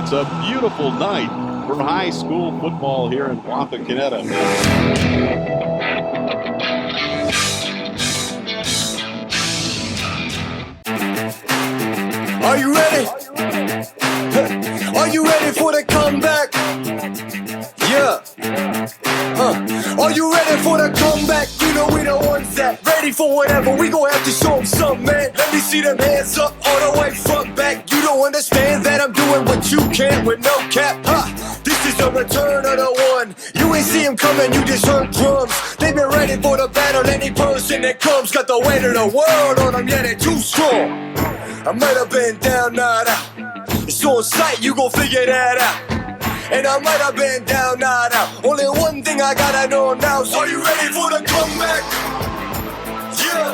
It's a beautiful night for high school football here in Wapakoneta. Are you ready? Are you ready for the comeback? Yeah. Are you ready for the comeback? You know we the ones that ready for whatever. We gon' have to show them something, man. Let me see them hands up all the way front back. You don't understand that I'm doing what you can't with no cap. This is the return of the one. You ain't see him coming, you just heard drums. They've been ready for the battle. Any person that comes got the weight of the world on them. Yeah, they're too strong. I might have been down, not out. It's on sight, you gon' figure that out. And I might have been down, not out. Only one thing I gotta know now is, are you ready for the comeback? Yeah.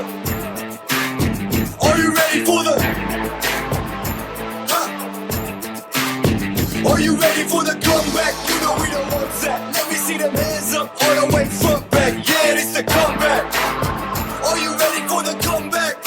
Are you ready for the... Are you ready for the comeback? You know we the ones that... Let me see them hands up all the way front back. Yeah, it's the comeback. Are you ready for the comeback?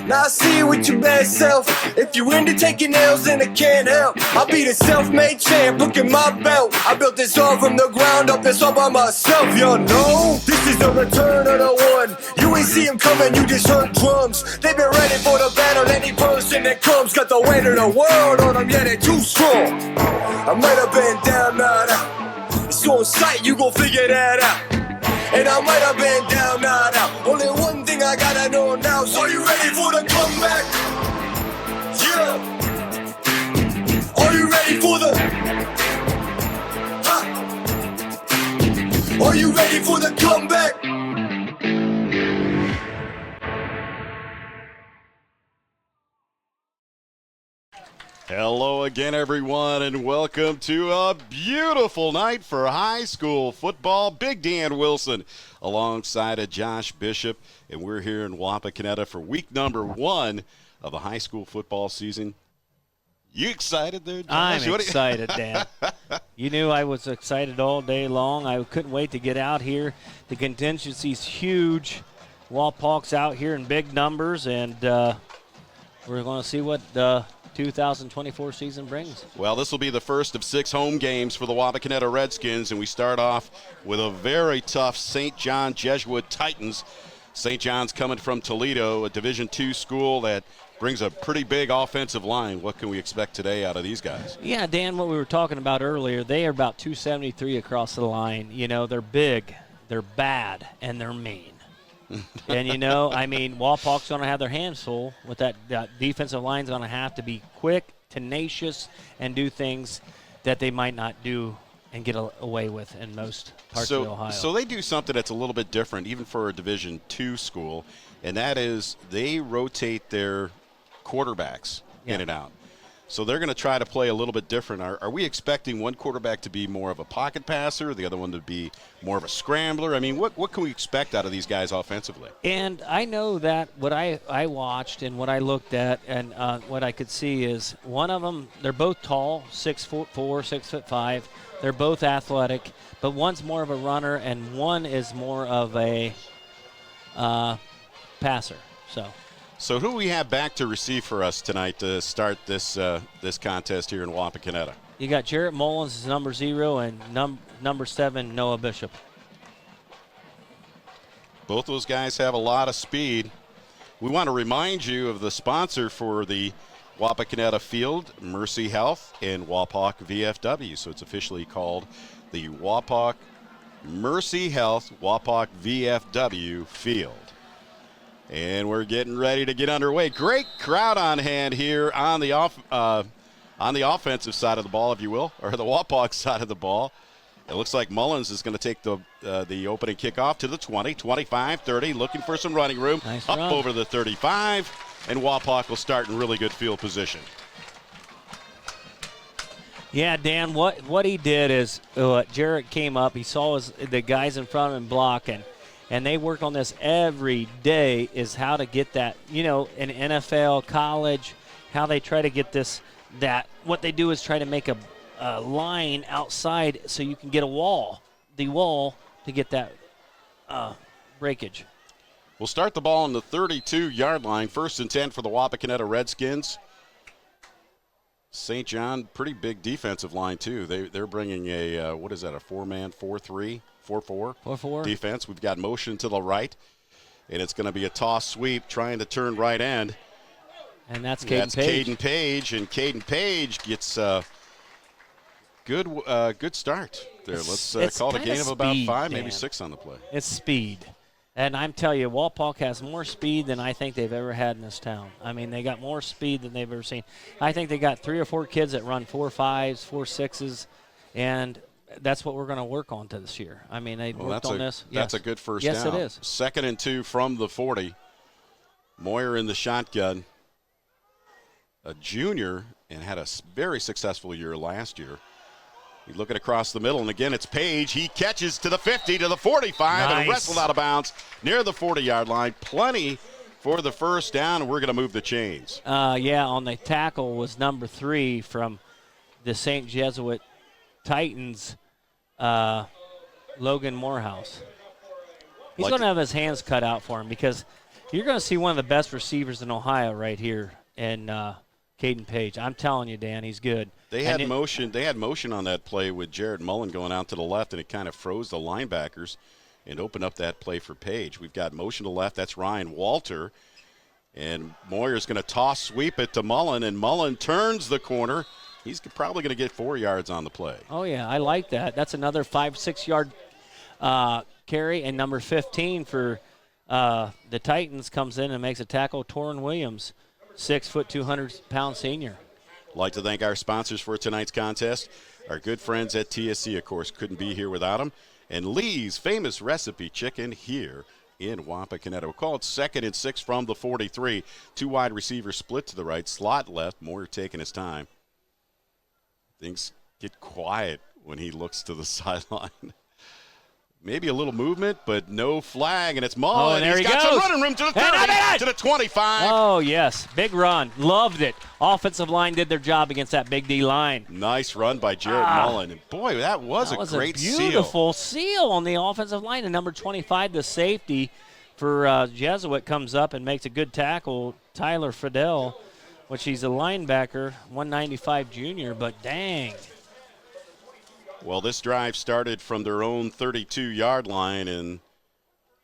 Now I see you with your bad self. If you into taking L's, then it can't help. I'll be the self-made champ, look at my belt. I built this all from the ground up, it's all by myself, y'all know. This is the return of the one. You ain't see him coming, you just heard drums. They've been ready for the battle. Any person that comes got the weight of the world on them. Yeah, they're too strong. I might have been down, not out. It's on sight, you gon' figure that out. And I might have been down, not out. Only one thing I gotta know now is, are you ready for the comeback? Yeah. Are you ready for the... Are you ready for the comeback? Hello again, everyone, and welcome to a beautiful night for high school football. Big Dan Wilson alongside of Josh Bishop, and we're here in Wapakoneta for week number 1 of the high school football season. You excited there, Josh? I'm excited, Dan. You knew I was excited all day long. I couldn't wait to get out here. The contingency's huge. Wapak's out here in big numbers, and we're going to see what 2024 season brings. Well, this will be the first of 6 home games for the Wapakoneta Redskins, and we start off with a very tough St. John Jesuit Titans. St. John's coming from Toledo, a Division II school that brings a pretty big offensive line. What can we expect today out of these guys? Yeah, Dan, what we were talking about earlier, they are about 273 across the line. You know, they're big, they're bad, and they're mean. And, you know, I mean, Wapak's going to have their hands full with that defensive line's going to have to be quick, tenacious, and do things that they might not do and get away with in most parts of Ohio. So they do something that's a little bit different, even for a Division II school, and that is they rotate their quarterbacks in and out. So they're going to try to play a little bit different. Are we expecting one quarterback to be more of a pocket passer, the other one to be more of a scrambler? I mean, what can we expect out of these guys offensively? And I know that what I watched and what I looked at and what I could see is one of them, they're both tall, 6'4", 6'5". They're both athletic, but one's more of a runner and one is more of a passer. So who do we have back to receive for us tonight to start this this contest here in Wapakoneta? You got Jarrett Mullins as number 0 and number 7, Noah Bishop. Both those guys have a lot of speed. We want to remind you of the sponsor for the Wapakoneta field, Mercy Health and Wapak VFW. So it's officially called the Wapak Mercy Health Wapak VFW field. And we're getting ready to get underway. Great crowd on hand here on the offensive side of the ball, if you will, or the Wapak side of the ball. It looks like Mullins is going to take the opening kickoff to the 20, 25, 30, looking for some running room. Nice up run. Over the 35, and Wapak will start in really good field position. Yeah, Dan, what he did is Jarrett came up. He saw the guys in front of him blocking. And they work on this every day, is how to get that, you know, in NFL, college, how they try to get what they do is try to make a line outside so you can get the wall to get that breakage. We'll start the ball on the 32-yard line. 1st and 10 for the Wapakoneta Redskins. St. John, pretty big defensive line, too. They're bringing a, what is that, a 4-man, 4-3, 4-4 4-4 defense. We've got motion to the right, and it's going to be a toss sweep trying to turn right end. And that's Caden Page. Caden Page, and Caden Page gets a good start there. Let's call it a gain of about speed, 5, Dan. maybe 6 on the play. It's speed. And I'm telling you, Wapak has more speed than I think they've ever had in this town. I mean, they got more speed than they've ever seen. I think they got 3 or 4 kids that run 4.5s, 4.6s, and that's what we're going to work on to this year. I mean, they worked on this. That's a good first down. Yes, it is. 2nd and 2 from the 40. Moyer in the shotgun. A junior and had a very successful year last year. He's looking across the middle, and again, it's Page. He catches to the 50, to the 45, and wrestled out of bounds near the 40-yard line. Plenty for the first down, and we're going to move the chains. Yeah, on the tackle was number 3 from the St. Jesuit Titans, Logan Morehouse. He's going to have his hands cut out for him because you're going to see one of the best receivers in Ohio right here in Caden Page. I'm telling you, Dan, he's good. They had motion. They had motion on that play with Jared Mullen going out to the left, and it kind of froze the linebackers and opened up that play for Page. We've got motion to the left. That's Ryan Walter. And Moyer's going to toss sweep it to Mullen, and Mullen turns the corner. He's probably going to get 4 yards on the play. Oh, yeah, I like that. That's another 5-6 yard carry, and number 15 for the Titans comes in and makes a tackle. Torrin Williams, 6 foot, 200-pound senior. Like to thank our sponsors for tonight's contest. Our good friends at TSC, of course, couldn't be here without them. And Lee's Famous Recipe Chicken here in Wapakoneta. We'll call it 2nd and 6 from the 43. 2 wide receivers split to the right, slot left. Moyer taking his time. Things get quiet when he looks to the sideline. Maybe a little movement, but no flag, and it's Mullen. Oh, and there He's he got goes. some running room to the 30, to the 25. Oh, yes, big run. Loved it. Offensive line did their job against that Big D line. Nice run by Jared Mullen. And boy, that was a great beautiful seal on the offensive line. And number 25, the safety for Jesuit, comes up and makes a good tackle. Tyler Fidel, which he's a linebacker, 195 junior, but dang. Well, this drive started from their own 32-yard line, and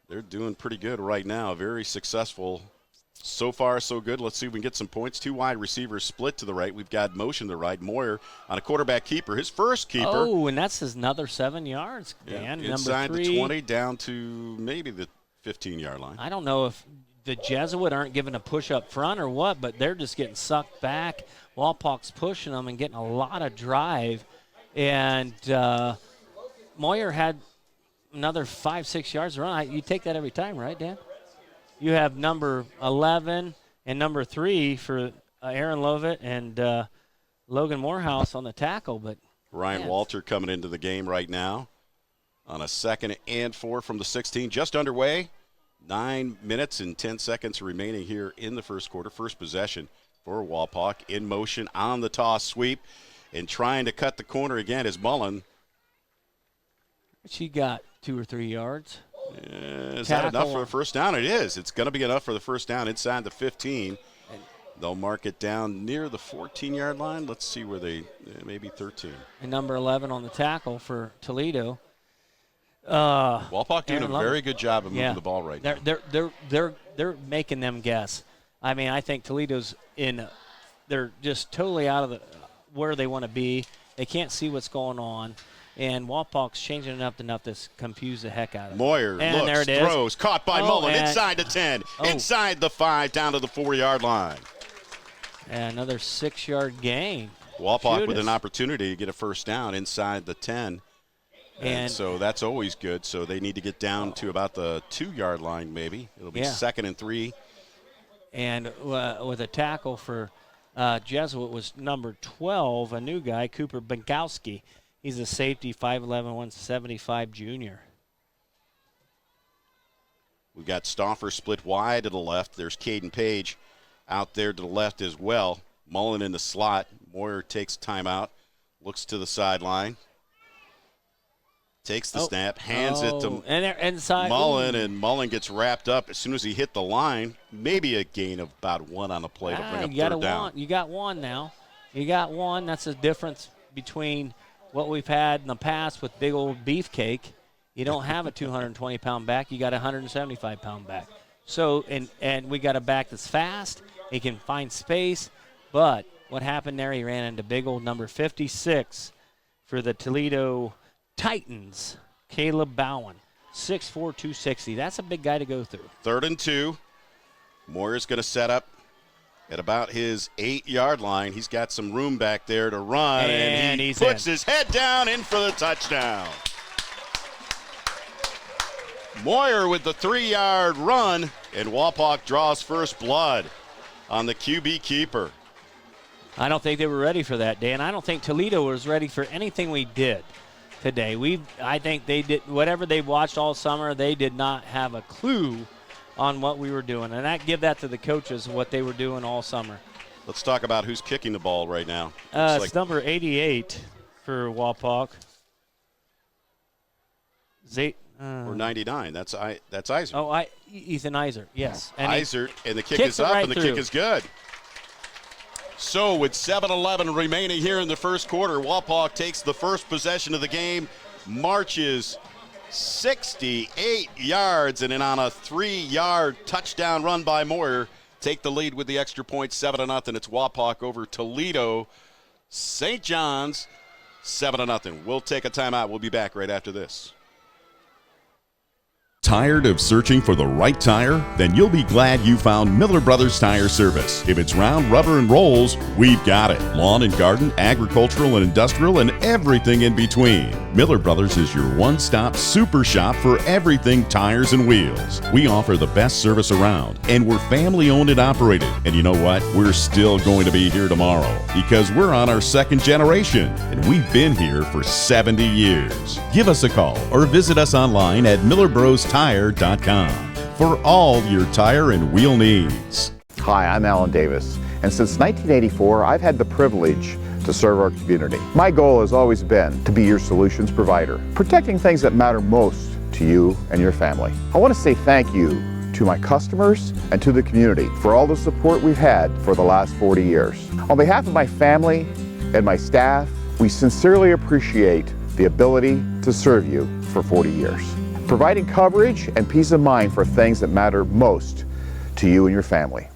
they're doing pretty good right now. Very successful. So far, so good. Let's see if we can get some points. 2 wide receivers split to the right. We've got motion to the right. Moyer on a quarterback keeper. His first keeper. Oh, and that's another 7 yards, Dan. Yeah, inside number 3. the 20 down to maybe the 15-yard line. I don't know if the Jesuit aren't giving a push up front or what, but they're just getting sucked back. Walpock's pushing them and getting a lot of drive. And Moyer had another 5-6 yards to run. You take that every time, right, Dan? You have number 11 and number 3 for Aaron Lovett and Logan Morehouse on the tackle. But Ryan Walter coming into the game right now on a 2nd and 4 from the 16. Just underway. 9 minutes and 10 seconds remaining here in the first quarter. First possession for Wapak. In motion on the toss sweep. And trying to cut the corner again is Mullen. She got 2 or 3 yards. Is that enough for a first down? It is. It's going to be enough for the first down inside the 15. They'll mark it down near the 14-yard line. Let's see where they maybe 13. And number 11 on the tackle for Toledo. Wapak doing a very good job of moving the ball right now. They're making them guess. I mean, I think Toledo's they're just totally out of where they want to be. They can't see what's going on. And Wapak's changing it up enough to confuse the heck out of them. Moyer and looks, throws, caught by Mullen, inside the 10, inside the 5, down to the 4-yard line. And another 6-yard gain. Wapak with an opportunity to get a first down inside the 10. And so that's always good. So they need to get down to about the 2-yard line maybe. It'll be 2nd and 3. And with a tackle for Jesuit was number 12, a new guy, Cooper Bankowski. He's a safety, 5'11", 175 junior. We've got Stauffer split wide to the left. There's Caden Page out there to the left as well. Mullen in the slot. Moyer takes timeout, looks to the sideline. Takes the snap, hands it to Mullen, and Mullen gets wrapped up as soon as he hit the line. Maybe a gain of about 1 on the play to bring up third down. You got 1 now. You got one. That's the difference between what we've had in the past with big old beefcake. You don't have a 220-pound back. You got a 175-pound back. So, and we got a back that's fast. He can find space. But what happened there, he ran into big old number 56 for the Toledo Titans, Caleb Bowen, 6'4", 260. That's a big guy to go through. 3rd and 2. Moyer's going to set up at about his 8-yard line. He's got some room back there to run, and he puts his head down in for the touchdown. Moyer with the 3-yard run, and Wapak draws first blood on the QB keeper. I don't think they were ready for that, Dan. I don't think Toledo was ready for anything we did today. I think they did whatever they watched all summer. They did not have a clue on what we were doing, and I give that to the coaches, what they were doing all summer. Let's talk about who's kicking the ball right now. It's number 88 for Wapak. Or 99. That's Iser. Oh, Ethan Iser, yes. And Iser, and the kick is up, and the kick is good. So with 7:11 remaining here in the first quarter, Wapak takes the first possession of the game, marches 68 yards, and then on a 3-yard touchdown run by Moyer, take the lead with the extra point, 7-0. It's Wapak over Toledo St. John's, 7-0. We'll take a timeout. We'll be back right after this. Tired of searching for the right tire? Then you'll be glad you found Miller Brothers Tire Service. If it's round, rubber, and rolls, we've got it. Lawn and garden, agricultural and industrial, and everything in between. Miller Brothers is your one-stop super shop for everything tires and wheels. We offer the best service around, and we're family-owned and operated. And you know what? We're still going to be here tomorrow because we're on our 2nd generation, and we've been here for 70 years. Give us a call or visit us online at millerbrostoTire.com for all your tire and wheel needs. Hi, I'm Alan Davis, and since 1984, I've had the privilege to serve our community. My goal has always been to be your solutions provider, protecting things that matter most to you and your family. I want to say thank you to my customers and to the community for all the support we've had for the last 40 years. On behalf of my family and my staff, we sincerely appreciate the ability to serve you for 40 years. Providing coverage and peace of mind for things that matter most to you and your family.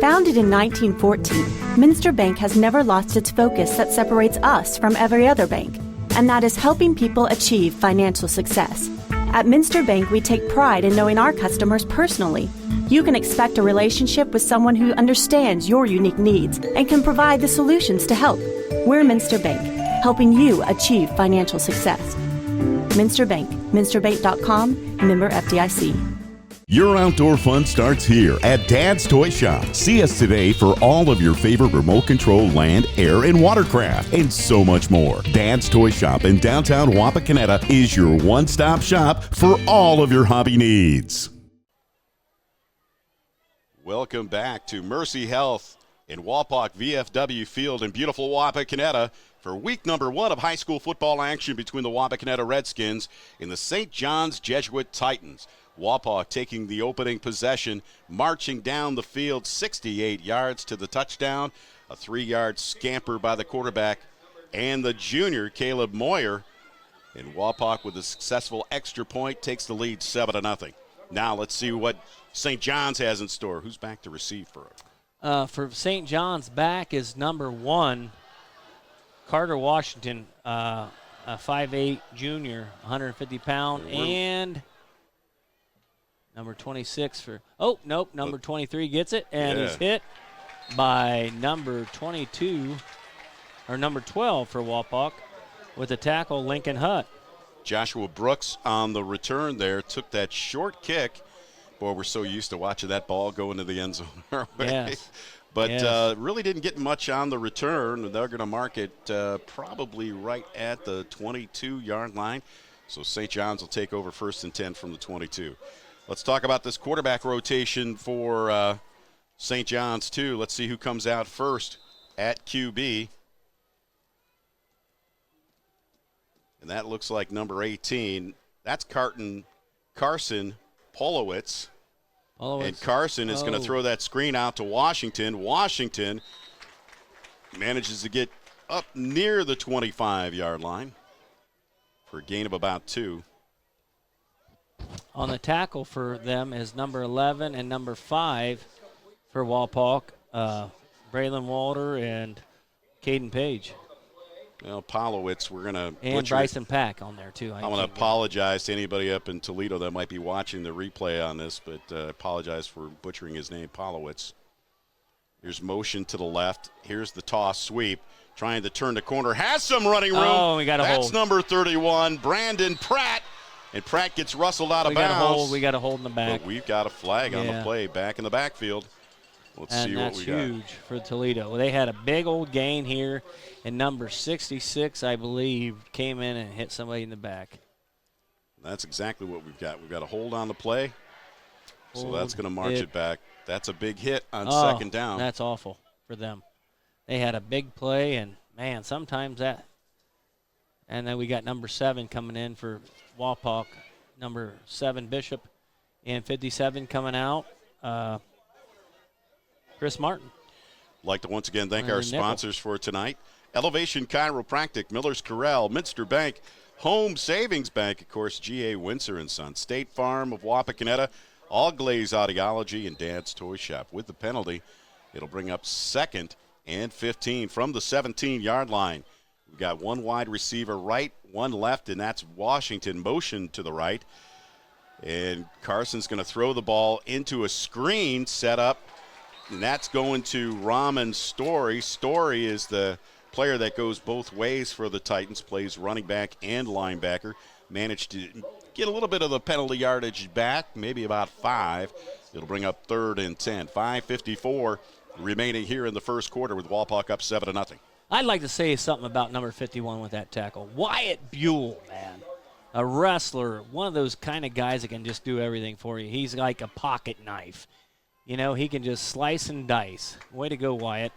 Founded in 1914, Minster Bank has never lost its focus that separates us from every other bank, and that is helping people achieve financial success. At Minster Bank, we take pride in knowing our customers personally. You can expect a relationship with someone who understands your unique needs and can provide the solutions to help. We're Minster Bank, helping you achieve financial success. Minster Bank, minsterbank.com, member FDIC. Your outdoor fun starts here at Dad's Toy Shop. See us today for all of your favorite remote control land, air, and watercraft, and so much more. Dad's Toy Shop in downtown Wapakoneta is your one-stop shop for all of your hobby needs. Welcome back to Mercy Health in Wapak VFW Field in beautiful Wapakoneta for week number 1 of high school football action between the Wapakoneta Redskins and the St. John's Jesuit Titans. Wapak taking the opening possession, marching down the field 68 yards to the touchdown, a 3-yard scamper by the quarterback and the junior Caleb Moyer. And Wapak with a successful extra point takes the lead 7-0. Now let's see what St. John's has in store. Who's back to receive for it? For St. John's, back is number 1, Carter Washington, a 5'8 junior, 150-pound, and number 26 for, number 23 gets it, and is hit by number 22, or number 12 for Wapak with a tackle, Lincoln Hutt. Joshua Brooks on the return there took that short kick. Boy, we're so used to watching that ball go into the end zone our way. Yes. But really didn't get much on the return. They're going to mark it probably right at the 22-yard line. So St. John's will take over 1st and 10 from the 22. Let's talk about this quarterback rotation for St. John's, too. Let's see who comes out first at QB. And that looks like number 18. That's Carson Polowitz. And Carson is going to throw that screen out to Washington. Washington manages to get up near the 25-yard line for a gain of about 2. On the tackle for them is number 11 and number 5 for Wapak, Braylon Walter and Caden Page. Well, Polowitz, we're going to and Bryson Pack on there, too. I want to apologize to anybody up in Toledo that might be watching the replay on this, but I apologize for butchering his name, Polowitz. Here's motion to the left. Here's the toss sweep. Trying to turn the corner. Has some running room. Oh, we got a hold. That's number 31, Brandon Pratt. And Pratt gets rustled out of bounds. We got a hold in the back. But we've got a flag on the play back in the backfield. Let's see what we got. And that's huge for Toledo. Well, they had a big old gain here, and number 66, I believe, came in and hit somebody in the back. That's exactly what we've got. We've got a hold on the play, so that's going to march it back. That's a big hit on second down. That's awful for them. They had a big play, and, man, sometimes that. And then we got number 7 coming in for Wapak, number 7 Bishop, and 57 coming out. Chris Martin. I'd like to once again thank our sponsors for tonight. Elevation Chiropractic, Miller's Corral, Minster Bank, Home Savings Bank, of course, G.A. Windsor & Son, State Farm of Wapakoneta, All Glaze Audiology, and Dad's Toy Shop. With the penalty, it'll bring up 2nd and 15 from the 17-yard line. We've got one wide receiver right, one left, and that's Washington motion to the right. And Carson's going to throw the ball into a screen set up. And that's going to Raman Story. Story is the player that goes both ways for the Titans, plays running back and linebacker. Managed to get a little bit of the penalty yardage back, maybe about 5. It'll bring up 3rd and 10. 5:54 remaining here in the first quarter with Wapak up 7-0. I'd like to say something about number 51 with that tackle. Wyatt Buell, man. A wrestler, one of those kind of guys that can just do everything for you. He's like a pocket knife. You know, he can just slice and dice. Way to go, Wyatt.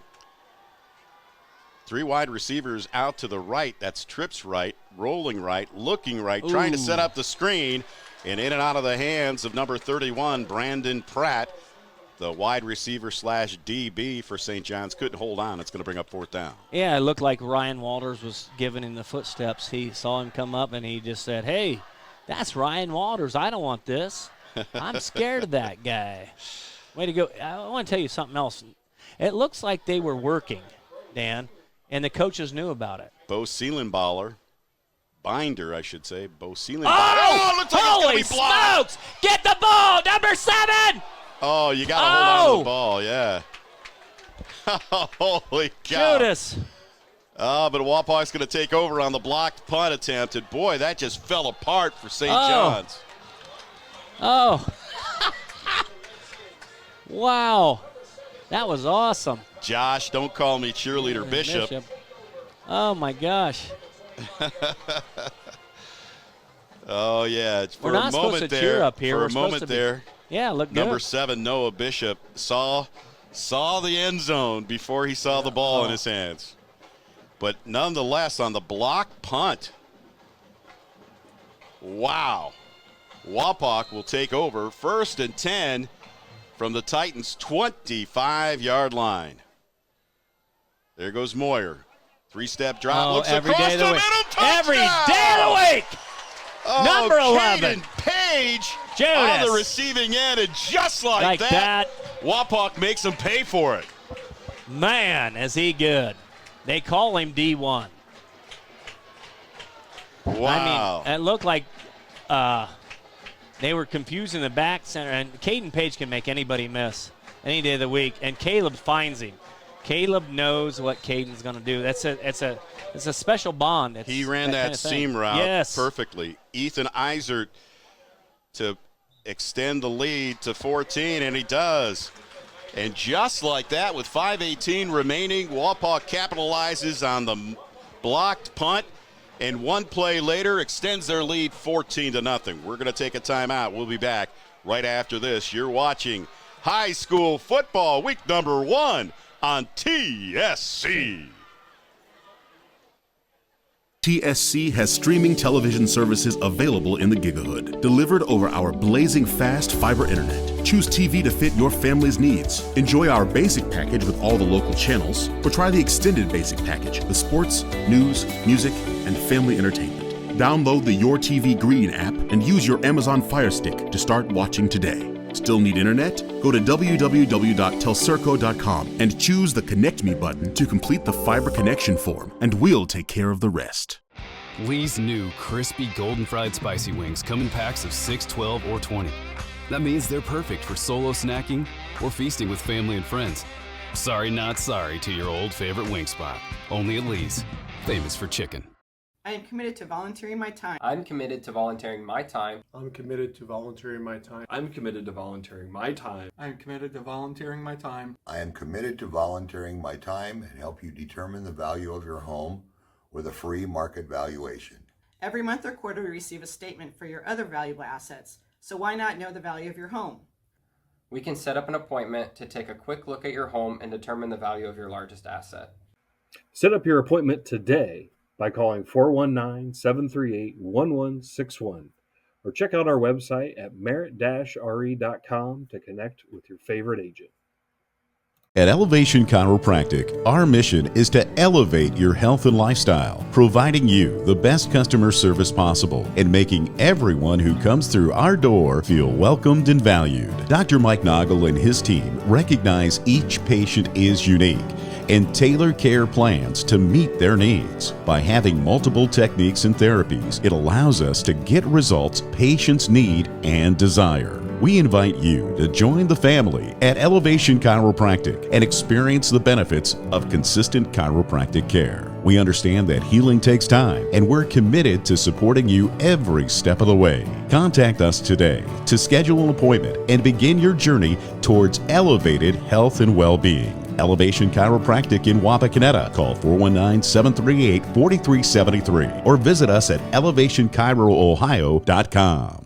3 wide receivers out to the right. That's trips right, rolling right, looking right, trying to set up the screen. And in and out of the hands of number 31, Brandon Pratt, the wide receiver / DB for St. John's. Couldn't hold on. It's going to bring up 4th down. Yeah, it looked like Ryan Walters was giving him the footsteps. He saw him come up, and he just said, hey, that's Ryan Walters. I don't want this. I'm scared of that guy. Way to go. I want to tell you something else. It looks like they were working, Dan, and the coaches knew about it. Bo Seelenballer. Binder, I should say. Bo Seelenballer. Oh, looks like holy it's gonna be blocked. smokes! Get the ball, number 7! Oh, you got to hold on to the ball, yeah. Holy cow. Judas. But Wapak's going to take over on the blocked punt attempt. And, boy, that just fell apart for St. John's. Oh. Wow. That was awesome. Josh, don't call me cheerleader Bishop. Oh, my gosh. Oh, yeah. We're not supposed to cheer up here. For We're a moment there. Yeah, look good. Number 7, Noah Bishop, saw the end zone before he saw the ball in his hands. But nonetheless, on the block punt, wow. Wapak will take over 1st and 10 from the Titans' 25-yard line. There goes Moyer. 3-step drop. Looks every across day of the the middle. week. Touchdown! Every day of the week. Oh, Number 11. Caden Page Judas. on the receiving end, and just like that, Wapak makes him pay for it. Man, is he good. They call him D1. Wow. I mean, it looked like they were confusing the back center, and Caden Page can make anybody miss any day of the week, and Caleb finds him. Caleb knows what Caden's going to do. It's a special bond. He ran that seam route perfectly. Ethan Eisert to extend the lead to 14, and he does. And just like that, with 5:18 remaining, Wapak capitalizes on the blocked punt, and one play later extends their lead 14-0. We're going to take a timeout. We'll be back right after this. You're watching high school football week number 1 on TSC. TSC has streaming television services available in the Gigahood, delivered over our blazing fast fiber internet. Choose TV to fit your family's needs. Enjoy our basic package with all the local channels, or try the extended basic package with sports, news, music, and family entertainment. Download the Your TV Green app and use your Amazon Fire Stick to start watching today. Still need internet? Go to www.telcirco.com and choose the Connect Me button to complete the fiber connection form, and we'll take care of the rest. Lee's new crispy golden fried spicy wings come in packs of 6, 12, or 20. That means they're perfect for solo snacking or feasting with family and friends. Sorry, not sorry to your old favorite wing spot. Only at Lee's, famous for chicken. I am committed to volunteering my time. I'm committed to volunteering my time. I'm committed to volunteering my time. I'm committed to volunteering my time. I am committed to volunteering my time. I am committed to volunteering my time and help you determine the value of your home with a free market valuation. Every month or quarter, we receive a statement for your other valuable assets. So why not know the value of your home? We can set up an appointment to take a quick look at your home and determine the value of your largest asset. Set up your appointment today by calling 419-738-1161 or check out our website at merit-re.com to connect with your favorite agent. At Elevation Chiropractic, our mission is to elevate your health and lifestyle, providing you the best customer service possible and making everyone who comes through our door feel welcomed and valued. Dr. Mike Noggle and his team recognize each patient is unique and tailor care plans to meet their needs. By having multiple techniques and therapies, it allows us to get results patients need and desire. We invite you to join the family at Elevation Chiropractic and experience the benefits of consistent chiropractic care. We understand that healing takes time, and we're committed to supporting you every step of the way. Contact us today to schedule an appointment and begin your journey towards elevated health and well-being. Elevation Chiropractic in Wapakoneta. Call 419-738-4373 or visit us at elevationchiroohio.com.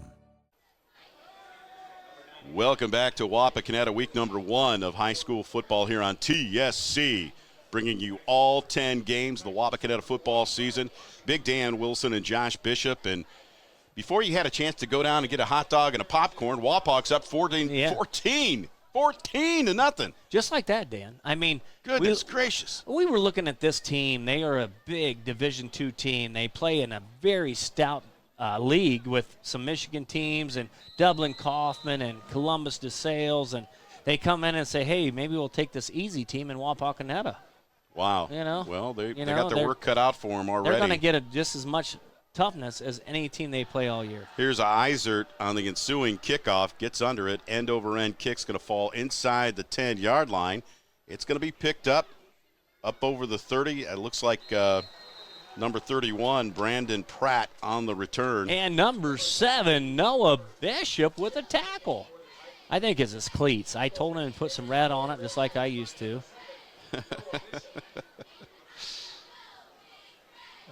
Welcome back to Wapakoneta, week number 1 of high school football here on TSC, bringing you all 10 games of the Wapakoneta football season. Big Dan Wilson and Josh Bishop. And before you had a chance to go down and get a hot dog and a popcorn, Wapak's up 14 to nothing. Just like that, Dan. I mean, goodness gracious. We were looking at this team. They are a big Division II team. They play in a very stout league with some Michigan teams and Dublin Kaufman and Columbus DeSales, and they come in and say, hey, maybe we'll take this easy team in Wapakoneta. Wow. You know? Well, they got their work cut out for them already. They're going to get just as much toughness as any team they play all year. Here's Eisert on the ensuing kickoff, gets under it, end over end kick's going to fall inside the 10-yard line. It's going to be picked up over the 30. It looks like number 31, Brandon Pratt, on the return. And number 7, Noah Bishop with a tackle. I think it's his cleats. I told him to put some red on it just like I used to.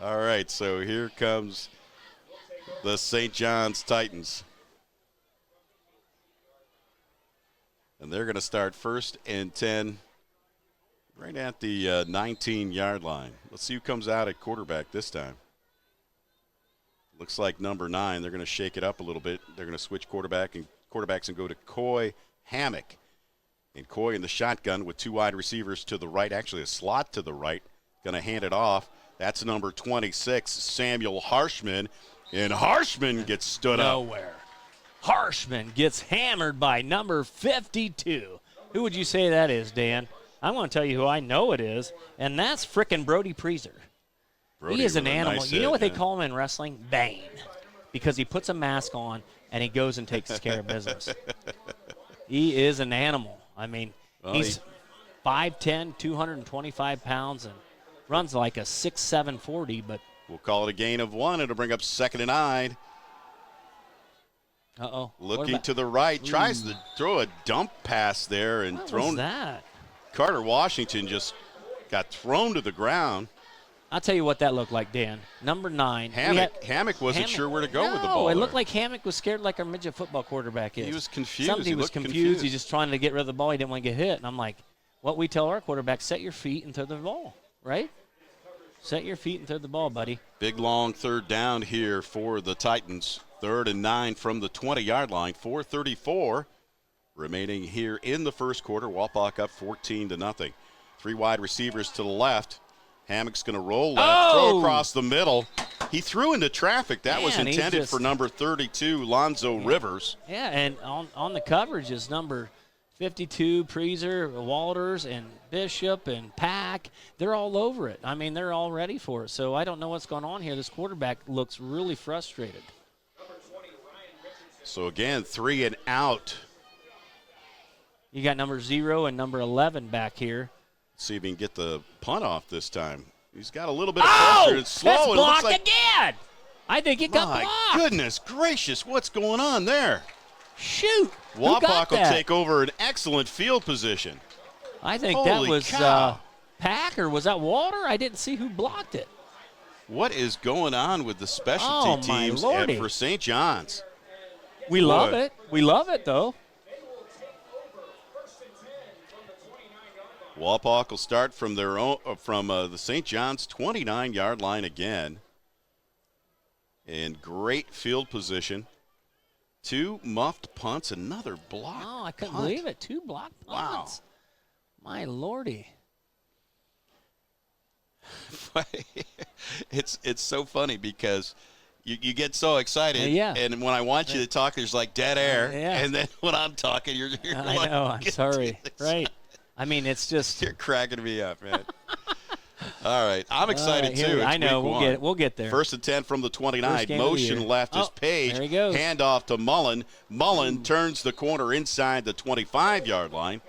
All right, so here comes the St. John's Titans. And they're going to start 1st and 10 right at the 19-yard line. Let's see who comes out at quarterback this time. Looks like number 9. They're going to shake it up a little bit. They're going to switch quarterbacks and go to Coy Hammock. And Coy in the shotgun with 2 wide receivers to the right, actually a slot to the right. Going to hand it off. That's number 26, Samuel Harshman. And Harshman gets stood up. Nowhere. Harshman gets hammered by number 52. Who would you say that is, Dan? I'm going to tell you who I know it is, and that's frickin' Brody Preezer. He is an animal. Nice you know what they call him in wrestling? Bane. Because he puts a mask on, and he goes and takes care of business. He is an animal. I mean, he's 5'10", 225 pounds, and runs like a 6'7", 40, but we'll call it a gain of 1. It'll bring up 2nd and 9. Uh-oh. Looking to the right, tries to throw a dump pass there and what was that? Carter Washington just got thrown to the ground. I'll tell you what that looked like, Dan. Number 9. Hammock wasn't sure where to go with the ball. No, it looked like Hammock was scared like our midget football quarterback is. He was confused. Somebody was confused. He's just trying to get rid of the ball. He didn't want to get hit. And I'm like, what we tell our quarterback, set your feet and throw the ball, right? Set your feet and throw the ball, buddy. Big, long third down here for the Titans. 3rd and 9 from the 20-yard line. 4:34 remaining here in the first quarter. Wapak up 14-0. 3 wide receivers to the left. Hammock's going to roll left, throw across the middle. He threw into traffic. That was intended for number 32, Lonzo Rivers. Yeah, and on the coverage is number 52, Preezer, Walters, and Bishop, and Pack. They're all over it. I mean, they're all ready for it. So I don't know what's going on here. This quarterback looks really frustrated. So, again, 3 and out. You got number 0 and number 11 back here. See if he can get the punt off this time. He's got a little bit of pressure. It's slow. That's It blocked looks like, again. I think it got my blocked. goodness gracious, what's going on there? Shoot. Wapak will take over an excellent field position. I think Holy that was cow. Pack, or was that Walter? I didn't see who blocked it. What is going on with the specialty teams for St. John's? We love it. We love it, though. Wapak will start from their own the St. John's 29-yard line again. In great field position. 2 muffed punts, another block. Oh, I couldn't punt. believe it. 2 block punts. Wow. My lordy. It's so funny because you get so excited, and when I want you to talk, there's like dead air, and then when I'm talking, you're I like, know, I'm sorry. Right. I mean, it's just. You're cracking me up, man. All right, I'm excited too. It's I know, week we'll get there. 1st and 10 from the 29. Motion left is Page. There he goes. Handoff to Mullen. Mullen turns the corner inside the 25-yard line.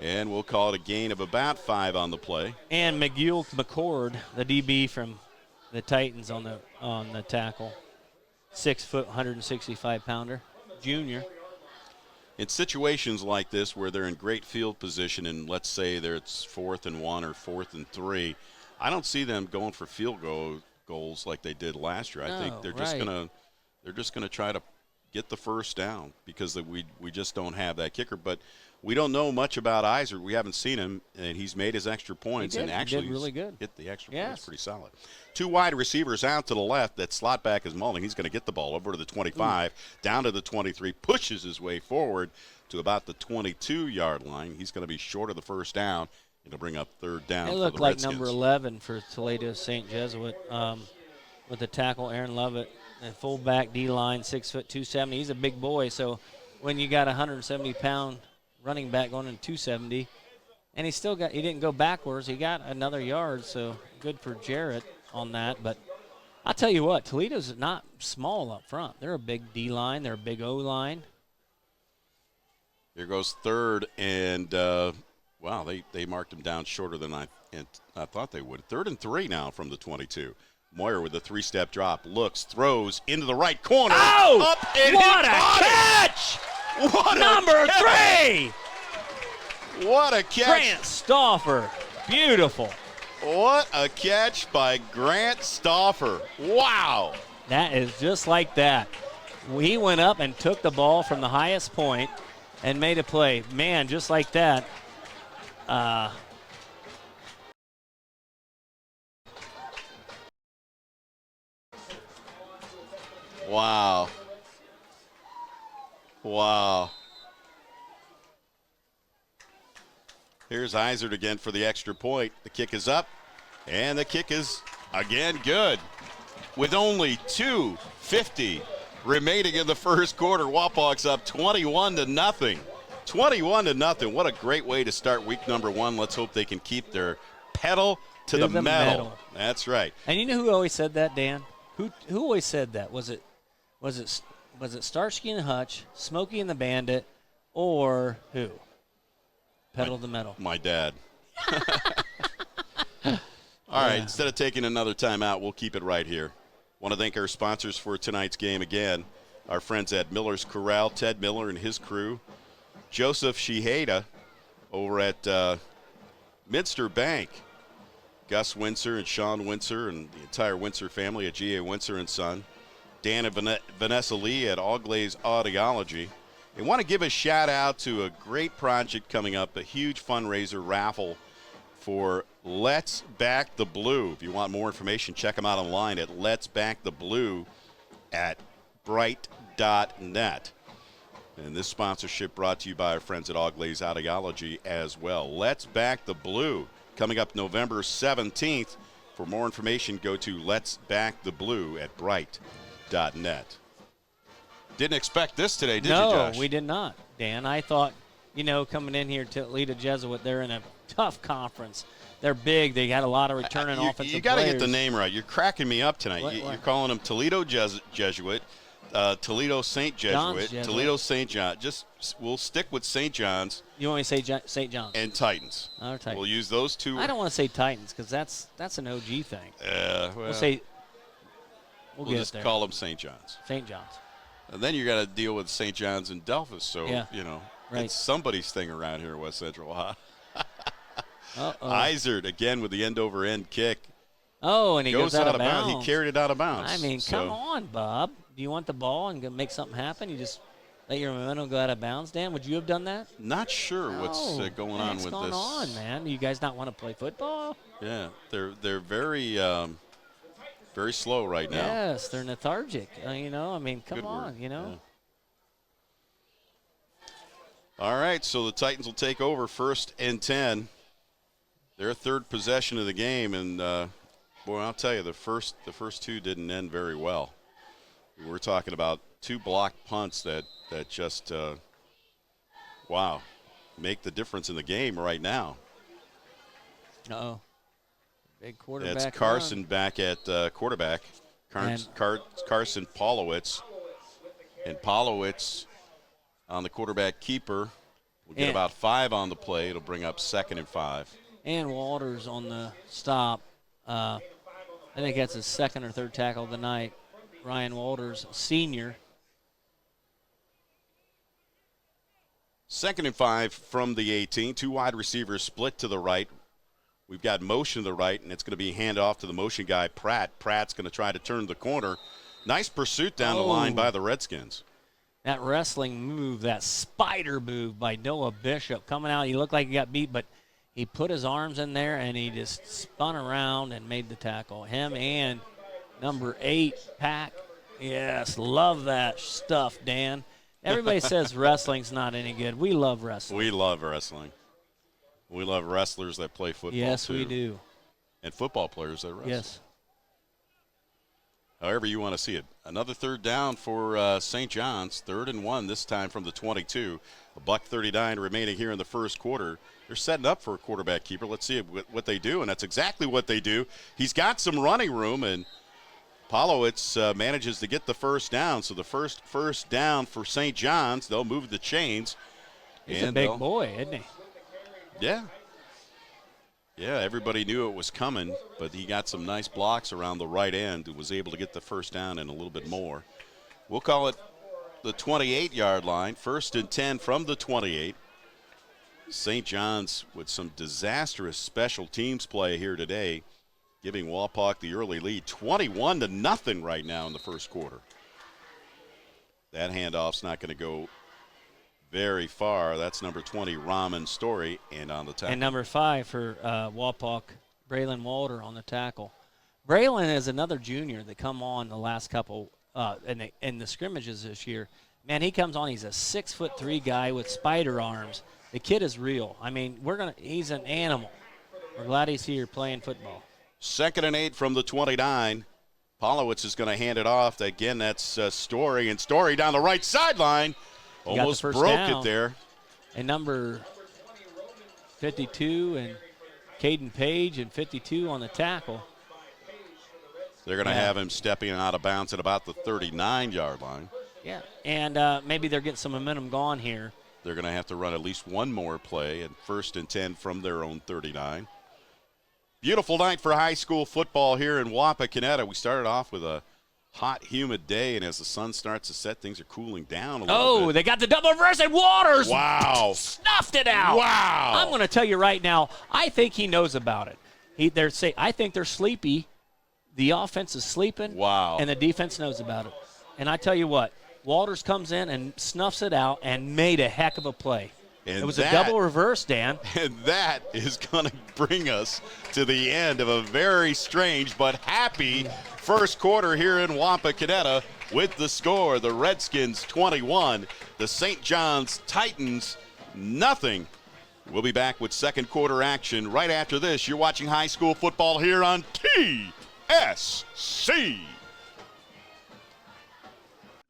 And we'll call it a gain of about 5 on the play. And McCord, the DB from the Titans on the tackle. 6 foot, 165-pounder, junior. In situations like this where they're in great field position and let's say it's 4th and 1 or 4th and 3, I don't see them going for field goals like they did last year. I think they're just gonna try to get the first down because we just don't have that kicker. But we don't know much about Iser. We haven't seen him, and he's made his extra points and actually he did really good. Hit the extra points pretty solid. 2 wide receivers out to the left. That slot back is Mullen. He's going to get the ball over to the 25, down to the 23, pushes his way forward to about the 22-yard line. He's going to be short of the first down. It'll bring up 3rd down. It looked like number 11 for Toledo St. Jesuit with the tackle, Aaron Lovett, and fullback D-line, 6 foot 270. He's a big boy, so when you got a 170-pound running back going in 270, and he didn't go backwards. He got another yard, so good for Jarrett on that. But I'll tell you what, Toledo's not small up front. They're a big D-line. They're a big O-line. Here goes 3rd, and wow, they marked him down shorter than I thought they would. 3rd and 3 now from the 22. Moyer with a 3-step drop, looks, throws into the right corner. Oh, up and what a catch! What number 3! What a catch! Grant Stauffer, beautiful. What a catch by Grant Stauffer! Wow! That is just like that. He went up and took the ball from the highest point and made a play. Man, just like that. Wow. Wow. Here's Izard again for the extra point. The kick is up, and the kick is again good. With only 2:50 remaining in the first quarter, Wapak's up 21-0. 21-0. What a great way to start week number 1. Let's hope they can keep their pedal to the metal. That's right. And you know who always said that, Dan? Who always said that? Was it Starsky and Hutch, Smokey and the Bandit, or who? Pedal to the metal. My dad. All right, instead of taking another timeout, we'll keep it right here. Want to thank our sponsors for tonight's game again. Our friends at Miller's Corral, Ted Miller and his crew. Joseph Shiheda over at Minster Bank. Gus Windsor and Sean Windsor and the entire Windsor family at G.A. Windsor and Son. Dan and Vanessa Lee at All Glaze Audiology. I want to give a shout out to a great project coming up, a huge fundraiser raffle for Let's Back the Blue. If you want more information, check them out online at Let's Back the Blue at bright.net. And this sponsorship brought to you by our friends at Auglaze Audiology as well. Let's Back the Blue coming up November 17th. For more information, go to Let's Back the Blue at bright.net. Didn't expect this today, did you, Josh? No, we did not, Dan. I thought, coming in here to Toledo Jesuit, they're in a tough conference. They're big. They got a lot of returning offensive players. You got to get the name right. You're cracking me up tonight. You're calling them Toledo Jesuit, Toledo St. Jesuit, Toledo St. John. We'll stick with St. John's. You want me to say St. John's? And Titans. Titans. We'll use those two. I don't want to say Titans because that's an OG thing. We'll get just there. Call them St. John's. St. John's. And then you got to deal with St. John's and Delphus. So, right. It's somebody's thing around here in West Central, huh? Uh-oh. Izard again with the end-over-end kick. Oh, and he goes out of bounds. He carried it out of bounds. I mean, come on, Bob. Do you want the ball and make something happen? You just let your momentum go out of bounds, Dan? Would you have done that? Not sure what's going on with this. What's going on, man? Do you guys not want to play football? Yeah, they're very very slow right now. Yes, they're lethargic. Come on, Yeah. All right, so the Titans will take over 1st and 10. Their third possession of the game, and boy, I'll tell you, the first two didn't end very well. We're talking about 2 blocked punts that just make the difference in the game right now. Uh-oh. Big quarterback. That's Carson back at quarterback. Carson Polowitz. And Polowitz on the quarterback keeper will get about 5 on the play. It'll bring up 2nd and 5. And Walters on the stop. I think that's his 2nd or 3rd tackle of the night. Ryan Walters, senior. 2nd and 5 from the 18. 2 wide receivers split to the right. We've got motion to the right, and it's going to be hand off to the motion guy, Pratt. Pratt's going to try to turn the corner. Nice pursuit down the line by the Redskins. That wrestling move, that spider move by Noah Bishop coming out. He looked like he got beat, but he put his arms in there, and he just spun around and made the tackle. Him and number 8, Pack. Yes, love that stuff, Dan. Everybody says wrestling's not any good. We love wrestling. We love wrestling. We love wrestlers that play football, yes, too. we do. And football players that wrestle. Yes. However you want to see it. Another 3rd down for St. John's. 3rd and 1 this time from the 22. $1:39 remaining here in the first quarter. They're setting up for a quarterback keeper. Let's see what they do, and that's exactly what they do. He's got some running room, and Polowitz manages to get the 1st down. So the first down for St. John's. They'll move the chains. He's a big boy, isn't he? Yeah. Yeah, everybody knew it was coming, but he got some nice blocks around the right end and was able to get the 1st down and a little bit more. We'll call it the 28-yard line. 1st and 10 from the 28. St. John's with some disastrous special teams play here today, giving Wapak the early lead. 21-0 right now in the first quarter. That handoff's not going to go very far. That's number 20, Rahman Story, and on the tackle. And number 5 for Wapak, Braylon Walter on the tackle. Braylon is another junior that come on the last couple in the scrimmages this year. Man, he comes on. He's a 6'3" guy with spider arms. The kid is real. I mean, he's an animal. We're glad he's here playing football. 2nd and 8 from the 29. Polowitz is going to hand it off. Again, that's Story, and Story down the right sideline. Almost broke it there. And number 52 and Caden Page and 52 on the tackle. They're going to have him stepping out of bounds at about the 39-yard line. Yeah, and maybe they're getting some momentum gone here. They're going to have to run at least one more play, and 1st and 10 from their own 39. Beautiful night for high school football here in Wapakoneta. We started off with a hot, humid day, and as the sun starts to set, things are cooling down a little bit. They got the double reverse, and Waters snuffed it out. Wow. I'm going to tell you right now, I think he knows about it. I think they're sleepy. The offense is sleeping. Wow. And the defense knows about it. And I tell you what, Walters comes in and snuffs it out and made a heck of a play. And it was a double reverse, Dan. And that is going to bring us to the end of a very strange but happy first quarter here in Wapakoneta with the score. The Redskins 21, the St. John's Titans nothing. We'll be back with second quarter action right after this. You're watching high school football here on TSC.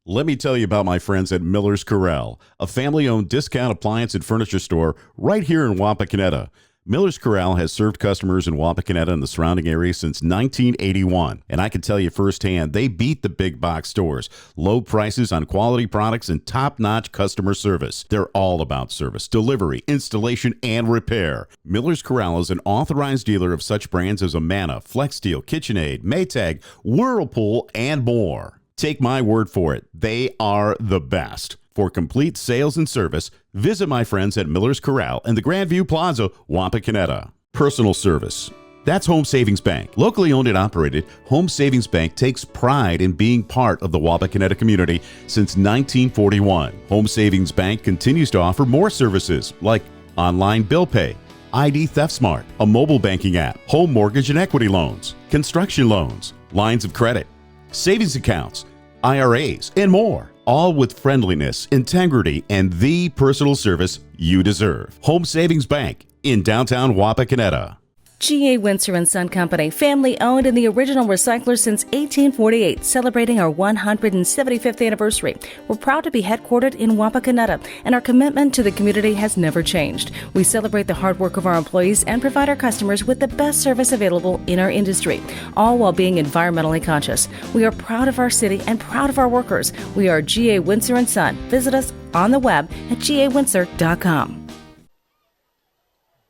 Let me tell you about my friends at Miller's Corral, a family-owned discount appliance and furniture store right here in Wapakoneta. Miller's Corral has served customers in Wapakoneta and the surrounding area since 1981, and I can tell you firsthand, they beat the big box stores. Low prices on quality products and top-notch customer service. They're all about service, delivery, installation, and repair. Miller's Corral is an authorized dealer of such brands as Amana, FlexSteel, KitchenAid, Maytag, Whirlpool, and more. Take my word for it, they are the best. For complete sales and service, visit my friends at Miller's Corral in the Grandview Plaza, Wapakoneta. Personal service. That's Home Savings Bank. Locally owned and operated, Home Savings Bank takes pride in being part of the Wapakoneta community since 1941. Home Savings Bank continues to offer more services like online bill pay, ID Theft Smart, a mobile banking app, home mortgage and equity loans, construction loans, lines of credit, savings accounts, IRAs, and more. All with friendliness, integrity, and the personal service you deserve. Home Savings Bank in downtown Wapakoneta. G.A. Windsor & Son Company, family owned and the original recycler since 1848, celebrating our 175th anniversary. We're proud to be headquartered in Wapakoneta, and our commitment to the community has never changed. We celebrate the hard work of our employees and provide our customers with the best service available in our industry, all while being environmentally conscious. We are proud of our city and proud of our workers. We are G.A. Windsor & Son. Visit us on the web at gawindsor.com.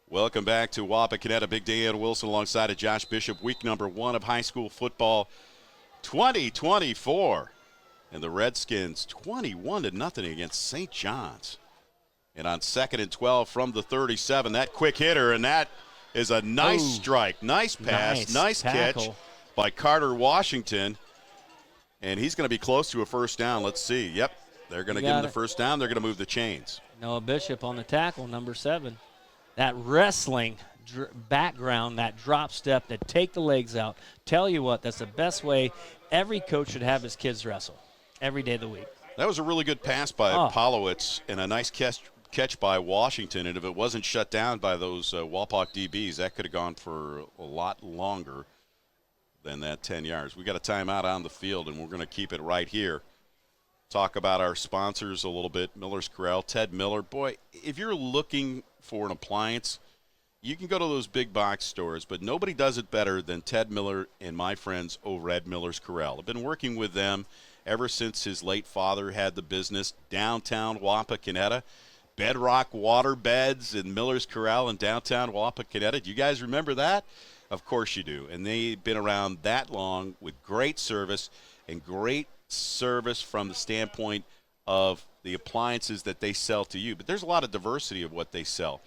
Welcome back to Wapakoneta. Big Dan Wilson alongside of Josh Bishop. Week number 1 of high school football 2024. And the Redskins 21-0 against St. John's. And on 2nd and 12 from the 37, that quick hitter, and that is a nice strike. Nice pass, nice catch by Carter Washington. And he's going to be close to a first down. Let's see. Yep, they're going to give him the first down. They're going to move the chains. Noah Bishop on the tackle, number 7. That wrestling background, that drop step, that take the legs out. Tell you what, that's the best way every coach should have his kids wrestle every day of the week. That was a really good pass by Polowitz and a nice catch by Washington. And if it wasn't shut down by those Walpock DBs, that could have gone for a lot longer than that 10 yards. We got a timeout on the field, and we're going to keep it right here. Talk about our sponsors a little bit. Miller's Corral, Ted Miller. Boy, if you're looking for an appliance, you can go to those big box stores, but nobody does it better than Ted Miller and my friends over at Miller's Corral. I've been working with them ever since his late father had the business downtown Wapakoneta. Bedrock water beds in Miller's Corral in downtown Wapakoneta. Do you guys remember that? Of course you do. And they've been around that long with great service and great service from the standpoint of the appliances that they sell to you. But there's a lot of diversity of what they sell.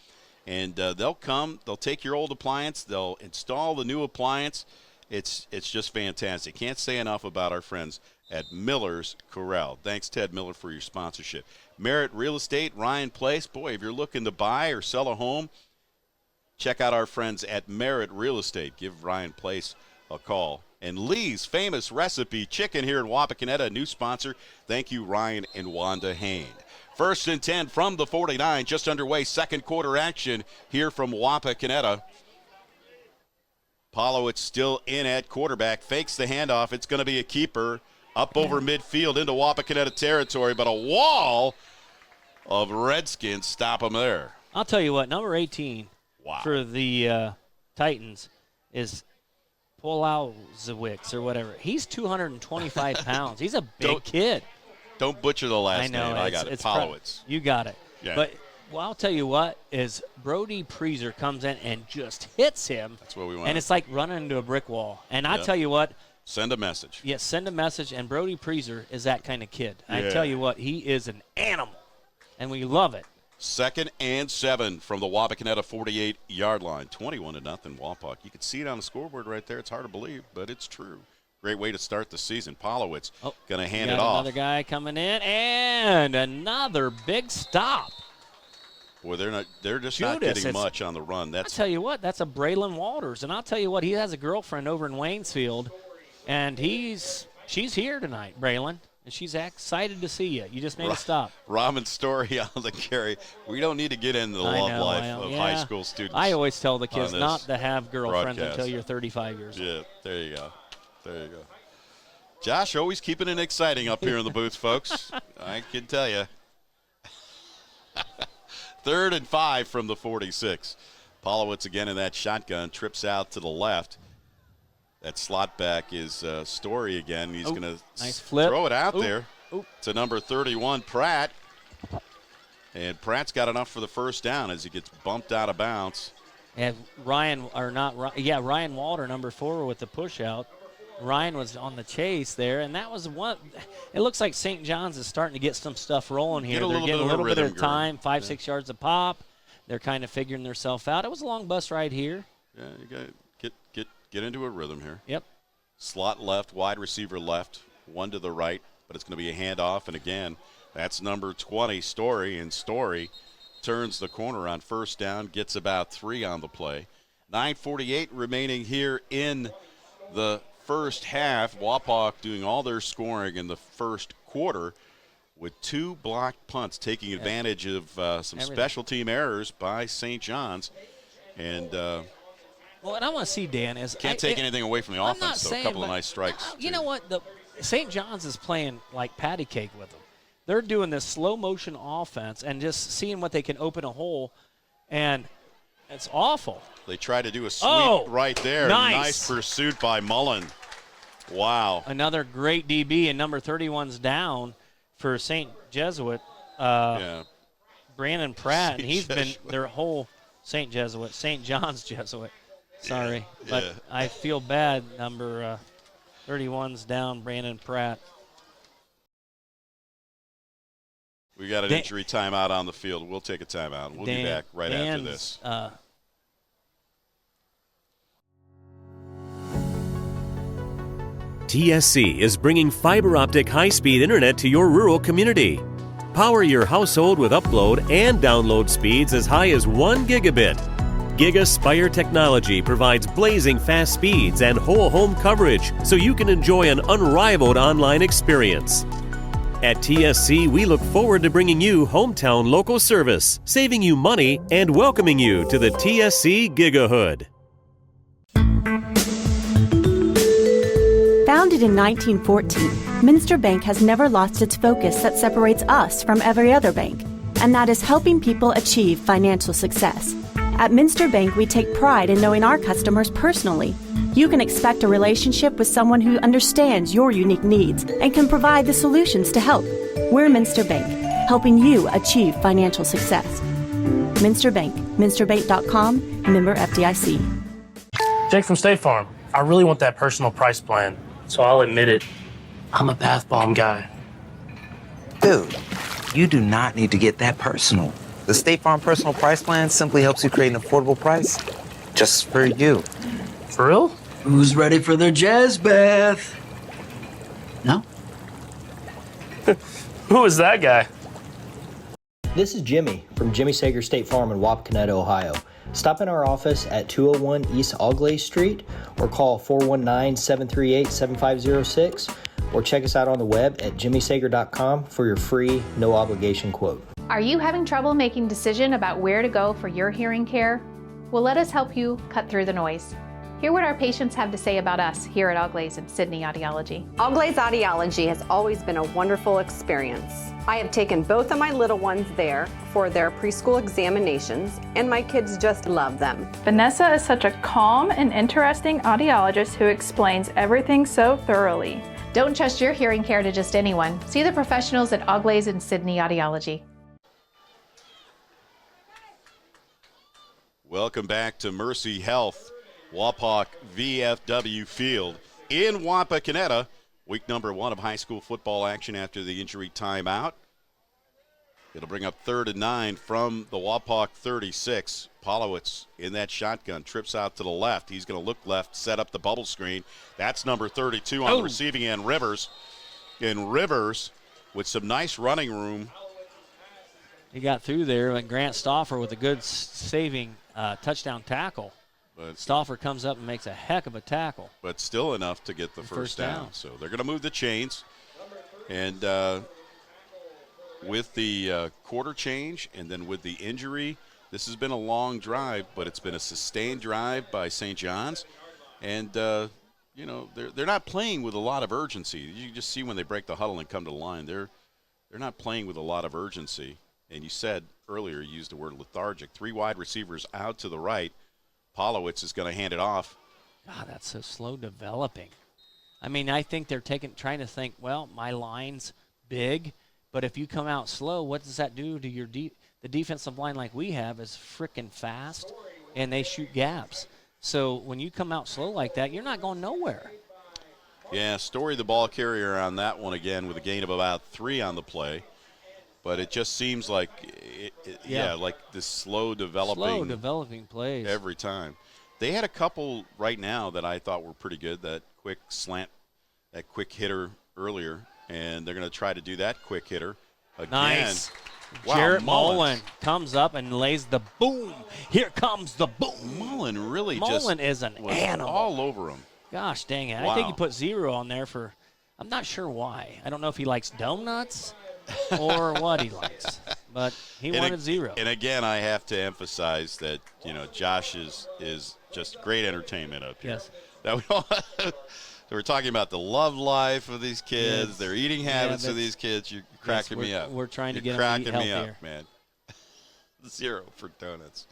And they'll come, they'll take your old appliance, they'll install the new appliance. It's just fantastic. Can't say enough about our friends at Miller's Corral. Thanks, Ted Miller, for your sponsorship. Merritt Real Estate, Ryan Place. Boy, if you're looking to buy or sell a home, check out our friends at Merritt Real Estate. Give Ryan Place a call. And Lee's Famous Recipe Chicken here in Wapakoneta, a new sponsor. Thank you, Ryan and Wanda Hain. 1st and 10 from the 49, just underway. Second quarter action here from Wapakoneta. Polowitz still in at quarterback, fakes the handoff. It's going to be a keeper up over midfield into Wapakoneta territory, but a wall of Redskins stop him there. I'll tell you what, number 18 for the Titans is Polowicz or whatever. He's 225 pounds. He's a big kid. Don't butcher the last name. I got it. Polowitz. You got it. Yeah. But I'll tell you what is Brody Preezer comes in and just hits him. That's what we want. And it's like running into a brick wall. And I tell you what. Send a message. Yes, send a message. And Brody Preezer is that kind of kid. Yeah. I tell you what, he is an animal. And we love it. 2nd and 7 from the Wapakoneta 48-yard line. 21-0 Wapak. You can see it on the scoreboard right there. It's hard to believe, but it's true. Great way to start the season. Polowitz going to hand it off. Another guy coming in, and another big stop. Boy, they're just Judas, not getting much on the run. I'll tell you what, that's a Braylon Walters. And I'll tell you what, he has a girlfriend over in Waynesfield, and she's here tonight, Braylon. And she's excited to see you. You just made a stop. Ramen story on the carry. We don't need to get into the love life of high school students. I always tell the kids not to have girlfriends broadcast. until you're 35 years old. Yeah, there you go. There you go. Josh, always keeping it exciting up here in the booth, folks. I can tell you. 3rd and 5 from the 46. Polowitz again in that shotgun, trips out to the left. That slot back is Story again. He's going to nice flip. Throw it out there to number 31, Pratt. And Pratt's got enough for the first down as he gets bumped out of bounds. And Ryan Walter, number 4, with the push out. Ryan was on the chase there, and that was one. It looks like St. John's is starting to get some stuff rolling here. They're getting a little bit of time, 5-6 yards a pop. They're kind of figuring themselves out. It was a long bus ride here. Yeah, you got to get into a rhythm here. Yep. Slot left, wide receiver left, one to the right, but it's going to be a handoff. And again, that's number 20, Story, and Story turns the corner on first down, gets about 3 on the play. 9:48 remaining here in the first half. Wapak doing all their scoring in the first quarter with 2 blocked punts, taking advantage of some special team errors by St. John's. And what I want to see, Dan, is can't take anything away from the offense, though. A couple of nice strikes. You know what? St. John's is playing like patty cake with them. They're doing this slow motion offense and just seeing what they can open a hole, and it's awful. They try to do a sweep right there. Nice pursuit by Mullen. Wow. Another great DB, and number 31's down for St. Jesuit. Brandon Pratt, and he's been their whole St. John's Jesuit. Sorry, but I feel bad. Number 31's down, Brandon Pratt. We got an injury timeout on the field. We'll take a timeout. We'll be back after this. TSC is bringing fiber optic high-speed internet to your rural community. Power your household with upload and download speeds as high as 1 gigabit. GigaSpire technology provides blazing fast speeds and whole home coverage so you can enjoy an unrivaled online experience. At TSC, we look forward to bringing you hometown local service, saving you money, and welcoming you to the TSC Gigahood. Founded in 1914, Minster Bank has never lost its focus that separates us from every other bank, and that is helping people achieve financial success. At Minster Bank, we take pride in knowing our customers personally. You can expect a relationship with someone who understands your unique needs and can provide the solutions to help. We're Minster Bank, helping you achieve financial success. Minster Bank, minsterbank.com, member FDIC. Jake from State Farm. I really want that personal price plan, so I'll admit it. I'm a bath bomb guy. Dude, you do not need to get that personal. The State Farm Personal Price Plan simply helps you create an affordable price just for you. For real? Who's ready for their jazz bath? No? Who is that guy? This is Jimmy from Jimmy Sager State Farm in Wapakoneta, Ohio. Stop in our office at 201 East Auglaize Street or call 419-738-7506 or check us out on the web at jimmysager.com for your free, no obligation quote. Are you having trouble making a decision about where to go for your hearing care? Well, let us help you cut through the noise. Hear what our patients have to say about us here at Auglaize and Sydney Audiology. Auglaize Audiology has always been a wonderful experience. I have taken both of my little ones there for their preschool examinations, and my kids just love them. Vanessa is such a calm and interesting audiologist who explains everything so thoroughly. Don't trust your hearing care to just anyone. See the professionals at Auglaize and Sydney Audiology. Welcome back to Mercy Health, Wapak VFW Field in Wapakoneta. Week number 1 of high school football action after the injury timeout. It'll bring up 3rd and 9 from the Wapak 36. Polowitz in that shotgun, trips out to the left. He's going to look left, set up the bubble screen. That's number 32 on the receiving end, Rivers. And Rivers with some nice running room. He got through there, and Grant Stauffer with a good saving touchdown tackle. But Stauffer comes up and makes a heck of a tackle. But still enough to get the first down. So they're going to move the chains. And with the quarter change and then with the injury, this has been a long drive, but it's been a sustained drive by St. John's. And, they're not playing with a lot of urgency. You just see when they break the huddle and come to the line, they're not playing with a lot of urgency. And you said earlier, you used the word lethargic. 3 wide receivers out to the right. Polowitz is going to hand it off. God, that's so slow developing. I mean, I think they're trying to think, well, my line's big, but if you come out slow, what does that do to your the defensive line like we have is freaking fast, and they shoot gaps. So when you come out slow like that, you're not going nowhere. Yeah, Story the ball carrier on that one again with a gain of about 3 on the play. But it just seems like, like this slow developing plays every time. They had a couple right now that I thought were pretty good, that quick slant, that quick hitter earlier, and they're going to try to do that quick hitter again. Nice. Wow, Jarrett Mullen comes up and lays the boom. Here comes the boom. Mullen really Mullen is an animal. All over him. Gosh dang it. Wow. I think he put 0 on there for, I'm not sure why. I don't know if he likes donuts or what he likes, but he wanted 0. And again, I have to emphasize that, Josh is just great entertainment up here. Yes. That we're talking about the love life of these kids, Yes. their eating habits of these kids. You're cracking me up. We're trying to You're get them to eat cracking me healthier. up, man. 0 for donuts.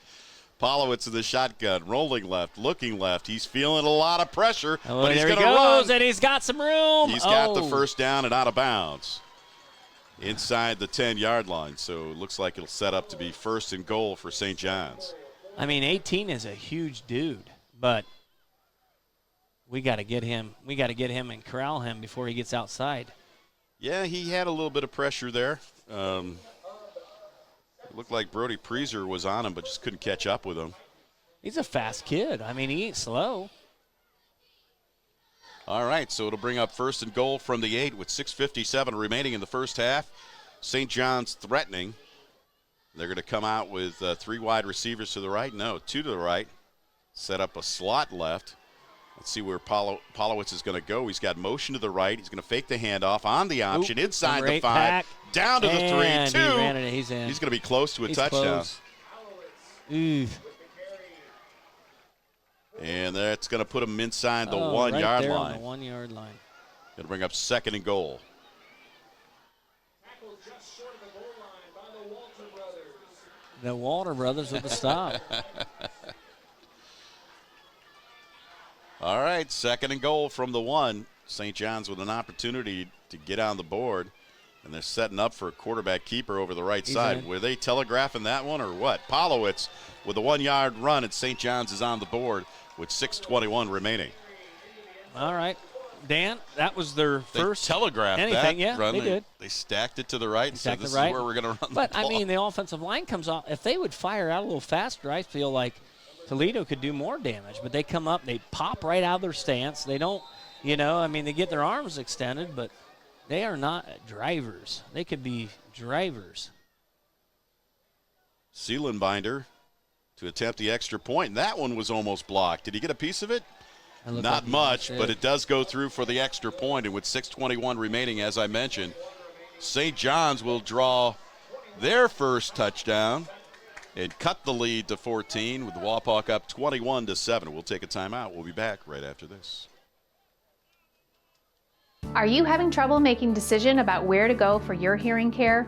Polowitz in the shotgun, rolling left, looking left. He's feeling a lot of pressure, but he's there he going to goes, run. and he's got some room. He's got the first down and out of bounds inside the 10-yard line. So it looks like it'll set up to be 1st and goal for St. John's. I mean, 18 is a huge dude, but we got to get him. We got to get him and corral him before he gets outside. Yeah, he had a little bit of pressure there. It looked like Brody Preezer was on him, but just couldn't catch up with him. He's a fast kid. I mean, he ain't slow. All right, so it'll bring up 1st and goal from the 8 with 6:57 remaining in the first half. St. John's threatening. They're going to come out with 3 wide receivers to the right. No, 2 to the right. Set up a slot left. Let's see where Polowitz is going to go. He's got motion to the right. He's going to fake the handoff on the option inside the 5. Pack. Down to the 3. 2. He ran it. He's in. He's going to be close to a He's touchdown. Ooh. And that's going to put him inside the 1-yard right there line. On the 1-yard line. Going to bring up 2nd and goal. The Walter brothers with the stop. All right, 2nd and goal from the 1. St. John's with an opportunity to get on the board, and they're setting up for a quarterback keeper over the right side. in. Were they telegraphing that one or what? Polowitz with a 1-yard run, and St. John's is on the board with 6:21 remaining. All right. Dan, that was their first telegraphed anything. that Yeah, run. they did. They stacked it to the right and said, this is where we're going to run the But, ball. I mean, the offensive line comes off. If they would fire out a little faster, I feel like Toledo could do more damage. But they come up, they pop right out of their stance. They don't, they get their arms extended, but they are not drivers. They could be drivers. Seelenbinder to attempt the extra point, and that one was almost blocked. Did he get a piece of it? Not much, but it does go through for the extra point, and with 6:21 remaining, as I mentioned, St. John's will draw their first touchdown and cut the lead to 14 with the Wapak up 21-7. We'll take a timeout. We'll be back right after this. Are you having trouble making a decision about where to go for your hearing care?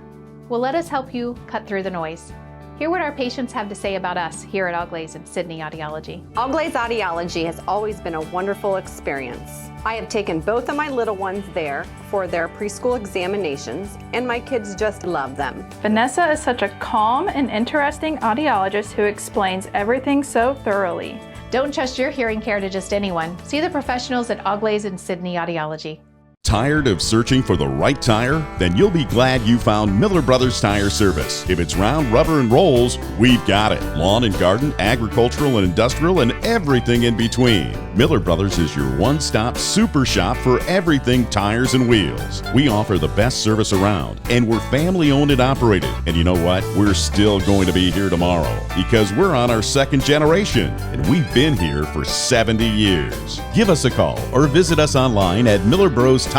Well, let us help you cut through the noise. Hear what our patients have to say about us here at Auglaze and Sydney Audiology. Auglaze Audiology has always been a wonderful experience. I have taken both of my little ones there for their preschool examinations, and my kids just love them. Vanessa is such a calm and interesting audiologist who explains everything so thoroughly. Don't trust your hearing care to just anyone. See the professionals at Auglaze and Sydney Audiology. Tired of searching for the right tire? Then you'll be glad you found Miller Brothers Tire Service. If it's round, rubber, and rolls, we've got it. Lawn and garden, agricultural and industrial, and everything in between. Miller Brothers is your one-stop super shop for everything tires and wheels. We offer the best service around, and we're family-owned and operated. And you know what? We're still going to be here tomorrow because we're on our second generation, and we've been here for 70 years. Give us a call or visit us online at millerbrostoTire.com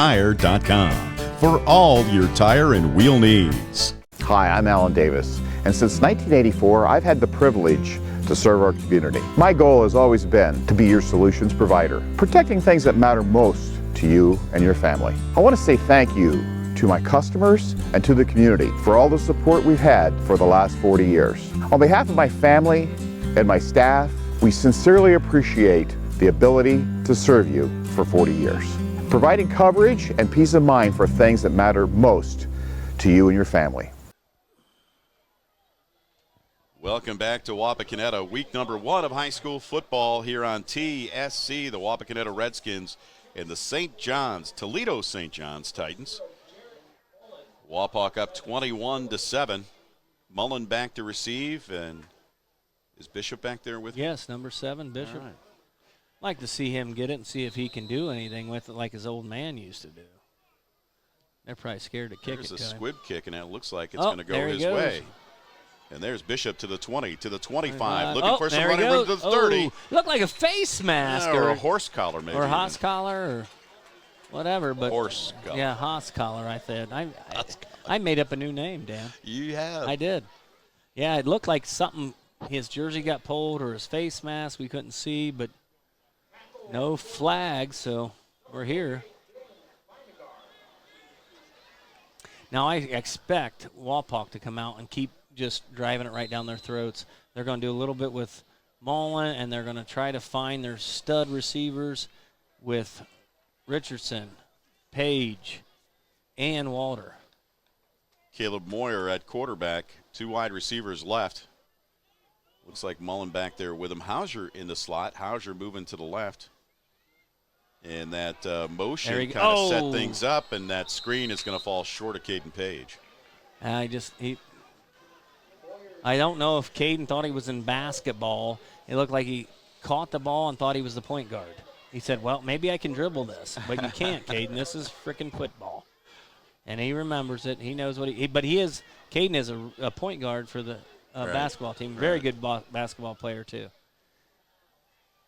for all your tire and wheel needs. Hi, I'm Alan Davis, and since 1984, I've had the privilege to serve our community. My goal has always been to be your solutions provider, protecting things that matter most to you and your family. I want to say thank you to my customers and to the community for all the support we've had for the last 40 years. On behalf of my family and my staff, we sincerely appreciate the ability to serve you for 40 years. Providing coverage and peace of mind for things that matter most to you and your family. Welcome back to Wapakoneta, week number 1 of high school football here on TSC. The Wapakoneta Redskins and the St. John's, Toledo St. John's Titans. Wapak up 21-7. Mullen back to receive, and is Bishop back there with you? Yes, number 7, Bishop. All right. Like to see him get it and see if he can do anything with it like his old man used to do. They're probably scared to kick There's it a to him. squib kick, and it looks like it's going to go his way. And there's Bishop to the 20, to the 25, looking for some running room to the 30. Looked like a face mask. Or a horse collar, maybe. Or a horse collar or whatever. But horse collar. Yeah, horse collar, I said. I made up a new name, Dan. You have. I did. Yeah, it looked like something, his jersey got pulled or his face mask. We couldn't see, but no flag, so we're here. Now I expect Wapak to come out and keep just driving it right down their throats. They're going to do a little bit with Mullen, and they're going to try to find their stud receivers with Richardson, Page, and Walter. Caleb Moyer at quarterback, 2 wide receivers left. Looks like Mullen back there with him. Hauser in the slot. Hauser moving to the left. And that motion kind of set things up, and that screen is going to fall short of Caden Page. I don't know if Caden thought he was in basketball. It looked like he caught the ball and thought he was the point guard. He said, well, maybe I can dribble this. But you can't, Caden. This is freaking football. And he remembers it. He knows what Caden is a point guard for the basketball team. Very good basketball player, too.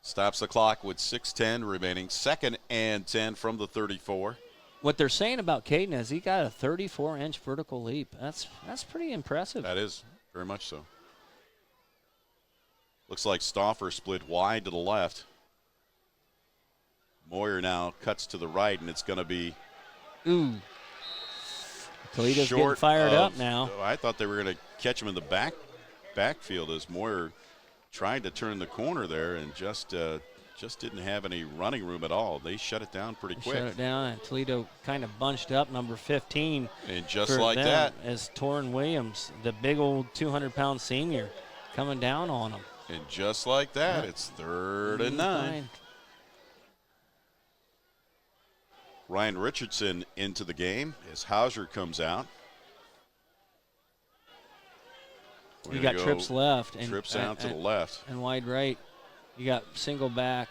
Stops the clock with 6:10 remaining. 2nd and 10 from the 34. What they're saying about Caden is he got a 34-inch vertical leap. That's pretty impressive. That is, very much so. Looks like Stauffer split wide to the left. Moyer now cuts to the right, and it's going to be Toledo's getting fired up now. I thought they were going to catch him in the backfield as Moyer tried to turn the corner there and just didn't have any running room at all. They shut it down pretty quick. Shut it down, and Toledo kind of bunched up number 15. And just like that, as Torrin Williams, the big old 200-pound senior, coming down on him. And just like that, it's 3rd and 9. Ryan Richardson into the game as Hauser comes out. You got trips left. And trips out to the left. And wide right. You got single back.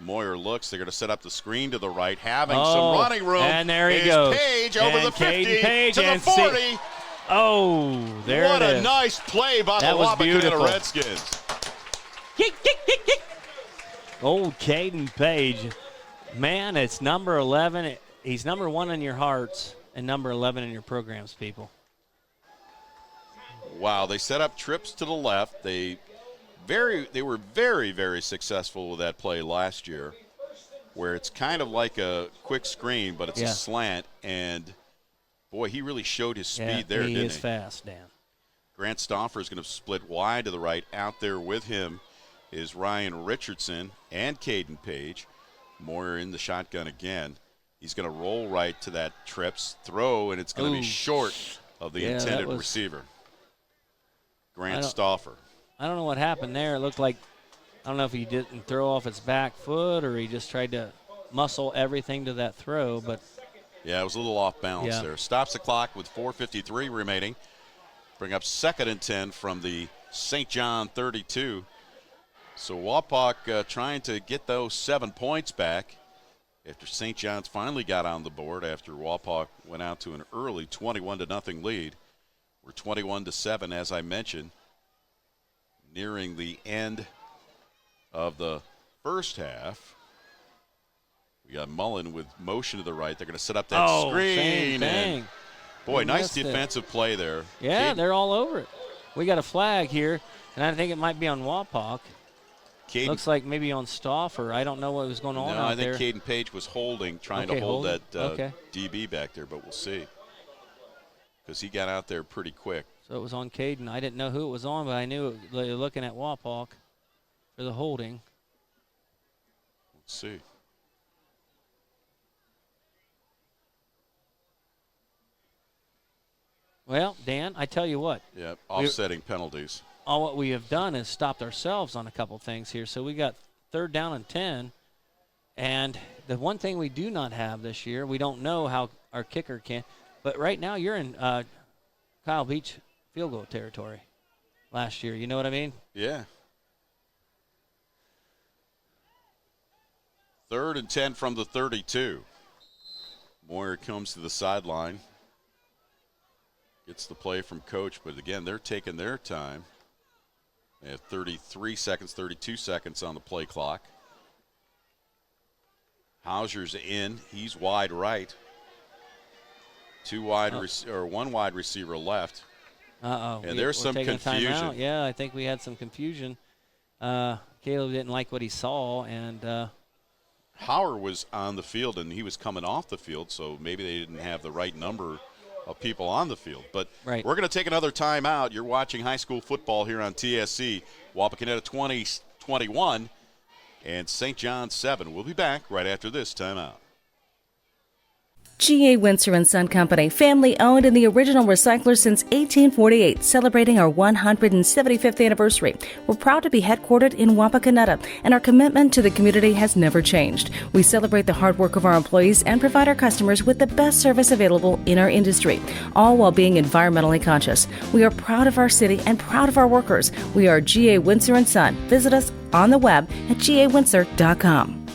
Moyer looks. They're going to set up the screen to the right, having some running room. And there he goes. Page over the 50 Page to the 40. There what it is. What a nice play by the Wapakoneta Redskins. Old Caden Page. Man, it's number 11. He's number 1 in your hearts and number 11 in your programs, people. Wow, they set up trips to the left. They were very, very successful with that play last year, where it's kind of like a quick screen, but it's a slant. And, boy, he really showed his speed there, didn't he? He is fast, Dan. Grant Stauffer is going to split wide to the right. Out there with him is Ryan Richardson and Caden Page. Moyer in the shotgun again. He's going to roll right to that trips throw, and it's going to be short of the intended receiver. Grant Stauffer. I don't know what happened there. It looked like, I don't know if he didn't throw off his back foot or he just tried to muscle everything to that throw, but Yeah, it was a little off balance Yeah. there. Stops the clock with 4:53 remaining. Bring up 2nd and 10 from the St. John 32. So Wapak trying to get those 7 points back after St. John's finally got on the board after Wapak went out to an early 21-0 lead. We're 21-7, as I mentioned, nearing the end of the first half. We got Mullen with motion to the right. They're going to set up that screen. Same thing. And boy, We nice missed it. defensive play there. Yeah, Caden, they're all over it. We got a flag here, and I think it might be on Wapak. Caden, Looks like maybe on Stauffer. I don't know what was going on no, out I think there. Caden Page was holding, trying Okay, to hold holding. that Okay. DB back there, but we'll see. Because he got out there pretty quick. So it was on Caden. I didn't know who it was on, but I knew they were looking at Wapak for the holding. Let's see. Well, Dan, I tell you what. Yeah, offsetting penalties. All what we have done is stopped ourselves on a couple things here. So we got 3rd down and 10. And the one thing we do not have this year, we don't know how our kicker can. But right now you're in Kyle Beach field goal territory last year. You know what I mean? Yeah. 3rd and 10 from the 32. Moyer comes to the sideline. Gets the play from coach, but again, they're taking their time. They have 33 seconds, 32 seconds on the play clock. Hauser's in. He's wide right. One wide receiver left. Uh-oh. And there's some taking a confusion. timeout. Yeah, I think we had some confusion. Caleb didn't like what he saw, and Hauer was on the field, and he was coming off the field, so maybe they didn't have the right number of people on the field. But right. We're going to take another timeout. You're watching high school football here on TSC. Wapakoneta 20-21 and St. John 7. We'll be back right after this timeout. G.A. Windsor & Son Company, family owned and the original recycler since 1848, celebrating our 175th anniversary. We're proud to be headquartered in Wapakoneta, and our commitment to the community has never changed. We celebrate the hard work of our employees and provide our customers with the best service available in our industry, all while being environmentally conscious. We are proud of our city and proud of our workers. We are G.A. Windsor & Son. Visit us on the web at gawindsor.com.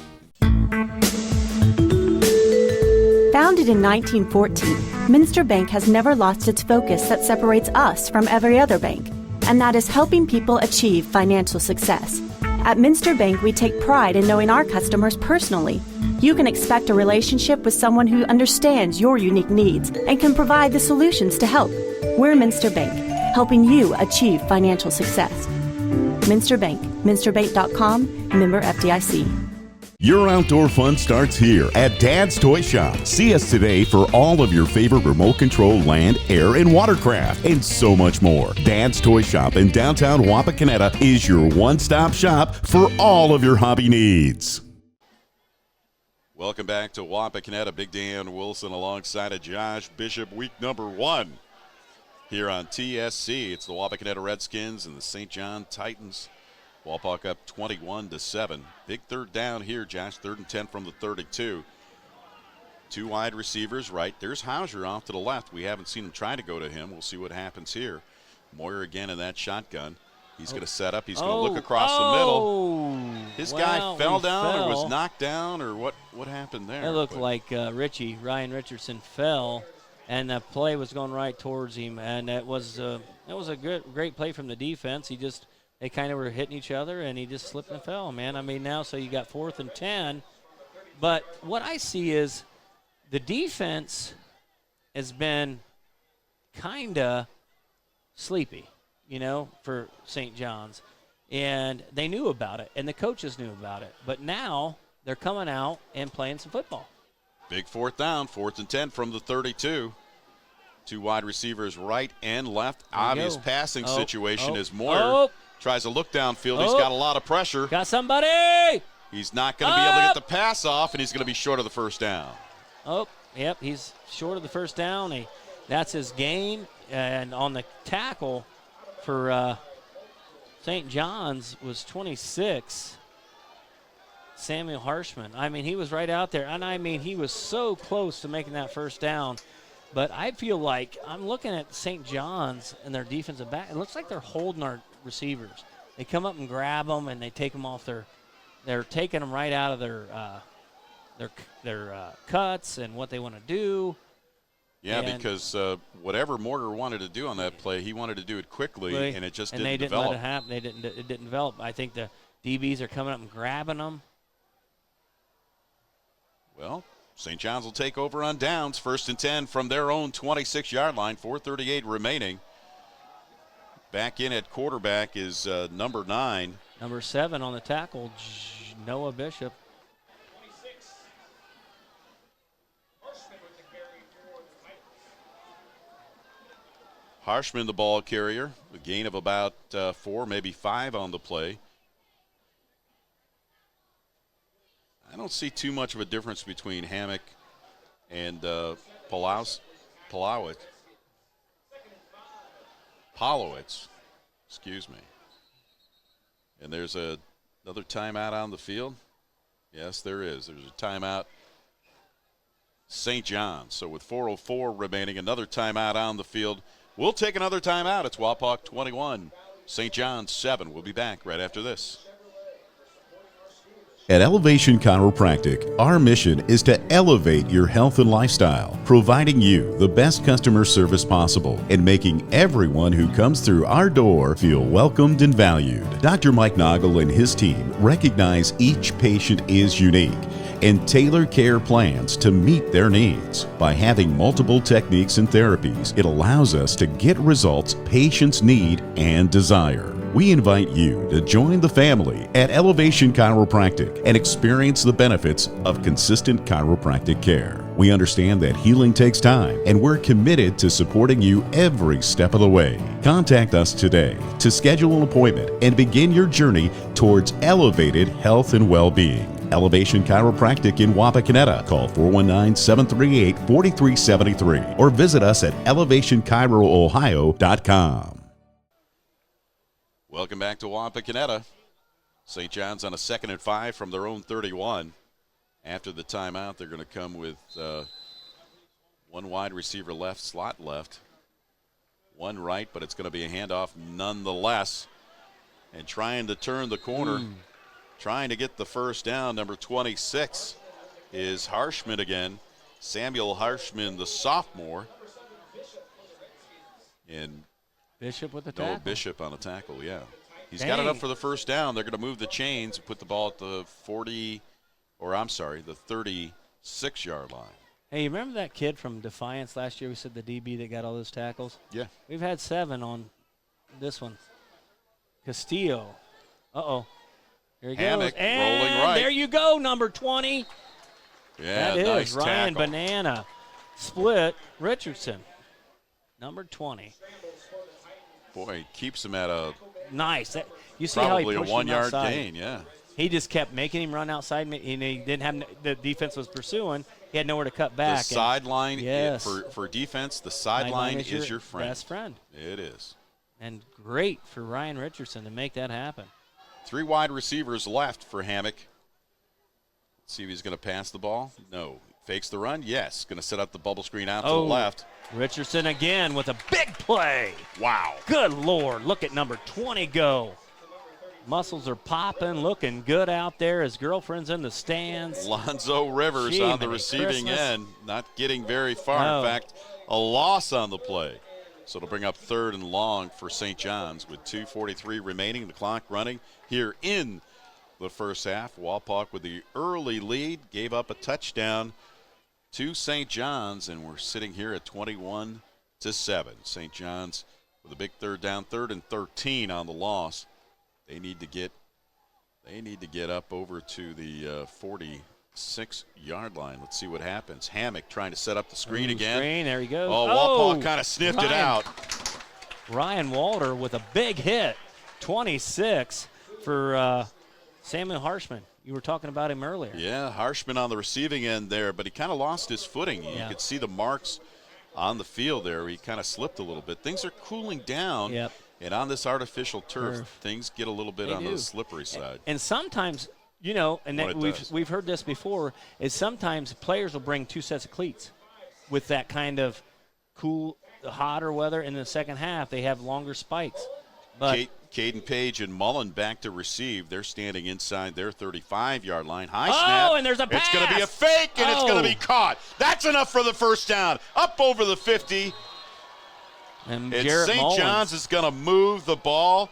Founded in 1914, Minster Bank has never lost its focus that separates us from every other bank, and that is helping people achieve financial success. At Minster Bank, we take pride in knowing our customers personally. You can expect a relationship with someone who understands your unique needs and can provide the solutions to help. We're Minster Bank, helping you achieve financial success. Minster Bank, minsterbank.com, member FDIC. Your outdoor fun starts here at Dad's Toy Shop. See us today for all of your favorite remote control land, air, and watercraft, and so much more. Dad's Toy Shop in downtown Wapakoneta is your one-stop shop for all of your hobby needs. Welcome back to Wapakoneta. Big Dan Wilson alongside of Josh Bishop, week number 1 here on TSC. It's the Wapakoneta Redskins and the St. John Titans. Wapak up 21-7. Big 3rd down here, Josh. 3rd and 10 from the 32. 2 wide receivers right. There's Hauser off to the left. We haven't seen him try to go to him. We'll see what happens here. Moyer again in that shotgun. He's going to set up. He's going to look across the middle. His guy fell down or was knocked down or what happened there? It looked like Ryan Richardson fell, and the play was going right towards him, and that was a great play from the defense. They kind of were hitting each other, and he just slipped and fell, man. I mean, now, so you got 4th and 10. But what I see is the defense has been kind of sleepy, for St. John's. And they knew about it, and the coaches knew about it. But now they're coming out and playing some football. Big 4th down, 4th and 10 from the 32. 2 wide receivers right and left. Obvious passing situation as Moyer tries to look downfield. He's got a lot of pressure. Got somebody! He's not going to be able to get the pass off, and he's going to be short of the 1st down. Oh, yep, he's short of the 1st down. That's his gain. And on the tackle for St. John's was 26. Samuel Harshman. I mean, he was right out there, and I mean, he was so close to making that first down. But I feel like I'm looking at St. John's and their defensive back. It looks like they're holding our receivers. They come up and grab them, and they take them off they're taking them right out of their cuts and what they want to do. Yeah, because whatever Mortar wanted to do on that play, he wanted to do it quickly, and it just didn't develop. And they didn't let it happen. It didn't develop. I think the DBs are coming up and grabbing them. Well, St. John's will take over on downs. 1st and 10 from their own 26-yard line. 4:38 remaining. Back in at quarterback is number 9. Number 7 on the tackle, Noah Bishop. Harshman, the ball carrier, a gain of about 4, maybe 5 on the play. I don't see too much of a difference between Hammock and Polowitz. Excuse me. And there's another timeout on the field. Yes, there is. There's a timeout. St. John's. So with 4:04 remaining, another timeout on the field. We'll take another timeout. It's Wapak 21, St. John's 7. We'll be back right after this. At Elevation Chiropractic, our mission is to elevate your health and lifestyle, providing you the best customer service possible and making everyone who comes through our door feel welcomed and valued. Dr. Mike Noggle and his team recognize each patient is unique and tailor care plans to meet their needs. By having multiple techniques and therapies, it allows us to get results patients need and desire. We invite you to join the family at Elevation Chiropractic and experience the benefits of consistent chiropractic care. We understand that healing takes time, and we're committed to supporting you every step of the way. Contact us today to schedule an appointment and begin your journey towards elevated health and well-being. Elevation Chiropractic in Wapakoneta. Call 419-738-4373 or visit us at elevationchiroohio.com. Welcome back to Wapakoneta. St. John's on a 2nd and 5 from their own 31. After the timeout, they're going to come with one wide receiver left, slot left, one right, but it's going to be a handoff nonetheless. And trying to turn the corner, trying to get the first down, number 26 is Harshman again. Samuel Harshman, the sophomore. And Bishop with the tackle. No, Bishop on the tackle, yeah. He's got it up for the first down. They're going to move the chains, put the ball at the 36-yard line. Hey, you remember that kid from Defiance last year? We said the DB that got all those tackles? Yeah. We've had 7 on this one. Castillo. Uh-oh. Here he Hammock goes. And rolling right. there you go, number 20. Yeah, that is nice Ryan tackle. Banana. Split Richardson. Number 20. Boy, he keeps him at a nice. You see how he probably a pushed him 1-yard outside. gain, yeah. He just kept making him run outside. He didn't have the defense was pursuing. He had nowhere to cut back. The sideline, yes. for defense, the sideline is your friend. Best friend. It is. And great for Ryan Richardson to make that happen. 3 wide receivers left for Hammock. Let's see if he's going to pass the ball. No. Fakes the run. Yes. Going to set up the bubble screen out to the left. Richardson again with a big play. Wow. Good Lord. Look at number 20 go. Muscles are popping, looking good out there. His girlfriend's in the stands. Lonzo Rivers on the receiving end, not getting very far. No. In fact, a loss on the play. So it'll bring up 3rd and long for St. John's with 2:43 remaining. The clock running here in the first half. Wapak with the early lead, gave up a touchdown to St. John's, and we're sitting here at 21-7. St. John's with a big 3rd down, 3rd and 13 on the loss. They need to get up over to the 46-yard line. Let's see what happens. Hammock trying to set up the screen again. There he goes. Oh, Wapak kind of sniffed it out. Ryan Walter with a big hit. 26 for Samuel Harshman. You were talking about him earlier. Yeah, Harshman on the receiving end there, but he kind of lost his footing. You could see the marks on the field there. He kind of slipped a little bit. Things are cooling down. Yep. And on this artificial turf, things get a little bit on the slippery side. And sometimes You know, and When that it does. we've heard this before, is sometimes players will bring 2 sets of cleats with that kind of cool, hotter weather. In the second half, they have longer spikes. But Caden Page and Mullen back to receive. They're standing inside their 35-yard line. High Oh, snap. and there's a It's going to pass. be a fake, and it's going Oh. to be caught. That's enough for the first down. Up over the 50. And And Jarrett St. Mullins. John's is going to move the ball.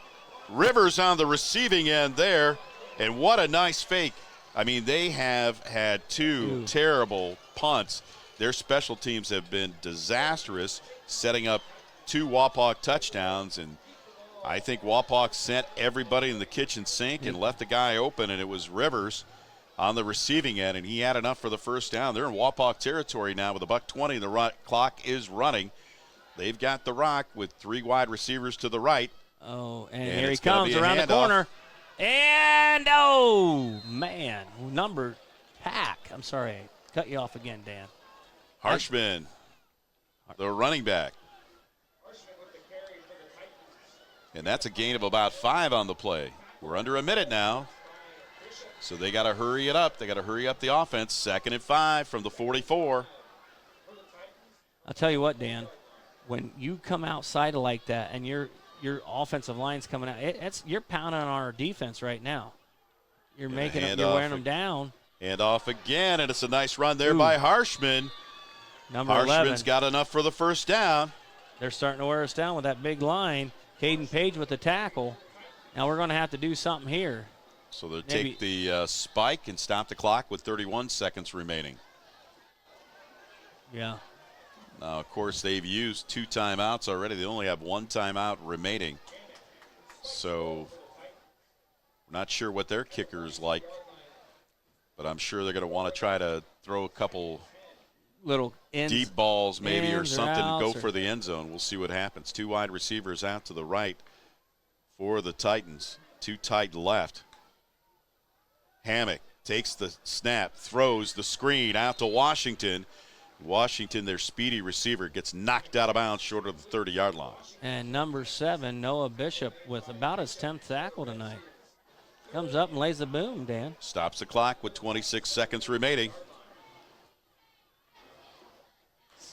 Rivers on the receiving end there. And what a nice fake. I mean, they have had two terrible punts. Their special teams have been disastrous, setting up 2 Wapak touchdowns. And I think Wapak sent everybody in the kitchen sink and left the guy open, and it was Rivers on the receiving end, and he had enough for the first down. They're in Wapak territory now with $1:20. The clock is running. They've got the rock with 3 wide receivers to the right. Oh, and And here he it's gonna comes be a around the handoff. corner. And, oh, man, number Pack. I'm sorry, I cut you off again, Dan. Harshman, the running back. And that's a gain of about 5 on the play. We're under a minute now. So they got to hurry it up. They got to hurry up the offense. 2nd and 5 from the 44. I'll tell you what, Dan, when you come outside like that and your offensive line's coming out, you're pounding on our defense right now. You're making them, you're wearing them down. And off again, and it's a nice run there by Harshman. Number Harshman's 11. got enough for the first down. They're starting to wear us down with that big line. Caden Page with the tackle. Now we're going to have to do something here. So they'll take the spike and stop the clock with 31 seconds remaining. Yeah. Now, of course, they've used 2 timeouts already. They only have 1 timeout remaining. So we're not sure what their kicker is like, but I'm sure they're going to want to try to throw a couple little deep balls maybe or ins or something and go outs for the end zone. We'll see what happens. 2 wide receivers out to the right for the Titans. 2 tight left. Hammock takes the snap, throws the screen out to Washington. Washington, their speedy receiver, gets knocked out of bounds short of the 30-yard line. And number 7, Noah Bishop, with about his 10th tackle tonight. Comes up and lays the boom, Dan. Stops the clock with 26 seconds remaining.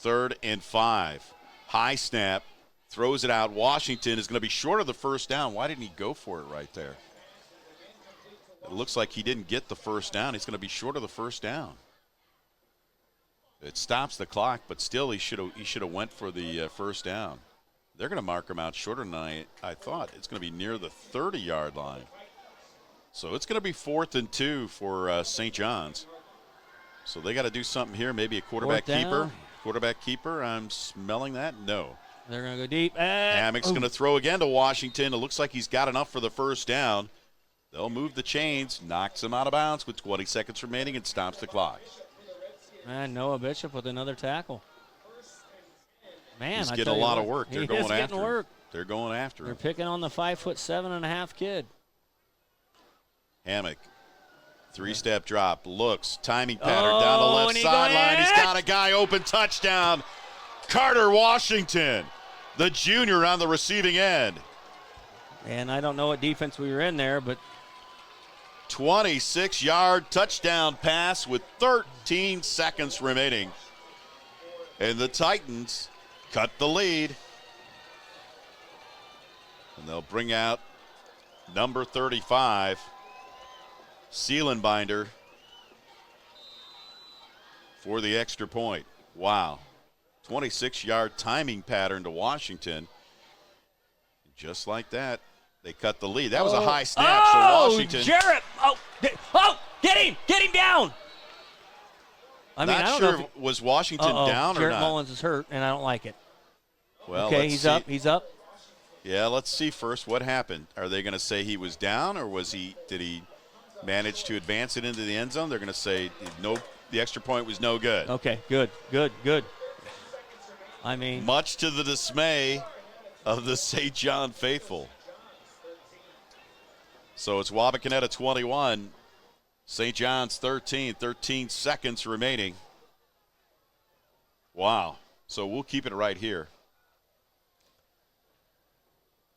3rd and 5. High snap, throws it out. Washington is going to be short of the first down. Why didn't he go for it right there? It looks like he didn't get the first down. He's going to be short of the first down. It stops the clock, but still he should have went for the first down. They're going to mark him out shorter than I thought. It's going to be near the 30-yard line. So it's going to be 4th and 2 for St. John's. So they got to do something here. Maybe a quarterback keeper. Quarterback keeper. I'm smelling that. No. They're going to go deep. Hammock's going to throw again to Washington. It looks like he's got enough for the first down. They'll move the chains, knocks him out of bounds with 20 seconds remaining, and stops the clock. And Noah Bishop with another tackle. Man, he's I getting tell a you lot what, of work. They're he going is after getting him. work. They're going after They're him. picking on the 5'7.5" kid. Hammock, 3-step drop, looks, timing pattern down the left sideline. He's got a guy open, touchdown. Carter Washington, the junior on the receiving end. And I don't know what defense we were in there, but 26-yard touchdown pass with 13 seconds remaining. And the Titans cut the lead. And they'll bring out number 35, Seelenbinder, for the extra point. Wow. 26-yard timing pattern to Washington. Just like that, they cut the lead. That was a high snap, so Washington. Jarrett! Get him down! I mean, Not I don't sure know if was Washington down or Jarrett not. Mullins is hurt, and I don't like it. Well, okay, let's he's see. up. He's up. Yeah, let's see first what happened. Are they going to say he was down, or did he manage to advance it into the end zone? They're going to say no. The extra point was no good. Okay, good. I mean, much to the dismay of the St. John faithful. So it's Wapakoneta 21, St. John's 13 seconds remaining. Wow. So we'll keep it right here.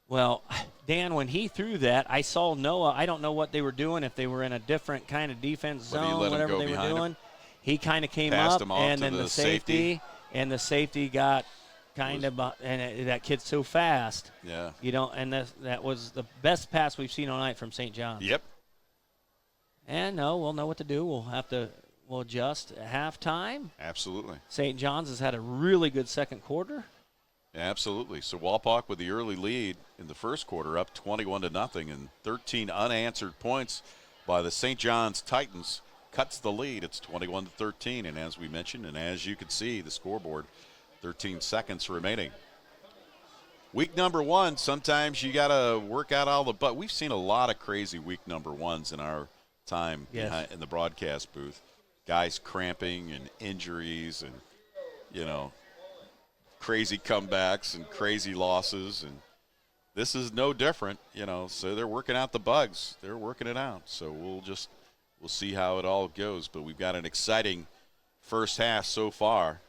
Well, Dan, when he threw that, I saw Noah. I don't know what they were doing, if they were in a different kind of defense zone, whatever they were doing. He kind of came up, and then the safety, and the safety got kind of, and that kid's so fast. Yeah. And that was the best pass we've seen all night from St. John's. Yep. And we'll know what to do. We'll adjust at halftime. Absolutely. St. John's has had a really good second quarter. Absolutely. So Wapak with the early lead in the first quarter, up 21-0, and 13 unanswered points by the St. John's Titans cuts the lead. It's 21-13, and as we mentioned, and as you can see, the scoreboard, 13 seconds remaining. Week number 1, sometimes you got to work out all the, but we've seen a lot of crazy week number 1s in our time in the broadcast booth. Guys cramping and injuries and, crazy comebacks and crazy losses, and this is no different, so they're working out the bugs. They're working it out. So we'll see how it all goes, but we've got an exciting first half so far.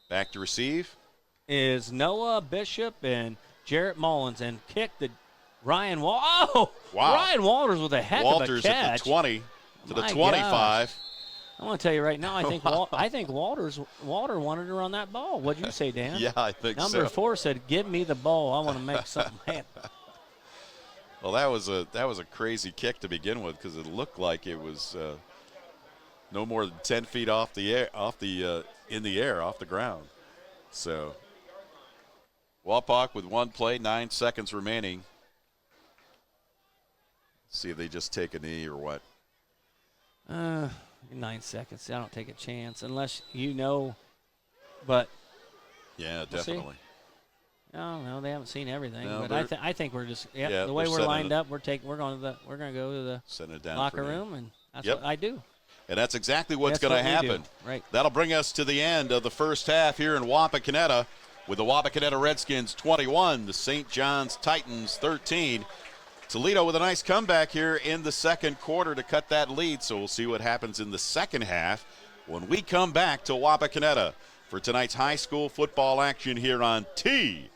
Back to receive is Noah Bishop and Jarrett Mullins, and kick the Ryan wow. Ryan Walters with a heck of a catch. Walters at the 20 to the 25. Gosh. I want to tell you right now, I think Walter wanted to run that ball. What'd you say, Dan? Yeah, I think Number 4 said, "Give me the ball. I want to make something happen." Well, that was a crazy kick to begin with, because it looked like it was no more than 10 feet off the air, in the air, off the ground. So Wapak with one play, 9 seconds remaining. See if they just take a knee or what. 9 seconds. I don't take a chance unless but yeah, definitely. No, they haven't seen everything. No, but I think we're just the way we're lined up. We're going to go to the locker room, and that's what I do. And that's exactly what's going to happen. Right. That'll bring us to the end of the first half here in Wapakoneta, with the Wapakoneta Redskins 21, the St. John's Titans 13. Toledo with a nice comeback here in the second quarter to cut that lead, so we'll see what happens in the second half when we come back to Wapakoneta for tonight's high school football action here on TSC.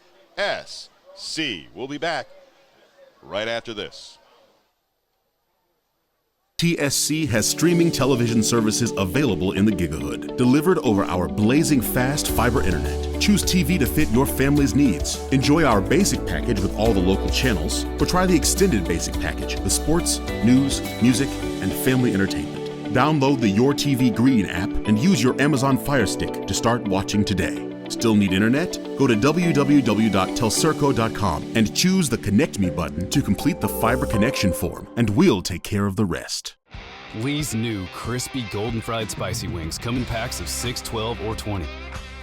We'll be back right after this. TSC has streaming television services available in the Gigahood, delivered over our blazing fast fiber internet. Choose TV to fit your family's needs. Enjoy our basic package with all the local channels, or try the extended basic package with sports, news, music, and family entertainment. Download the Your TV Green app and use your Amazon Fire Stick to start watching today. Still need internet? Go to www.telcirco.com and choose the Connect Me button to complete the fiber connection form, and we'll take care of the rest. Lee's new crispy golden fried spicy wings come in packs of 6, 12, or 20.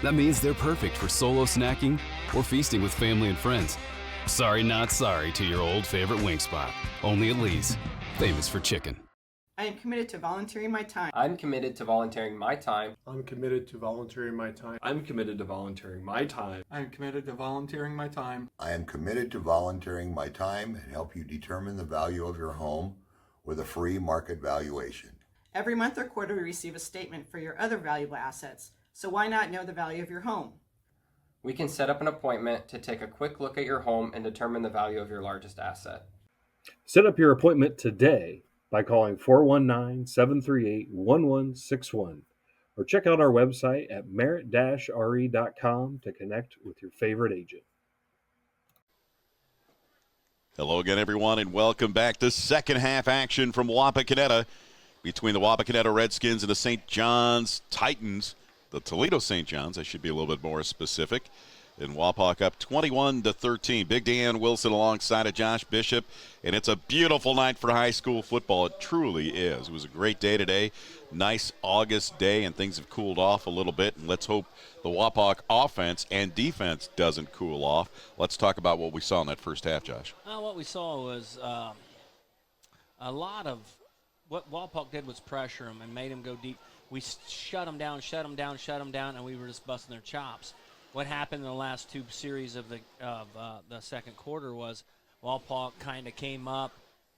That means they're perfect for solo snacking or feasting with family and friends. Sorry, not sorry to your old favorite wing spot. Only at Lee's, famous for chicken. I am committed to volunteering my time. I'm committed to volunteering my time. I'm committed to volunteering my time. I'm committed to volunteering my time. I'm committed to volunteering my time. I am committed to volunteering my time and help you determine the value of your home with a free market valuation. Every month or quarter, we receive a statement for your other valuable assets. So why not know the value of your home? We can set up an appointment to take a quick look at your home and determine the value of your largest asset. Set up your appointment today by calling 419-738-1161, or check out our website at merit-re.com to connect with your favorite agent. Hello again, everyone, and welcome back to second half action from Wapakoneta between the Wapakoneta Redskins and the St. John's Titans. The Toledo St. John's, I should be a little bit more specific. And Wapak up 21-13. Big Dan Wilson alongside of Josh Bishop. And it's a beautiful night for high school football. It truly is. It was a great day today. Nice August day, and things have cooled off a little bit. And let's hope the Wapak offense and defense doesn't cool off. Let's talk about what we saw in that first half, Josh. What we saw was a lot of what Wapak did was pressure them and made them go deep. We shut them down, and we were just busting their chops. What happened in the last two series of the second quarter was Wapak kind of came up,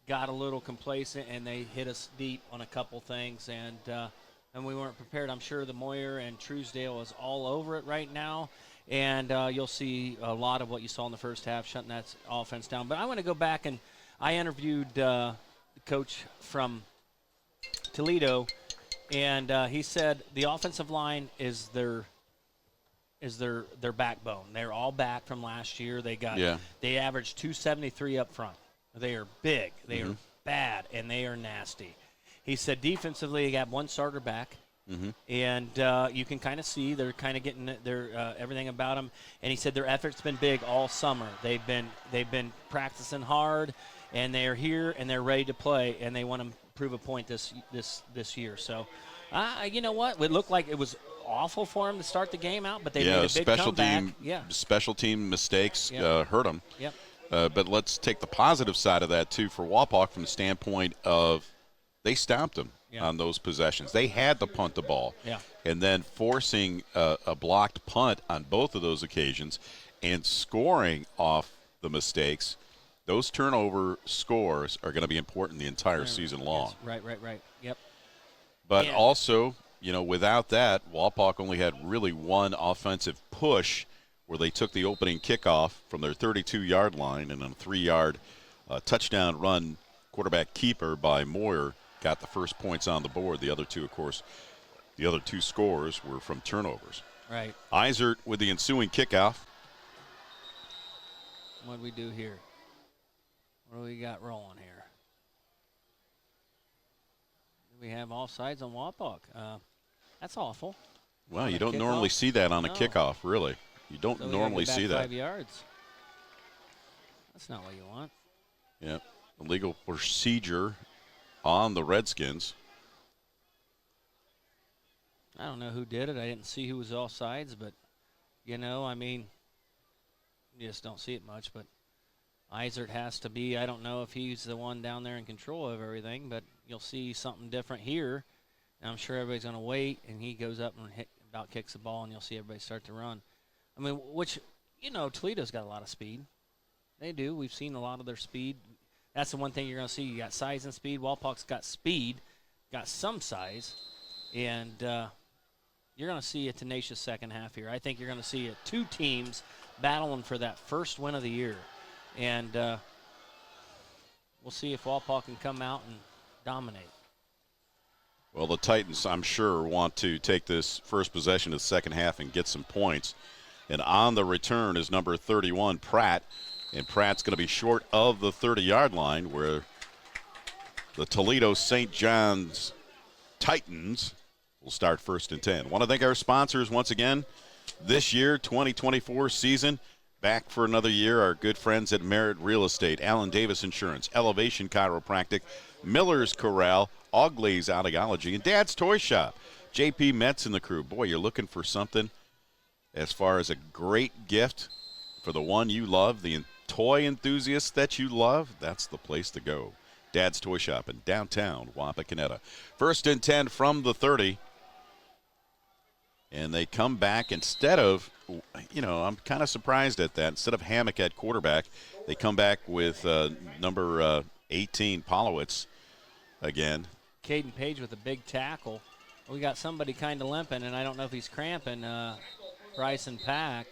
got a little complacent, and they hit us deep on a couple things, and we weren't prepared. I'm sure the Moyer and Truesdale is all over it right now, And you'll see a lot of what you saw in the first half, shutting that offense down. But I want to go back, and I interviewed the coach from Toledo, and he said the offensive line is their backbone. They're all back from last year. They averaged 273 up front. They are big. They are bad, and they are nasty. He said defensively, they got one starter back. And you can kind of see they're kind of getting their everything about them. And he said their effort's been big all summer. They've been practicing hard, and they're here and they're ready to play, and they want to prove a point this year. So, you know what? It looked like it was awful for them to start the game out, but they made a big comeback. Special team mistakes hurt them. Yep. But let's take the positive side of that too for Wapak from the standpoint of they stopped them. On those possessions. They had to punt the ball. And then forcing a blocked punt on both of those occasions and scoring off the mistakes, those turnover scores are going to be important the entire season long. Yes. Right. Yep. But also, without that, Wapak only had really one offensive push where they took the opening kickoff from their 32-yard line and a 3-yard touchdown run quarterback keeper by Moyer got the first points on the board. The other two scores were from turnovers. Right. Eisert with the ensuing kickoff. What do we do here? What do we got rolling here? We have offsides on Wapak. That's awful. Well, you don't normally see that on a kickoff, really. You don't normally see that. 5 yards. That's not what you want. Yeah. Illegal procedure on the Redskins. I don't know who did it. I didn't see who was offsides, but, you just don't see it much. But Eisert has to be. I don't know if he's the one down there in control of everything, but you'll see something different here. And I'm sure everybody's going to wait, and he goes up and about kicks the ball, and you'll see everybody start to run. I mean, Toledo's got a lot of speed. They do. We've seen a lot of their speed. That's the one thing you're going to see. You got size and speed. Wapak's got speed, got some size, and you're going to see a tenacious second half here. I think you're going to see two teams battling for that first win of the year, and we'll see if Wapak can come out and dominate. Well, the Titans, I'm sure, want to take this first possession of the second half and get some points. And on the return is number 31, Pratt. And Pratt's going to be short of the 30-yard line where the Toledo St. John's Titans will start 1st and 10. Want to thank our sponsors once again this year, 2024 season. Back for another year, our good friends at Merritt Real Estate, Allen Davis Insurance, Elevation Chiropractic, Miller's Corral, Auglay's Audiology, and Dad's Toy Shop. JP Metz and the crew. Boy, you're looking for something as far as a great gift for the one you love, the toy enthusiast that you love, that's the place to go. Dad's Toy Shop in downtown Wapakoneta. 1st and 10 from the 30. And they come back instead of, I'm kind of surprised at that. Instead of Hammock at quarterback, they come back with number 18, Polowitz, again. Caden Page with a big tackle. We got somebody kind of limping, and I don't know if he's cramping. Bryson Pack,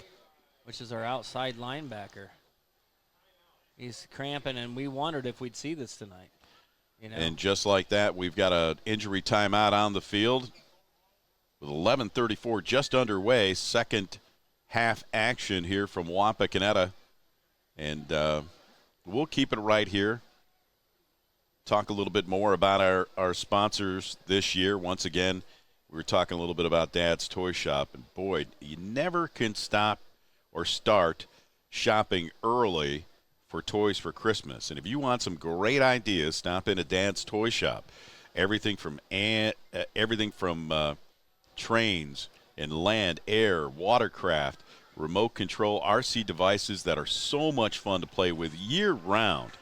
which is our outside linebacker. He's cramping, and we wondered if we'd see this tonight. And just like that, we've got an injury timeout on the field with 11:34 just underway. Second half action here from Wapakoneta. And we'll keep it right here. Talk a little bit more about our sponsors this year. Once again, we were talking a little bit about Dad's Toy Shop. And, boy, you never can stop or start shopping early for toys for Christmas. And if you want some great ideas, stop in at Dad's Toy Shop. Everything from trains and land, air, watercraft, remote control RC devices that are so much fun to play with year-round.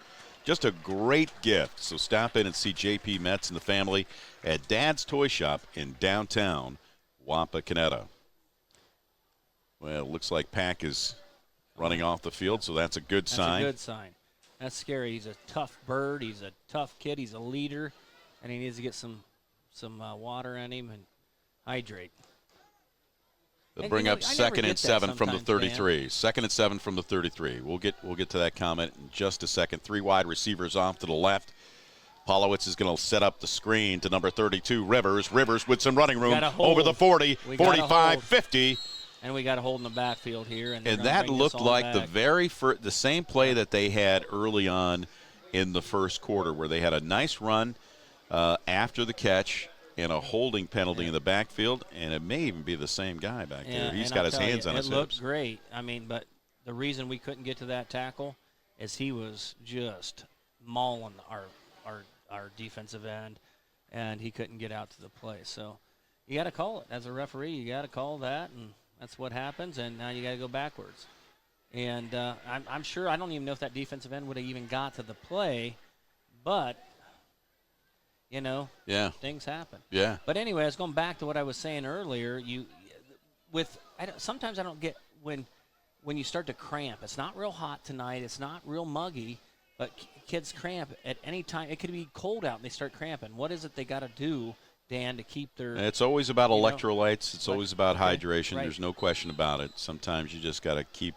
Just a great gift. So stop in and see JP Metz and the family at Dad's Toy Shop in downtown Wapakoneta. Well, it looks like Pack is running off the field, so that's a good sign. That's a good sign. That's scary. He's a tough bird. He's a tough kid. He's a leader, and he needs to get some water in him and hydrate. They'll bring up second and 7 from the 33. Dan. Second and 7 from the 33. We'll get to that comment in just a second. 3 wide receivers off to the left. Polowitz is going to set up the screen to number 32, Rivers. Rivers with some running room over the 40, 45, 50. And we got a hold in the backfield here. And that looked like the same play that they had early on in the first quarter, where they had a nice run after the catch and a holding penalty in the backfield, and it may even be the same guy back there. He's got his hands on his hips. It looked great. I mean, but the reason we couldn't get to that tackle is he was just mauling our defensive end, and he couldn't get out to the play. So you got to call it. As a referee, you got to call that, and that's what happens, and now you got to go backwards. And I'm sure, I don't even know if that defensive end would have even got to the play, but – things happen. Yeah. But anyway, I was going back to what I was saying earlier. Sometimes I don't get when you start to cramp. It's not real hot tonight. It's not real muggy, but kids cramp at any time. It could be cold out and they start cramping. What is it they got to do, Dan, to keep their? It's always about electrolytes. It's always about hydration. Right. There's no question about it. Sometimes you just got to keep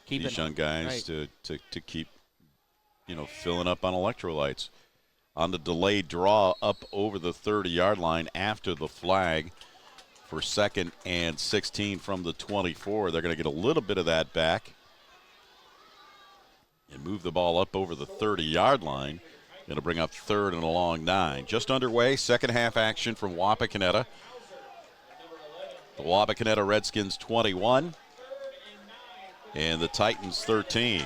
these young guys to keep filling up on electrolytes. On the delayed draw up over the 30-yard line after the flag for 2nd and 16 from the 24. They're going to get a little bit of that back and move the ball up over the 30-yard line. Going to bring up 3rd and a long 9. Just underway, second half action from Wapakoneta. The Wapakoneta Redskins 21 and the Titans 13.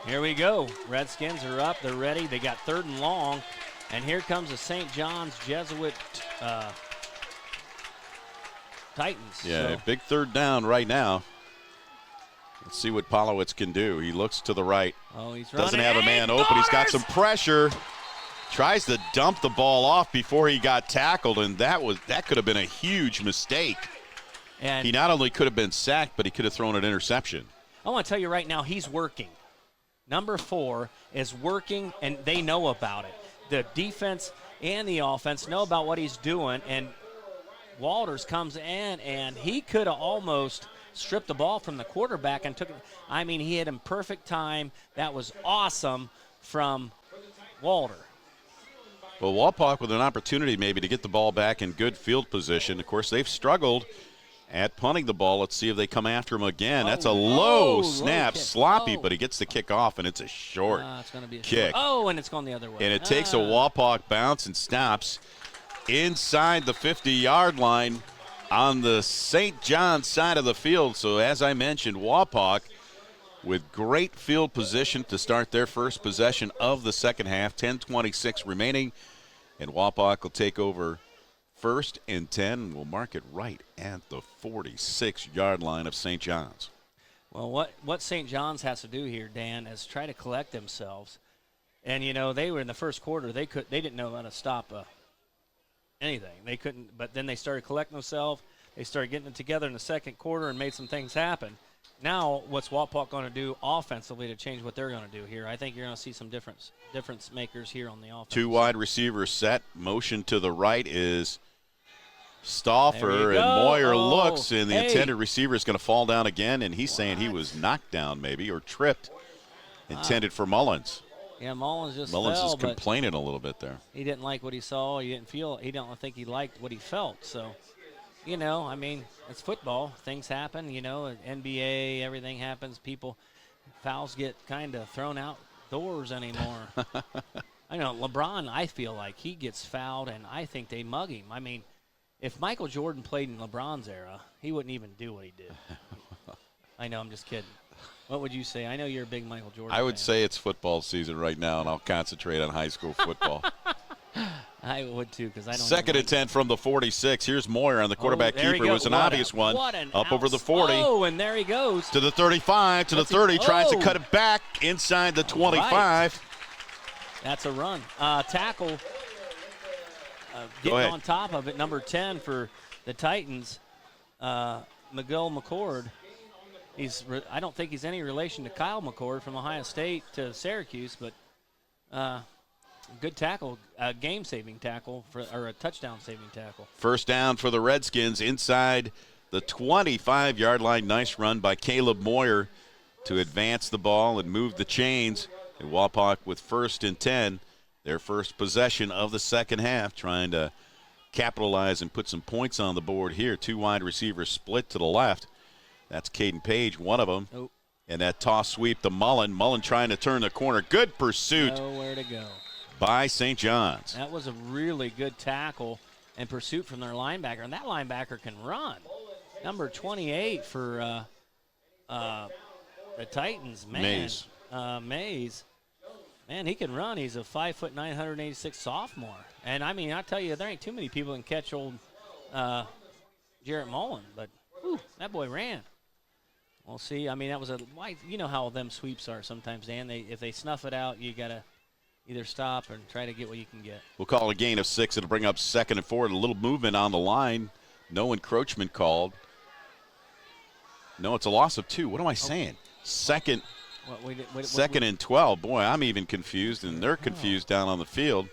Here we go. Redskins are up. They're ready. They got 3rd and long. And here comes the St. John's Jesuit Titans. Yeah, big 3rd down right now. Let's see what Polowitz can do. He looks to the right. Oh, he's running. Doesn't have a man open. He's got some pressure. Tries to dump the ball off before he got tackled, and that could have been a huge mistake. And he not only could have been sacked, but he could have thrown an interception. I want to tell you right now, he's working. Number 4 is working, and they know about it. The defense and the offense know about what he's doing, and Walters comes in, and he could have almost stripped the ball from the quarterback and took it. I mean, he had him perfect time. That was awesome from Walter. Well, Wapak with an opportunity maybe to get the ball back in good field position. Of course, they've struggled at punting the ball. Let's see if they come after him again. That's a low snap, sloppy, but he gets the kick off, and it's a short it's gonna be a kick. And it's going the other way. And it takes a Wapak bounce and stops inside the 50-yard line on the St. John side of the field. So as I mentioned, Wapak with great field position to start their first possession of the second half. 10:26 remaining, and Wapak will take over 1st and 10. We'll mark it right at the 46-yard line of St. John's. Well, what St. John's has to do here, Dan, is try to collect themselves. And they were in the first quarter. They didn't know how to stop anything. They couldn't. But then they started collecting themselves. They started getting it together in the second quarter and made some things happen. Now, what's Wapak going to do offensively to change what they're going to do here? I think you're going to see some difference makers here on the offense. 2 wide receivers set. Motion to the right is Stauffer, and Moyer looks, and the intended receiver is going to fall down again, and he's saying he was knocked down maybe or tripped. Intended for Mullins. Yeah, Mullins is complaining a little bit there. He didn't like what he saw. He don't think he liked what he felt. So, I mean, it's football. Things happen, NBA, everything happens. Fouls get kind of thrown outdoors anymore. I know LeBron, I feel like he gets fouled, and I think they mug him. I mean, if Michael Jordan played in LeBron's era, he wouldn't even do what he did. I know, I'm just kidding. What would you say? I know you're a big Michael Jordan I would fan. say it's football season right now, and I'll concentrate on high school football. I would too, because I don't. 2nd and 10 from the 46. Here's Moyer on the quarterback keeper. It was an obvious one. Up over the 40. Oh, and there he goes. To the 35, to the 30. Tries to cut it back inside the 25. Right. That's a run. Tackle. Getting on top of it, number 10 for the Titans, Miguel McCord. I don't think he's any relation to Kyle McCord from Ohio State to Syracuse, but good tackle, game-saving tackle, or a touchdown-saving tackle. First down for the Redskins inside the 25-yard line. Nice run by Caleb Moyer to advance the ball and move the chains. And Wapak with 1st and 10, their first possession of the second half, trying to capitalize and put some points on the board here. 2 wide receivers split to the left. That's Caden Page, one of them. Oh. And that toss sweep to Mullen. Mullen trying to turn the corner. Good pursuit. Nowhere to go. By St. John's. That was a really good tackle and pursuit from their linebacker. And that linebacker can run. Number 28 for the Titans, man. Mays. Mays. Man, he can run. He's a 5'9", 186 sophomore. And, I mean, I tell you, there ain't too many people that can catch old Jarrett Mullen. But, whew, that boy ran. We'll see. I mean, that was you know how them sweeps are sometimes, Dan. If they snuff it out, you got to either stop or try to get what you can get. We'll call a gain of 6. It'll bring up 2nd and 4. A little movement on the line. No encroachment called. No, it's a loss of 2. What am I saying? Second and 12. Boy, I'm even confused, and they're confused down on the field.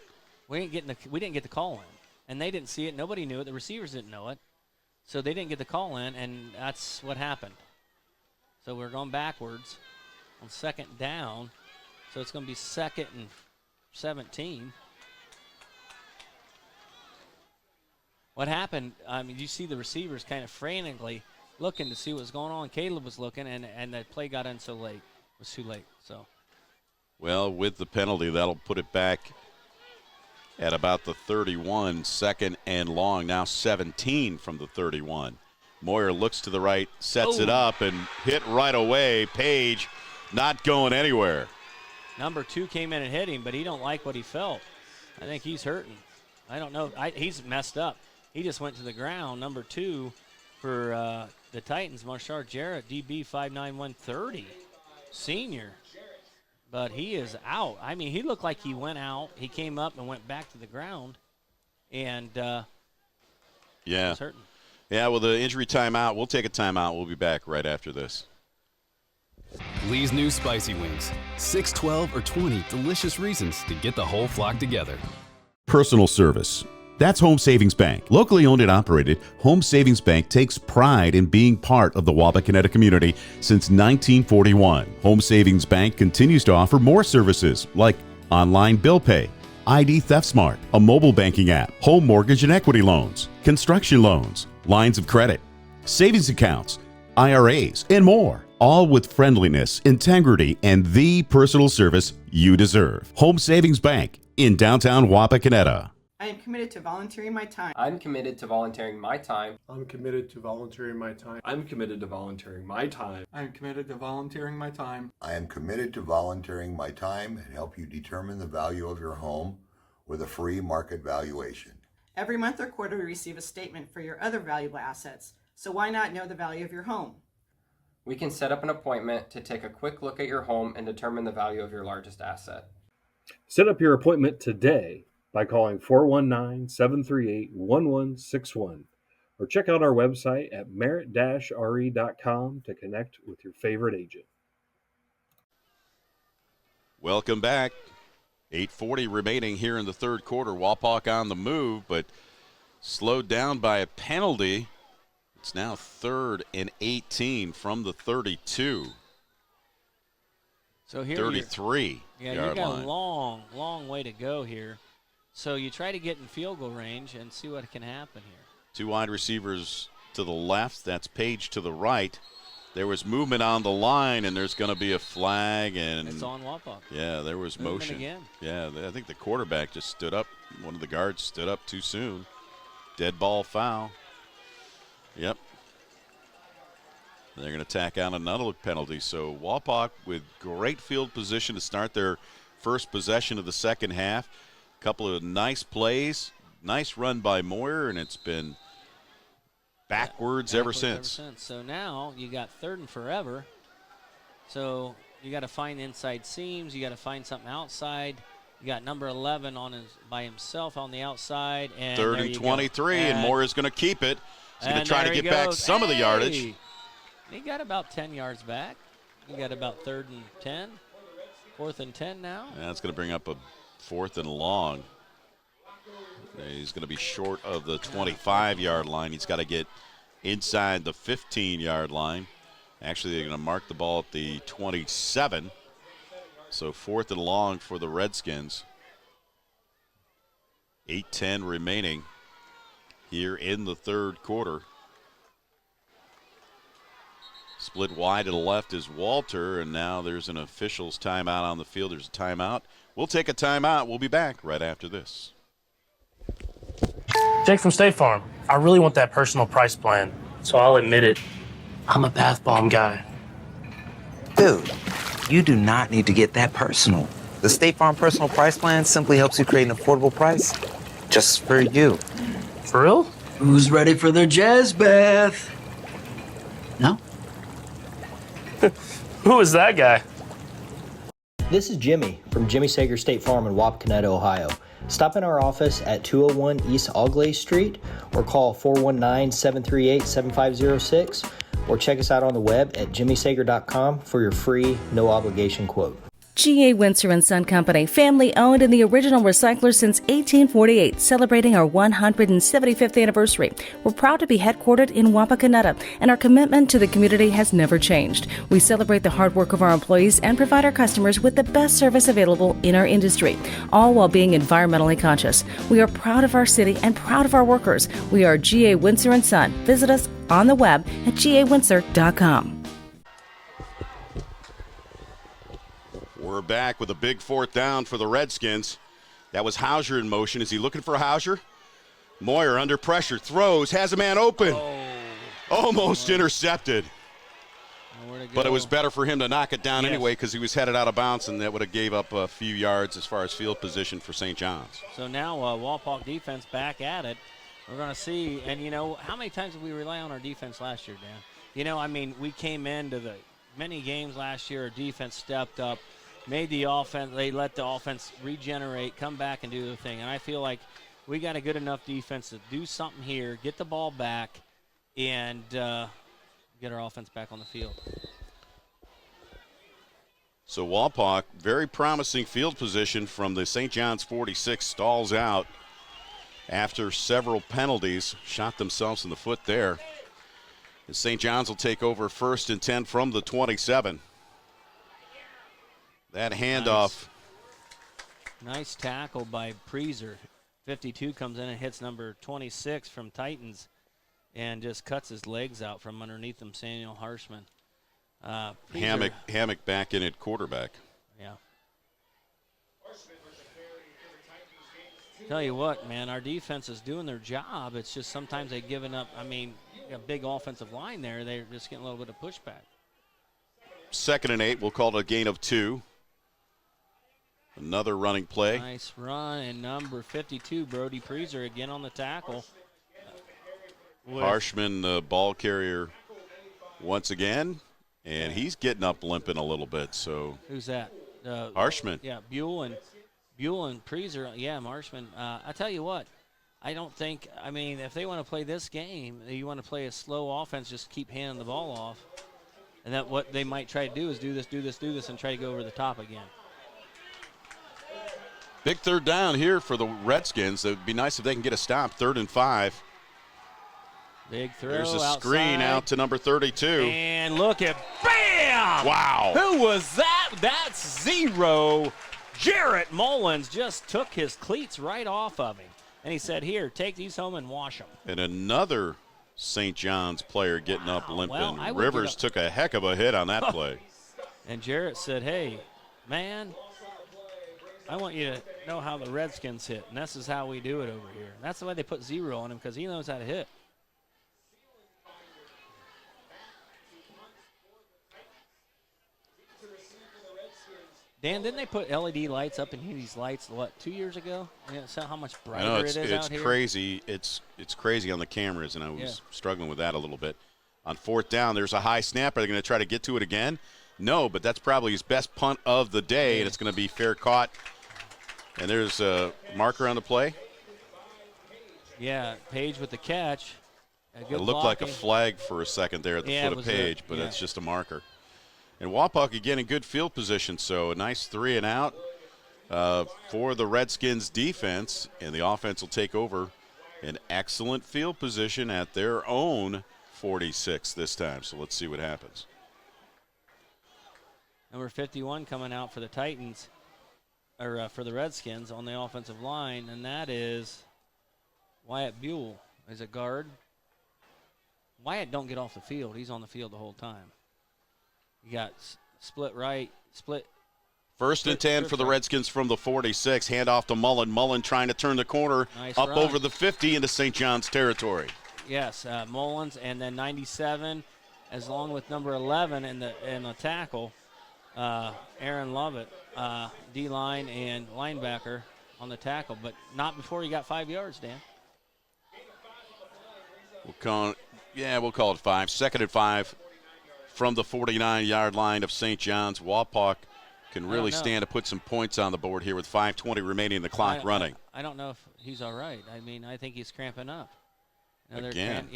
We didn't get the call in, and they didn't see it. Nobody knew it. The receivers didn't know it, so they didn't get the call in, and that's what happened. So we're going backwards on 2nd down. So it's going to be 2nd and 17. What happened, I mean, you see the receivers kind of frantically looking to see what was going on. Caleb was looking, and the play got in so late. It was too late. So. Well, with the penalty, that'll put it back at about the 31, 2nd and long. Now 17 from the 31. Moyer looks to the right, sets it up, and hit right away. Page not going anywhere. Number 2 came in and hit him, but he don't like what he felt. I think he's hurting. I don't know. He's messed up. He just went to the ground. Number 2 for the Titans, Marshard Jarrett, DB 5'9", 130, senior. But he is out. I mean, he looked like he went out. He came up and went back to the ground, and he's hurting. Yeah, well, the injury timeout, we'll take a timeout. We'll be back right after this. Lee's new spicy wings. 6, 12, or 20 delicious reasons to get the whole flock together. Personal service. That's Home Savings Bank. Locally owned and operated, Home Savings Bank takes pride in being part of the Wapakoneta community since 1941. Home Savings Bank continues to offer more services like online bill pay, ID Theft Smart, a mobile banking app, home mortgage and equity loans, construction loans, lines of credit, savings accounts, IRAs, and more. All with friendliness, integrity, and the personal service you deserve. Home Savings Bank in downtown Wapakoneta. I am committed to volunteering my time. I'm committed to volunteering my time. I'm committed to volunteering my time. I'm committed to volunteering my time. I'm committed to volunteering my time. I am committed to volunteering my time and help you determine the value of your home with a free market valuation. Every month or quarter, we receive a statement for your other valuable assets. So why not know the value of your home? We can set up an appointment to take a quick look at your home and determine the value of your largest asset. Set up your appointment today by calling 419-738-1161 or check out our website at merit-re.com to connect with your favorite agent. Welcome back. 8:40 remaining here in the third quarter. Wapak on the move, but slowed down by a penalty. It's now 3rd and 18 from the 32. So here 33. You got a long way to go here. So you try to get in field goal range and see what can happen here. 2 wide receivers to the left. That's Page to the right. There was movement on the line, and there's going to be a flag. And it's on Wapak. Yeah, there was motion. Again. Yeah, I think the quarterback just stood up. One of the guards stood up too soon. Dead ball foul. Yep. They're going to tack on another penalty. So Wapak with great field position to start their first possession of the second half. A couple of nice plays. Nice run by Moyer, and it's been backwards ever since. So now you got 3rd and forever. So you got to find inside seams. You got to find something outside. You got number 11 by himself on the outside. And 3rd and 23, and Moyer is going to keep it. He's going to try to get back some of the yardage. He got about 10 yards back. You got about 3rd and 10. 4th and 10 now. Yeah, that's going to bring up a 4th and long. He's going to be short of the 25-yard line. He's got to get inside the 15-yard line. Actually, they're going to mark the ball at the 27. So 4th and long for the Redskins. 8:10 remaining here in the third quarter. Split wide to the left is Walter, and now there's an official's timeout on the field. There's a timeout. We'll take a timeout. We'll be back right after this. Jake from State Farm. I really want that personal price plan, so I'll admit it. I'm a bath bomb guy. Dude, you do not need to get that personal. The State Farm Personal Price Plan simply helps you create an affordable price just for you. For real? Who's ready for their jazz bath? No? Who is that guy? This is Jimmy from Jimmy Sager State Farm in Wapakoneta, Ohio. Stop in our office at 201 East Augley Street or call 419-738-7506 or check us out on the web at jimmysager.com for your free, no-obligation quote. G.A. Windsor & Son Company, family owned and the original recycler since 1848, celebrating our 175th anniversary. We're proud to be headquartered in Wapakoneta, and our commitment to the community has never changed. We celebrate the hard work of our employees and provide our customers with the best service available in our industry, all while being environmentally conscious. We are proud of our city and proud of our workers. We are G.A. Windsor & Son. Visit us on the web at gawindsor.com. We're back with a big 4th down for the Redskins. That was Hauser in motion. Is he looking for Hauser? Moyer under pressure, throws, has a man open. Almost intercepted. But it was better for him to knock it down anyway because he was headed out of bounds, and that would have gave up a few yards as far as field position for St. John's. So now Wapak defense back at it. We're going to see, and how many times did we rely on our defense last year, Dan? We came into the many games last year, our defense stepped up. Made the offense, they let the offense regenerate, come back and do the thing. And I feel like we got a good enough defense to do something here, get the ball back, and get our offense back on the field. So Wapak, very promising field position from the St. John's 46, stalls out after several penalties, shot themselves in the foot there. And St. John's will take over 1st and 10 from the 27. That handoff. Nice tackle by Preezer. 52 comes in and hits number 26 from Titans and just cuts his legs out from underneath him, Samuel Harshman. Hammock back in at quarterback. Yeah. Tell you what, man, our defense is doing their job. It's just sometimes they've given up. A big offensive line there. They're just getting a little bit of pushback. 2nd and 8. We'll call it a gain of 2. Another running play. Nice run, and number 52, Brody Preezer, again on the tackle. Harshman, the ball carrier, once again, and he's getting up limping a little bit. So who's that? Harshman. Yeah, Buell and Preezer. Yeah, Marshman. I tell you what, I don't think. If they want to play this game, you want to play a slow offense. Just keep handing the ball off, and that what they might try to do is do this, and try to go over the top again. Big 3rd down here for the Redskins. It would be nice if they can get a stop. 3rd and 5. Big throw. There's a outside. screen out to number 32. And look at, bam! Wow. Who was that? That's Zero. Jarrett Mullins just took his cleats right off of him. And he said, here, take these home and wash them. And another St. John's player getting up limping. Well, Rivers took a heck of a hit on that play. And Jarrett said, hey, man, I want you to know how the Redskins hit, and this is how we do it over here. And that's the way they put 0 on him, because he knows how to hit. Dan, didn't they put LED lights up in here, these lights, 2 years ago? So how much brighter it is out here? It's crazy. It's crazy on the cameras, and I was struggling with that a little bit. On 4th down, there's a high snap. Are they going to try to get to it again? No, but that's probably his best punt of the day, and it's going to be fair caught. And there's a marker on the play. Yeah, Page with the catch. It looked like a flag for a second there at the foot of Page, but it's just a marker. And Wapak again in good field position, so a nice 3 and out for the Redskins defense, and the offense will take over an excellent field position at their own 46 this time, so let's see what happens. Number 51 coming out for the Titans, or for the Redskins on the offensive line, and that is Wyatt Buell. Is a guard. Wyatt don't get off the field. He's on the field the whole time. You got split right, split. First and 10 for the Redskins from the 46. Handoff to Mullen. Mullen trying to turn the corner up over the 50 into St. John's territory. Yes, Mullins, and then 97, as long with number 11 in the tackle, Aaron Lovett, D-line and linebacker on the tackle, but not before he got 5 yards, Dan. We'll call it 5. Second and 5 from the 49-yard line of St. John's. Wapak can really stand to put some points on the board here with 5:20 remaining, the clock running. I don't know if he's all right. I mean, I think he's cramping up. Again.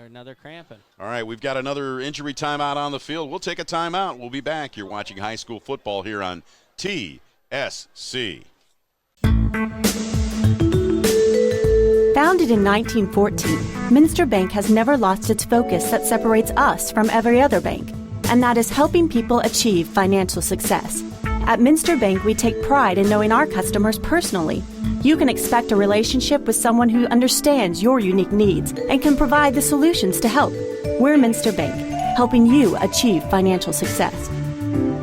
Another cramping. All right, we've got another injury timeout on the field. We'll take a timeout. We'll be back. You're watching high school football here on TSC. Founded in 1914, Minster Bank has never lost its focus that separates us from every other bank, and that is helping people achieve financial success. At Minster Bank, we take pride in knowing our customers personally. You can expect a relationship with someone who understands your unique needs and can provide the solutions to help. We're Minster Bank, helping you achieve financial success.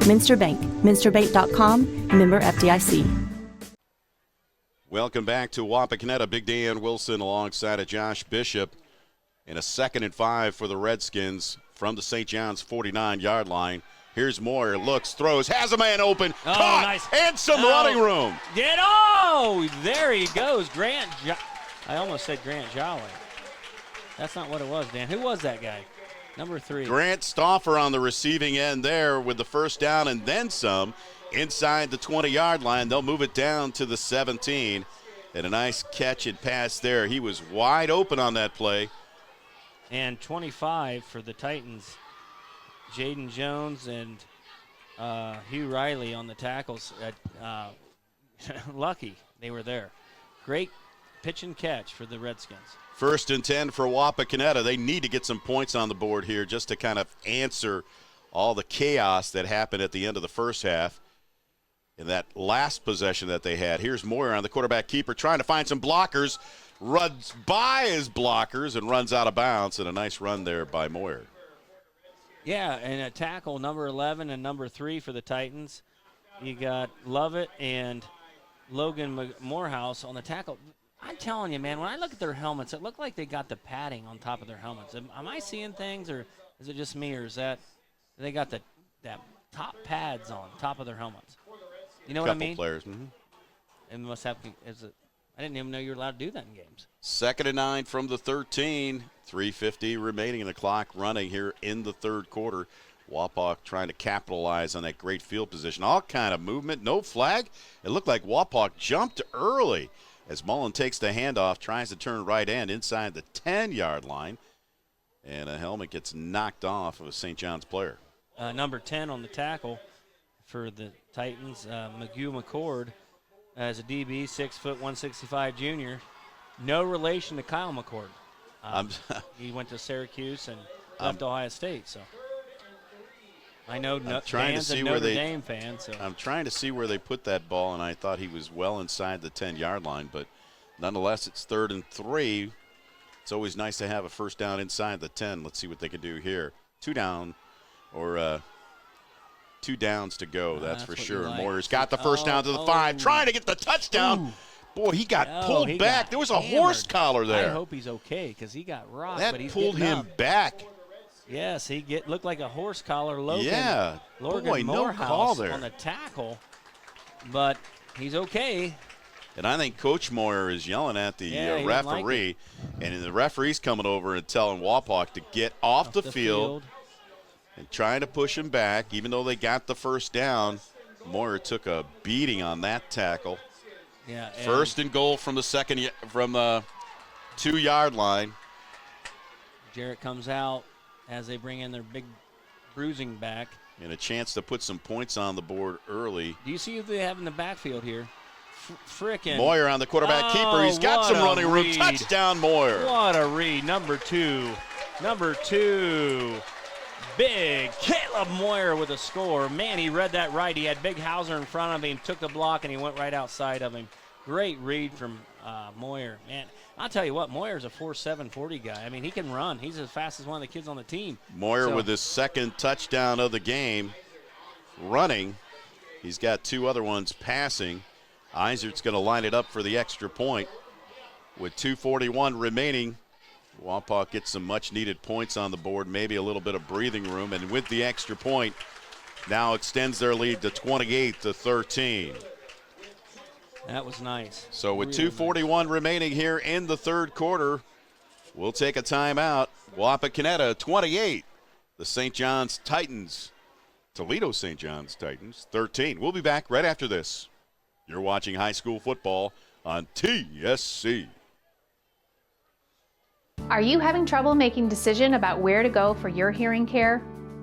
Minster Bank, minsterbank.com, member FDIC. Welcome back to Wapakoneta. Big Dan Wilson alongside of Josh Bishop. In a 2nd and 5 for the Redskins from the St. John's 49-yard line. Here's Moyer, looks, throws, has a man open, caught, nice. And some running room. There he goes. I almost said Grant Jolly. That's not what it was, Dan. Who was that guy? Number 3. Grant Stauffer on the receiving end there with the first down and then some. Inside the 20-yard line, they'll move it down to the 17. And a nice catch and pass there. He was wide open on that play. And 25 for the Titans. Jaden Jones and Hugh Riley on the tackles. Lucky they were there. Great pitch and catch for the Redskins. 1st and 10 for Wapakoneta. They need to get some points on the board here just to kind of answer all the chaos that happened at the end of the first half. In that last possession that they had. Here's Moyer on the quarterback keeper trying to find some blockers. Runs by his blockers and runs out of bounds. And a nice run there by Moyer. Yeah, and a tackle, number 11 and number 3 for the Titans. You got Lovett and Logan Morehouse on the tackle. I'm telling you, man, when I look at their helmets, it looked like they got the padding on top of their helmets. Am I seeing things, or is it just me, or is that they got that top pads on top of their helmets? You know what I mean? Couple players. Mm-hmm. It must have. I didn't even know you were allowed to do that in games. 2nd and 9 from the 13. 3:50 remaining in the clock running here in the third quarter. Wapak trying to capitalize on that great field position. All kind of movement, no flag. It looked like Wapak jumped early as Mullen takes the handoff, tries to turn right end inside the 10-yard line, and a helmet gets knocked off of a St. John's player. Number 10 on the tackle for the Titans, McCord, as a DB, 6 foot 165 junior. No relation to Kyle McCord. He went to Syracuse and left Ohio State, so I know Dan's a Notre Dame fan. So I'm trying to see where they put that ball, and I thought he was well inside the 10-yard line, but nonetheless, it's 3rd and 3. It's always nice to have a first down inside the 10. Let's see what they can do here. 2 down, or 2 downs to go, that's for sure. Like. Moyer's got the first down to the 5, trying to get the touchdown. Ooh. Boy, he got pulled back. There was a horse collar there. I hope he's okay because he got rocked. That but he's pulled him back. Yes, he looked like a horse collar. Logan Boy, Morehouse no call there on the tackle, but he's okay. And I think Coach Moyer is yelling at the referee, and the referee's coming over and telling Wapak to get off the field and trying to push him back. Even though they got the first down, Moyer took a beating on that tackle. Yeah. 1st and goal from the 2-yard line. Jarrett comes out as they bring in their big bruising back. And a chance to put some points on the board early. Do you see who they have in the backfield here? Frickin' Moyer on the quarterback keeper. He's got some running room. Touchdown, Moyer. What a read. Number 2. Number 2, big Caleb Moyer with a score. Man, he read that right. He had Big Hauser in front of him, took the block, and he went right outside of him. Great read from Moyer. Man, I'll tell you what, Moyer's a 4.7 40 guy. I mean, he can run. He's as fast as one of the kids on the team. Moyer with his second touchdown of the game running. He's got 2 other ones passing. Isert's going to line it up for the extra point. With 2:41 remaining, Wapak gets some much-needed points on the board, maybe a little bit of breathing room, and with the extra point, now extends their lead to 28-13. That was nice. So with 2:41 remaining here in the third quarter, we'll take a timeout. Wapakoneta 28, the St. John's Titans, Toledo St. John's Titans 13. We'll be back right after this. You're watching high school football on TSC. Are you having trouble making a decision about where to go for your hearing care?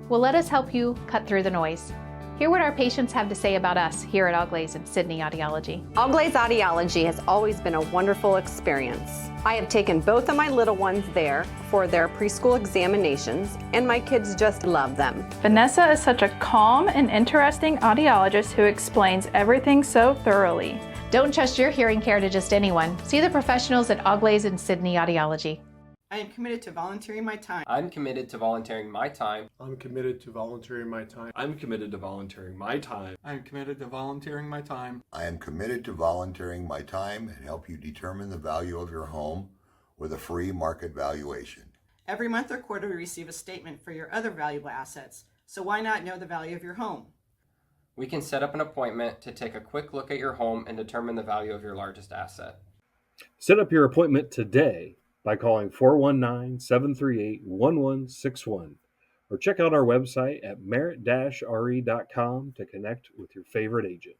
Well, let us help you cut through the noise. Hear what our patients have to say about us here at Auglaize and Sydney Audiology. Auglaize Audiology has always been a wonderful experience. I have taken both of my little ones there for their preschool examinations, and my kids just love them. Vanessa is such a calm and interesting audiologist who explains everything so thoroughly. Don't trust your hearing care to just anyone. See the professionals at Auglaize and Sydney Audiology. I am committed to volunteering my time. I'm committed to volunteering my time. I'm committed to volunteering my time. I'm committed to volunteering my time. I'm committed to volunteering my time. I am committed to volunteering my time and help you determine the value of your home with a free market valuation. Every month or quarter, we receive a statement for your other valuable assets. So why not know the value of your home? We can set up an appointment to take a quick look at your home and determine the value of your largest asset. Set up your appointment today by calling 419-738-1161 or check out our website at merit-re.com to connect with your favorite agent.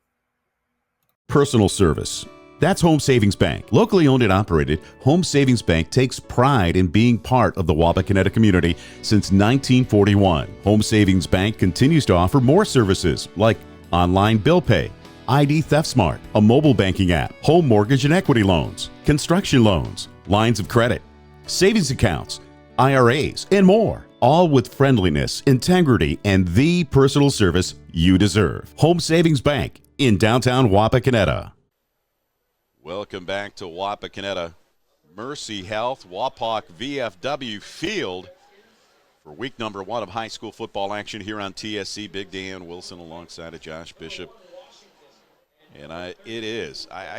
Personal service. That's Home Savings Bank. Locally owned and operated, Home Savings Bank takes pride in being part of the Wapakoneta community since 1941. Home Savings Bank continues to offer more services like online bill pay, ID Theft Smart, a mobile banking app, home mortgage and equity loans, construction loans, lines of credit, savings accounts, IRAs, and more. All with friendliness, integrity, and the personal service you deserve. Home Savings Bank in downtown Wapakoneta. Welcome back to Wapakoneta Mercy Health, Wapak VFW Field for week number 1 of high school football action here on TSC. Big Dan Wilson alongside of Josh Bishop. And I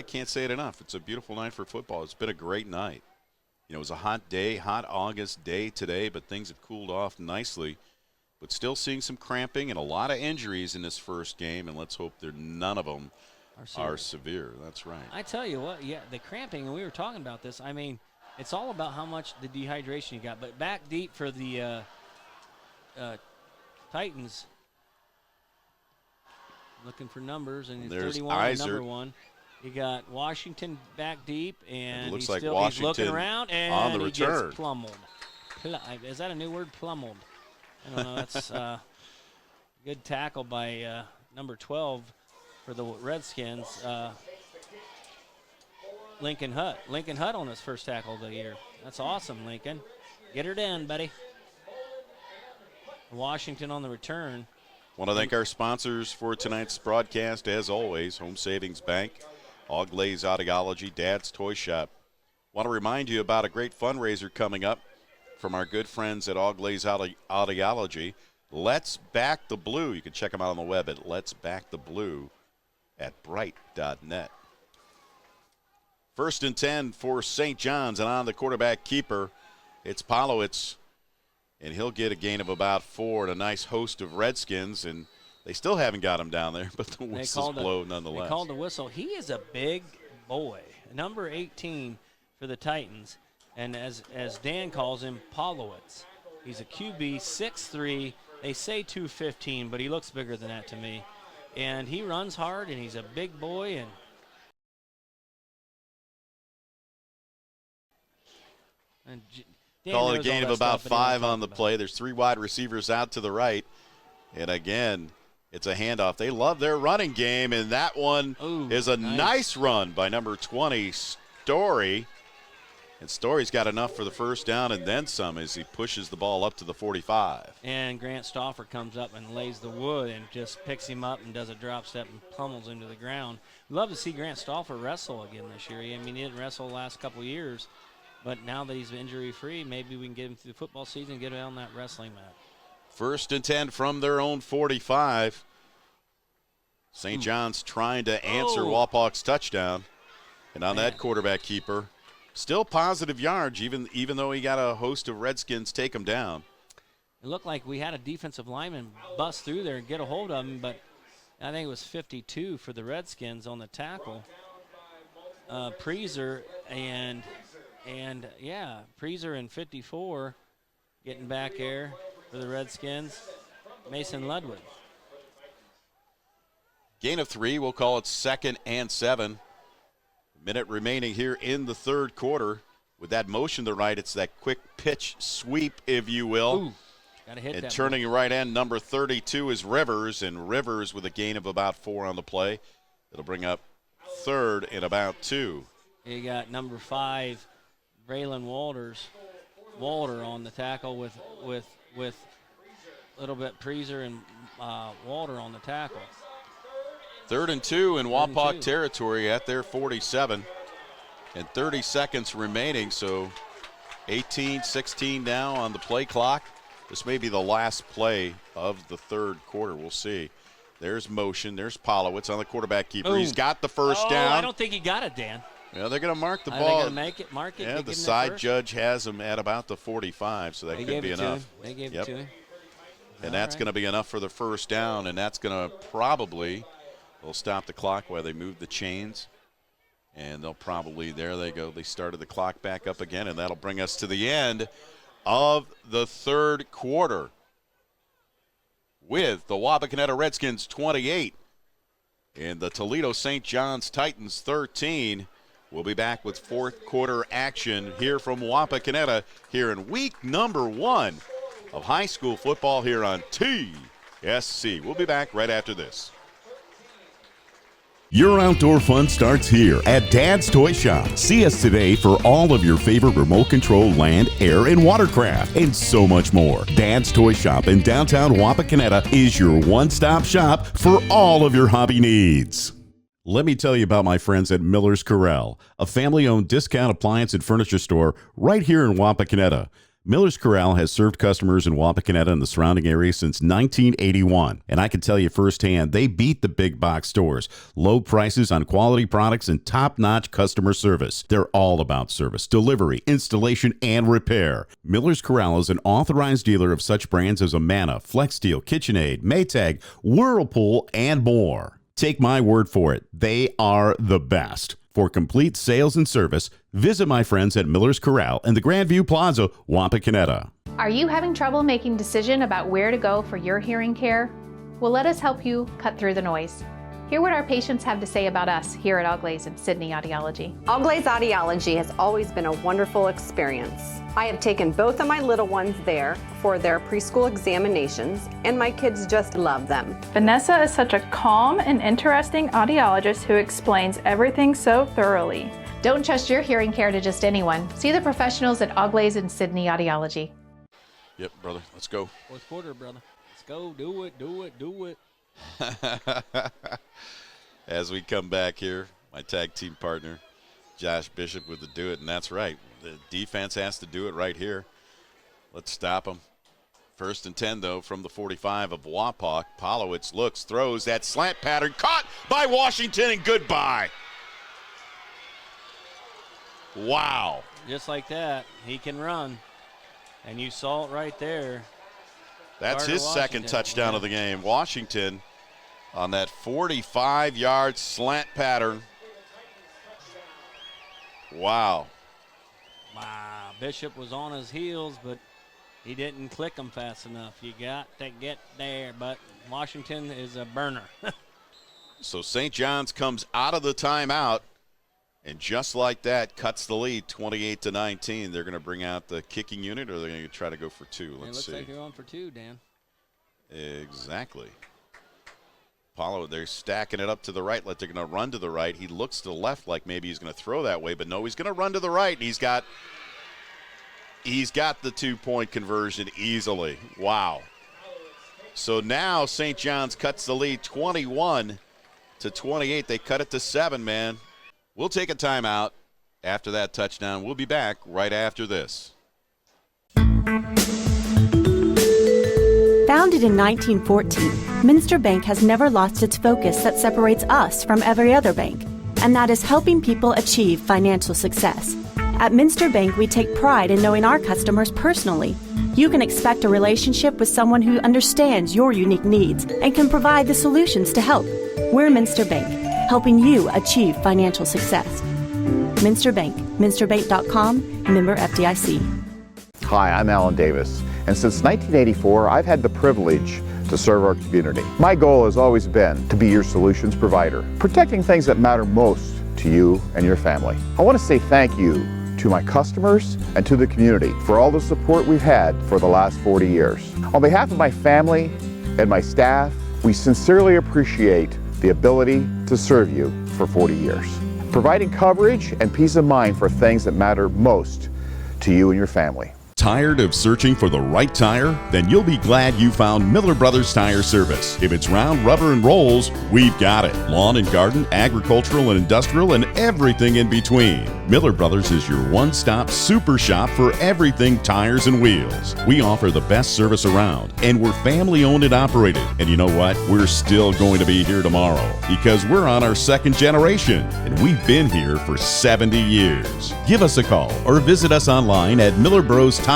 can't say it enough. It's a beautiful night for football. It's been a great night. You know, it was a hot day, hot August day today, but things have cooled off nicely. But still seeing some cramping and a lot of injuries in this first game, and let's hope none of them are severe. That's right. I tell you what, yeah, the cramping, and we were talking about this, I mean, it's all about how much the dehydration you got. But back deep for the Titans, looking for numbers, and there's 31 Isert. Number 1. You got Washington back deep, and it looks he's like Washington looking around, and on the he return. gets plummeled. Is that a new word, plummeled? I don't know. That's good tackle by number 12 for the Redskins, Lincoln Hutt. Lincoln Hutt on his first tackle of the year. That's awesome, Lincoln. Get her in, buddy. Washington on the return. Want to thank our sponsors for tonight's broadcast, as always, Home Savings Bank, Auglaize Audiology, Dad's Toy Shop. Want to remind you about a great fundraiser coming up from our good friends at Auglaize Audiology. Let's Back the Blue. You can check them out on the web at letsbacktheblue at bright.net. 1st and 10 for St. John's, and on the quarterback keeper, it's Polowitz. And he'll get a gain of about 4 and a nice host of Redskins, and they still haven't got him down there, but the whistles blow nonetheless. They called the whistle. He is a big boy, number 18 for the Titans, and as Dan calls him, Polowitz. He's a QB, 6'3". They say 215, but he looks bigger than that to me. And he runs hard, and he's a big boy, and Call it a gain of about 5 on the play. There's 3 wide receivers out to the right. And again, it's a handoff. They love their running game, and that one is a nice run by number 20, Story. And Story's got enough for the first down and then some as he pushes the ball up to the 45. And Grant Stauffer comes up and lays the wood and just picks him up and does a drop step and pummels him to the ground. Love to see Grant Stauffer wrestle again this year. I mean, he didn't wrestle the last couple of years, but now that he's injury-free, maybe we can get him through the football season and get him on that wrestling mat. 1st and 10 from their own 45. St. John's trying to answer Wapak's touchdown. And on that quarterback keeper, still positive yards, even though he got a host of Redskins take him down. It looked like we had a defensive lineman bust through there and get a hold of him, but I think it was 52 for the Redskins on the tackle. Preezer and Preezer and 54 getting back there for the Redskins. Mason Ludwig. Gain of 3, we'll call it 2nd and 7. Minute remaining here in the third quarter. With that motion to the right, it's that quick pitch sweep, if you will. Ooh, gotta hit and that turning right end, number 32 is Rivers, and Rivers with a gain of about 4 on the play. It'll bring up 3rd and about 2. You got number 5, Braylon Walter on the tackle with a little bit Preezer and Walter on the tackle. 3rd and 2 in Wapak territory at their 47. And 30 seconds remaining, so 18-16 now on the play clock. This may be the last play of the third quarter. We'll see. There's motion. There's Polowitz on the quarterback keeper. Ooh. He's got the first down. I don't think he got it, Dan. Yeah, they're going to mark the Are ball. they going to make it? Mark it? Yeah, the side judge has him at about the 45, so that could be enough. They gave it to him. And that's going to be enough for the first down, and that's going to probably – they'll stop the clock while they move the chains. And they'll probably, there they go, they started the clock back up again, and that'll bring us to the end of the third quarter with the Wapakoneta Redskins 28 and the Toledo St. John's Titans 13. We'll be back with fourth quarter action here from Wapakoneta here in week number 1 of high school football here on TSC. We'll be back right after this. Your outdoor fun starts here at Dad's Toy Shop. See us today for all of your favorite remote control land, air, and watercraft, and so much more. Dad's Toy Shop in downtown Wapakoneta is your one-stop shop for all of your hobby needs. Let me tell you about my friends at Miller's Corral, a family-owned discount appliance and furniture store right here in Wapakoneta. Miller's Corral has served customers in Wapakoneta and the surrounding area since 1981. And I can tell you firsthand, they beat the big box stores. Low prices on quality products and top-notch customer service. They're all about service, delivery, installation, and repair. Miller's Corral is an authorized dealer of such brands as Amana, FlexSteel, KitchenAid, Maytag, Whirlpool, and more. Take my word for it, they are the best. For complete sales and service, visit my friends at Miller's Corral in the Grandview Plaza, Wapakoneta. Are you having trouble making a decision about where to go for your hearing care? Well, let us help you cut through the noise. Hear what our patients have to say about us here at Auglaize and Sydney Audiology. Auglaize Audiology has always been a wonderful experience. I have taken both of my little ones there for their preschool examinations, and my kids just love them. Vanessa is such a calm and interesting audiologist who explains everything so thoroughly. Don't trust your hearing care to just anyone. See the professionals at Auglaize and Sydney Audiology. Yep, brother, let's go. Fourth quarter, brother. Let's go. Do it, do it, do it. As we come back here, my tag team partner, Josh Bishop with the do it, and that's right. The defense has to do it right here. Let's stop them. 1st and 10, though, from the 45 of Wapak. Polowitz looks, throws that slant pattern, caught by Washington, and goodbye. Wow. Just like that, he can run. And you saw it right there. That's his second touchdown of the game. Washington on that 45-yard slant pattern. Wow. Wow. Bishop was on his heels, but he didn't click them fast enough. You got to get there, but Washington is a burner. So St. John's comes out of the timeout, and just like that, cuts the lead 28-19. They're going to bring out the kicking unit, or they're going to try to go for 2. Let's see. It looks like they're on for 2, Dan. Exactly. Apollo, they're stacking it up to the right, like they're going to run to the right. He looks to the left like maybe he's going to throw that way, but no, he's going to run to the right, and he's got the 2-point conversion easily. Wow. So now St. John's cuts the lead 21-28. They cut it to 7, man. We'll take a timeout after that touchdown. We'll be back right after this. Founded in 1914, Minster Bank has never lost its focus that separates us from every other bank, and that is helping people achieve financial success. At Minster Bank, we take pride in knowing our customers personally. You can expect a relationship with someone who understands your unique needs and can provide the solutions to help. We're Minster Bank, helping you achieve financial success. Minster Bank, minsterbank.com, member FDIC. Hi, I'm Alan Davis, and since 1984, I've had the privilege to serve our community. My goal has always been to be your solutions provider, protecting things that matter most to you and your family. I want to say thank you to my customers and to the community for all the support we've had for the last 40 years. On behalf of my family and my staff, we sincerely appreciate the ability to serve you for 40 years, providing coverage and peace of mind for things that matter most to you and your family. Tired of searching for the right tire? Then you'll be glad you found Miller Brothers Tire Service. If it's round, rubber, and rolls, we've got it. Lawn and garden, agricultural and industrial, and everything in between. Miller Brothers is your one-stop super shop for everything tires and wheels. We offer the best service around, and we're family-owned and operated. And you know what? We're still going to be here tomorrow because we're on our 2nd generation, and we've been here for 70 years. Give us a call or visit us online at millerbrostoTire.com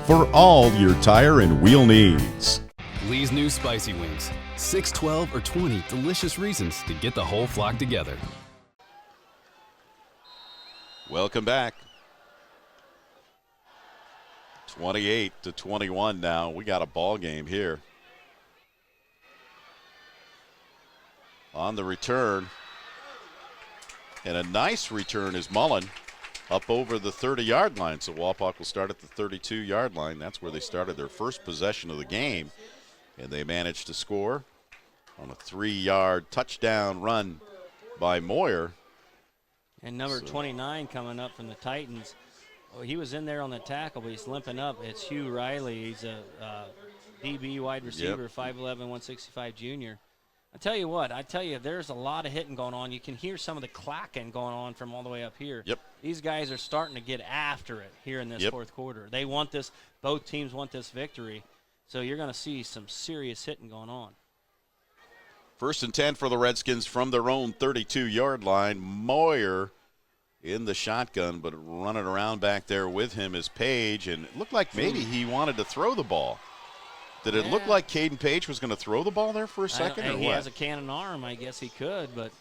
for all your tire and wheel needs. Lee's new spicy wings. 6, 12, or 20 delicious reasons to get the whole flock together. Welcome back. 28-21 now. We got a ball game here. On the return, and a nice return is Mullen up over the 30-yard line. So Wapak will start at the 32-yard line. That's where they started their first possession of the game. And they managed to score on a 3-yard touchdown run by Moyer. And number 29 coming up from the Titans. Oh, he was in there on the tackle, but he's limping up. It's Hugh Riley. He's a DB wide receiver, 5'11", 165 junior. I tell you what, there's a lot of hitting going on. You can hear some of the clacking going on from all the way up here. Yep. These guys are starting to get after it here in this fourth quarter. They want this. Both teams want this victory. So you're going to see some serious hitting going on. 1st and 10 for the Redskins from their own 32-yard line. Moyer in the shotgun, but running around back there with him is Page, and it looked like maybe he wanted to throw the ball. Did it look like Caden Page was going to throw the ball there for a second, or he what? has a cannon arm. I guess he could, but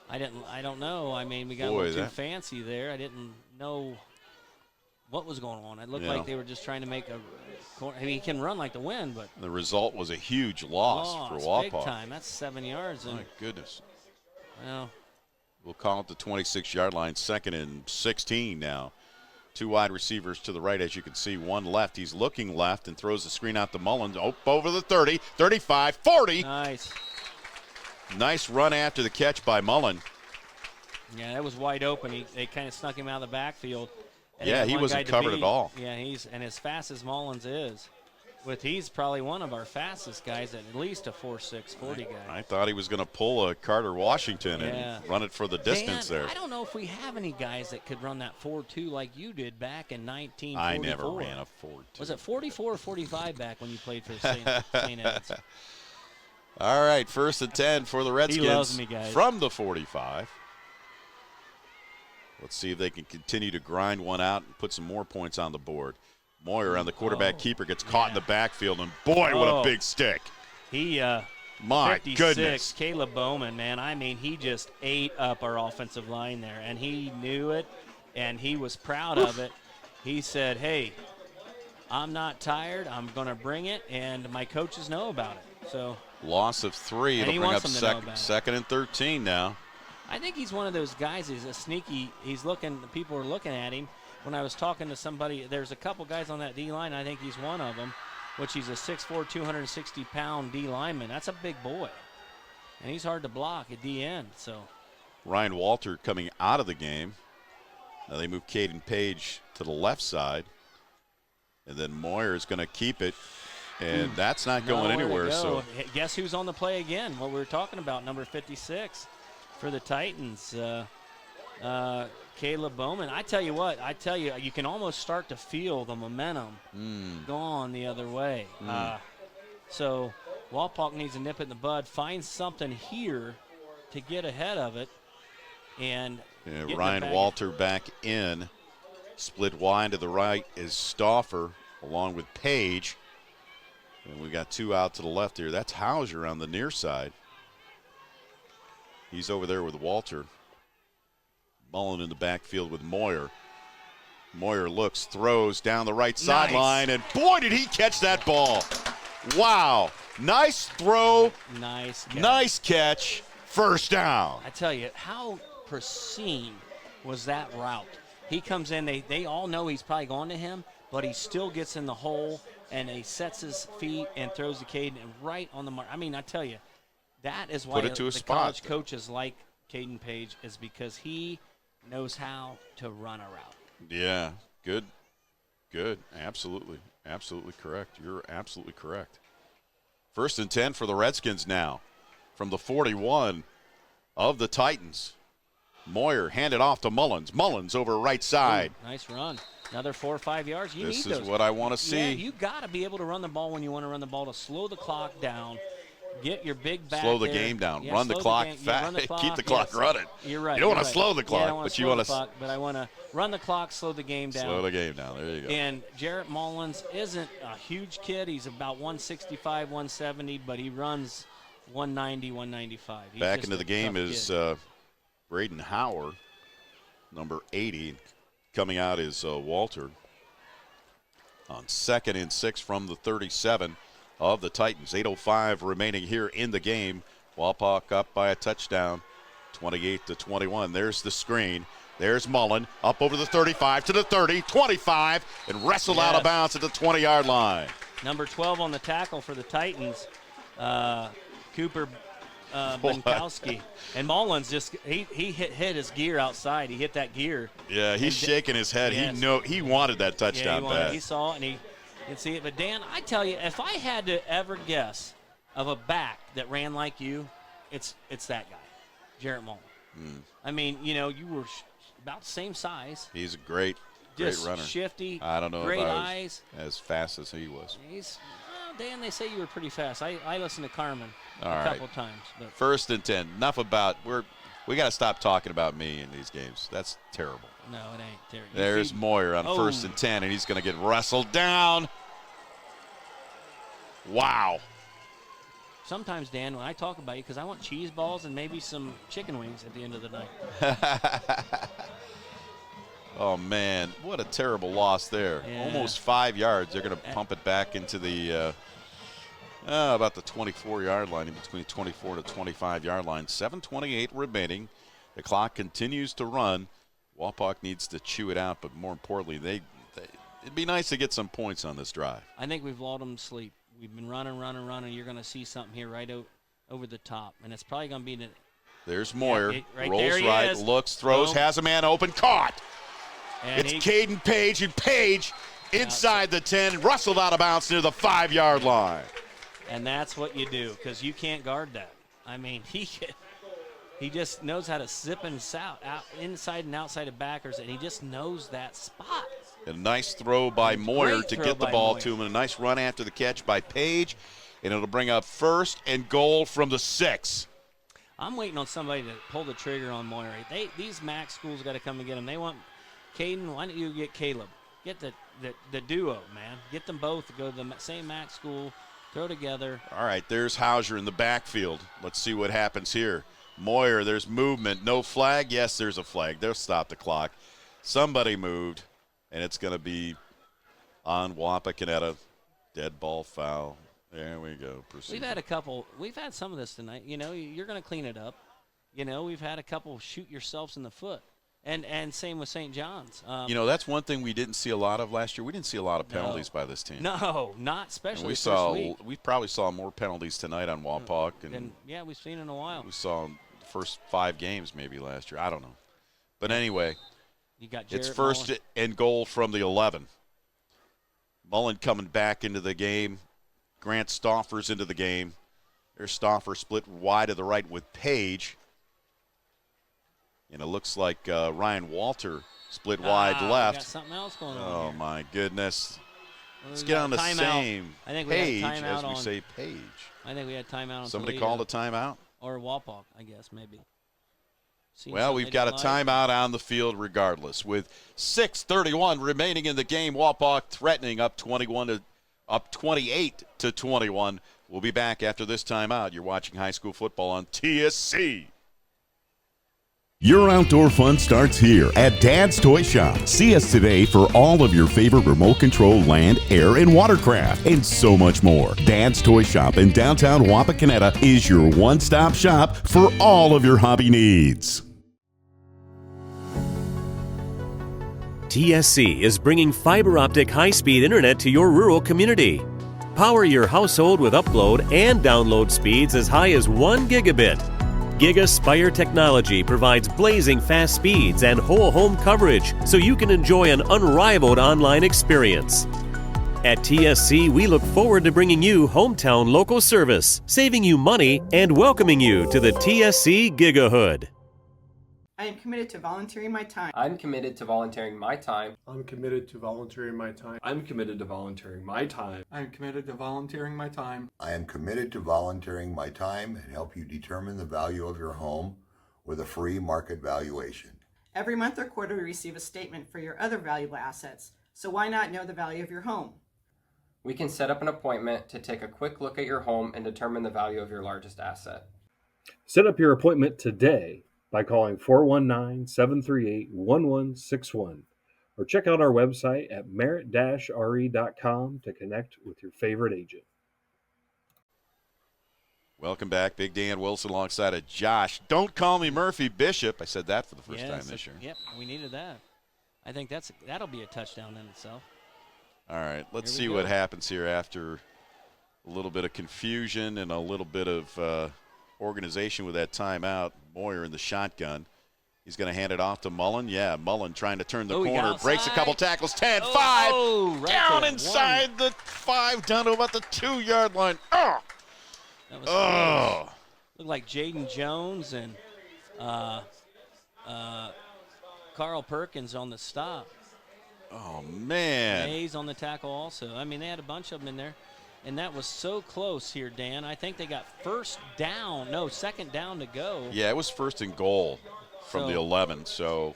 I don't know. I mean, we got a little too fancy there. I didn't know what was going on. It looked like they were just trying to make a corner. I mean, he can run like the wind, but the result was a huge loss for Wapak. Big time. That's 7 yards. My goodness. Well, we'll call it the 26-yard line. 2nd and 16 now. 2 wide receivers to the right, as you can see. 1 left. He's looking left and throws the screen out to Mullins. Over the 30, 35, 40. Nice. Nice run after the catch by Mullen. Yeah, that was wide open. They kind of snuck him out of the backfield. And he wasn't covered at all. Yeah, and as fast as Mullins is, he's probably one of our fastest guys, at least a 4.6 40 guy. I thought he was going to pull a Carter Washington and run it for the distance there. I don't know if we have any guys that could run that 4.2 like you did back in 1944. I never ran a 4.2. Was it 44 or 45 back when you played for St. Ed's? All right, 1st and 10 for the Redskins. He loves me, guys. From the 45. Let's see if they can continue to grind one out and put some more points on the board. Moyer on the quarterback keeper gets caught in the backfield, and boy, what a big stick. He, my 56, goodness. Caleb Bowman, man, I mean, he just ate up our offensive line there, and he knew it, and he was proud of it. He said, hey, I'm not tired. I'm going to bring it, and my coaches know about it. So loss of 3. It'll bring up 2nd and 13 now. I think he's one of those guys. He's a sneaky. People are looking at him. When I was talking to somebody, there's a couple guys on that D line. I think he's one of them. which he's a 6'4", 260-pound D lineman. That's a big boy. And he's hard to block at the end. So Ryan Walter coming out of the game. Now they move Caden Page to the left side. And then Moyer is going to keep it. And that's not going anywhere. So guess who's on the play again? What we were talking about, number 56 for the Titans. Caleb Bowman. I tell you what, you can almost start to feel the momentum gone the other way. So Wapak needs to nip it in the bud, find something here to get ahead of it. And Ryan Walter back in. Split wide to the right is Stauffer along with Page. And we got 2 out to the left here. That's Hauser on the near side. He's over there with Walter. Mullen in the backfield with Moyer. Moyer looks, throws down the right sideline, and boy, did he catch that ball. Wow. Nice throw. Nice catch. First down. I tell you, how pristine was that route? He comes in, they all know he's probably going to him, but he still gets in the hole, and he sets his feet and throws the Caden and right on the mark. I mean, I tell you, that is why the college coaches like Caden Page, is because he knows how to run a route. Yeah, good. Absolutely correct. You're absolutely correct. 1st and 10 for the Redskins now from the 41 of the Titans. Moyer handed off to Mullins. Mullins over right side. Ooh, nice run. Another 4 or 5 yards. This is what I want to see. Yeah, you got to be able to run the ball when you want to run the ball, to slow the clock down, get your big back. Slow the game down. Run the clock fast. Keep the clock running. You're right. You don't want to slow the clock, but you want to. But I want to run the clock, slow the game down. Slow the game down. There you go. And Jarrett Mullins isn't a huge kid. He's about 165, 170, but he runs 190, 195. Back into the game is Braden Howard, number 80. Coming out is Walter. On 2nd and 6 from the 37 of the Titans. 8:05 remaining here in the game. Wapak up by a touchdown, 28-21. There's the screen. There's Mullen up over the 35 to the 30, 25, and wrestled out of bounds at the 20-yard line. Number 12 on the tackle for the Titans, Cooper Bankowski. And Mullins he hit his gear outside. He hit that gear. Yeah, he's shaking his head. Yes. He wanted that touchdown pass. He saw it, and he can see it. But, Dan, I tell you, if I had to ever guess of a back that ran like you, it's that guy, Jarrett Mullen. I mean, you were about the same size. He's a great runner. Shifty. I don't know great if I eyes. Was as fast as he was. Dan, they say you were pretty fast. I listened to Carmen a couple times. But 1st and 10. Enough about we got to stop talking about me in these games. That's terrible. No, it ain't terrible. There's Moyer on 1st and 10, and he's going to get wrestled down. Wow. Sometimes, Dan, when I talk about you, because I want cheese balls and maybe some chicken wings at the end of the night. Oh, man, what a terrible loss there. Yeah. Almost 5 yards. They're going to pump it back into the about the 24-yard line, in between 24 to 25-yard line. 7:28 remaining. The clock continues to run. Wapak needs to chew it out, but more importantly, it'd be nice to get some points on this drive. I think we've lulled them to sleep. We've been running. You're going to see something here right over the top, and it's probably going to be There's Moyer. Rolls there right, is. looks, throws, has a man open, caught. And it's Caden Page, and Page inside the 10, rustled out of bounds near the 5-yard line. And that's what you do, because you can't guard that. I mean, he just knows how to zip and out inside and outside of backers, and he just knows that spot. A nice throw by Moyer to get the ball to him, and a nice run after the catch by Page, and it'll bring up 1st and goal from the 6. I'm waiting on somebody to pull the trigger on Moyer. These MAC schools got to come and get him. They want Caden. Why don't you get Caleb? Get the duo, man. Get them both to go to the same MAC school, throw together. All right, there's Hauser in the backfield. Let's see what happens here. Moyer, there's movement. No flag? Yes, there's a flag. They'll stop the clock. Somebody moved, and it's going to be on Wapakoneta. Dead ball foul. There we go. We've had some of this tonight. You're going to clean it up. We've had a couple shoot yourselves in the foot. And same with St. John's. That's one thing we didn't see a lot of last year. We didn't see a lot of penalties by this team. No, not especially we first week. We probably saw more penalties tonight on Wapak. We've seen in a while. We saw the first 5 games maybe last year. I don't know. But anyway, you got it's Jarrett first Mullen. and goal from the 11. Mullen coming back into the game. Grant Stauffer's into the game. There's Stauffer split wide to the right with Page. And it looks like Ryan Walter split wide left. We got something else going on. Oh, here. my goodness. Let's We get got on the timeout. same I think we page had timeout as we on- say page. I think we had timeout on Somebody Toledo. called a timeout? Or Wapak, I guess, maybe. Seen Well, something we've they got a didn't like. timeout on the field regardless. With 6:31 remaining in the game, Wapak threatening up 28 to 21. We'll be back after this timeout. You're watching high school football on TSC. Your outdoor fun starts here at Dad's Toy Shop. See us today for all of your favorite remote control land, air, and watercraft, and so much more. Dad's Toy Shop in downtown Wapakoneta is your one-stop shop for all of your hobby needs. TSC is bringing fiber optic high-speed internet to your rural community. Power your household with upload and download speeds as high as 1 gigabit. GigaSpire technology provides blazing fast speeds and whole home coverage so you can enjoy an unrivaled online experience. At TSC, we look forward to bringing you hometown local service, saving you money, and welcoming you to the TSC Gigahood. I am committed to volunteering my time. I'm committed to volunteering my time. I'm committed to volunteering my time. I'm committed to volunteering my time. I'm committed to volunteering my time. I am committed to volunteering my time and help you determine the value of your home with a free market valuation. Every month or quarter, we receive a statement for your other valuable assets. So why not know the value of your home? We can set up an appointment to take a quick look at your home and determine the value of your largest asset. Set up your appointment today by calling 419-738-1161 or check out our website at merit-re.com to connect with your favorite agent. Welcome back. Big Dan Wilson alongside of Josh. Don't call me Murphy Bishop. I said that for the first time this year. Yep, we needed that. I think that'll be a touchdown in itself. All right, let's Here we see go. what happens here after a little bit of confusion and a little bit of organization with that timeout. Moyer in the shotgun. He's going to hand it off to Mullen. Yeah, Mullen trying to turn the he got corner. Breaks a outside. couple tackles. 10, 5. Right Down to inside the 5, down to about the 2-yard line. Oh! That was close. Looked like Jaden Jones and Carl Perkins on the stop. Oh, man. Hayes on the tackle also. I mean, they had a bunch of them in there. And that was so close here, Dan. I think they got second down to go. Yeah, it was first and goal from the 11. So,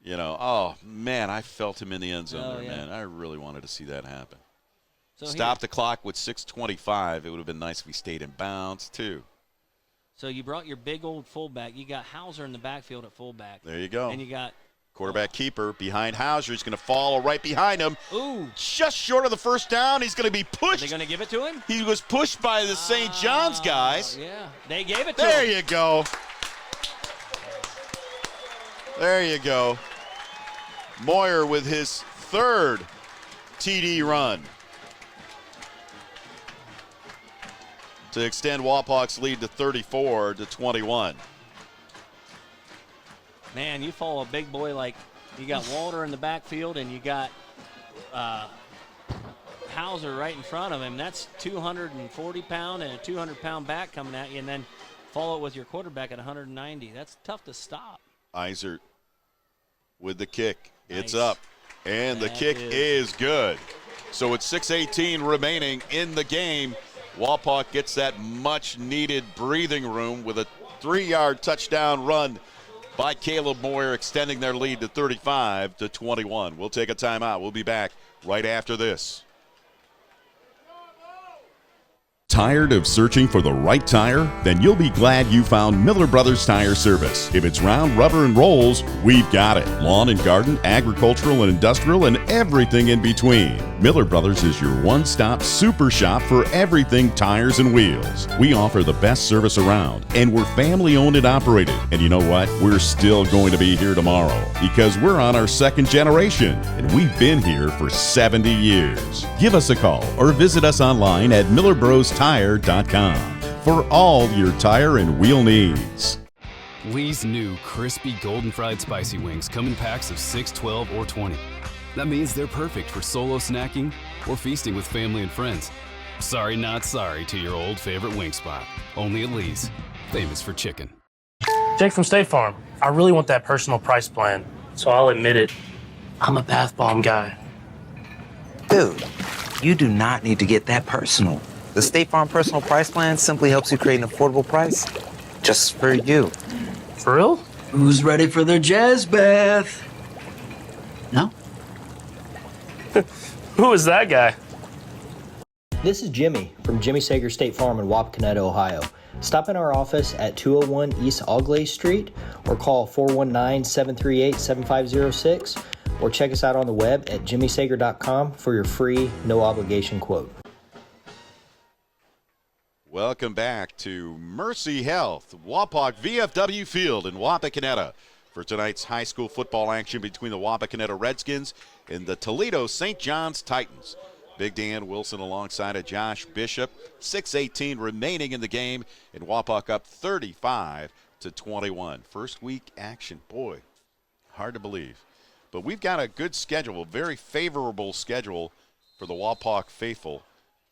oh, man, I felt him in the end zone there, man. I really wanted to see that happen. So Stop the clock with 6:25. It would have been nice if we stayed in bounds, too. So you brought your big old fullback. You got Hauser in the backfield at fullback. There you go. And you got quarterback keeper behind Hauser. He's going to follow right behind him. Ooh. Just short of the first down. He's going to be pushed. Are they going to give it to him? He was pushed by the St. John's guys. Yeah, they gave it to There him. you go. There you go. Moyer with his third TD run to extend Wapak's lead to 34 to 21. Man, you follow a big boy like you got Walter in the backfield and you got Hauser right in front of him. That's 240-pound and a 200-pound back coming at you, and then follow it with your quarterback at 190. That's tough to stop. Isert with the kick. It's Nice. up, and the kick is good. So it's 6:18 remaining in the game. Wapak gets that much-needed breathing room with a 3-yard touchdown run by Caleb Moyer, extending their lead to 35 to 21. We'll take a timeout. We'll be back right after this. Tired of searching for the right tire? Then you'll be glad you found Miller Brothers Tire Service. If it's round, rubber, and rolls, we've got it. Lawn and garden, agricultural and industrial, and everything in between. Miller Brothers is your one-stop super shop for everything tires and wheels. We offer the best service around, and we're family-owned and operated. And you know what? We're still going to be here tomorrow because we're on our second generation, and we've been here for 70 years. Give us a call or visit us online at millerbrostoTire.com for all your tire and wheel needs. Lee's new crispy golden fried spicy wings come in packs of 6, 12, or 20. That means they're perfect for solo snacking or feasting with family and friends. Sorry, not sorry to your old favorite wing spot. Only at Lee's, famous for chicken. Jake from State Farm. I really want that personal price plan, so I'll admit it. I'm a bath bomb guy. Dude, you do not need to get that personal. The State Farm Personal Price Plan simply helps you create an affordable price just for you. For real? Who's ready for their jazz bath? No? Who is that guy? This is Jimmy from Jimmy Sager State Farm in Wapakoneta, Ohio. Stop in our office at 201 East Augley Street or call 419-738-7506 or check us out on the web at jimmysager.com for your free, no obligation quote. Welcome back to Mercy Health, Wapak VFW Field in Wapakoneta for tonight's high school football action between the Wapakoneta Redskins and the Toledo St. John's Titans. Big Dan Wilson alongside of Josh Bishop. 6:18 remaining in the game, and Wapak up 35-21. First week action, boy, hard to believe. But we've got a good schedule, a very favorable schedule for the Wapak faithful.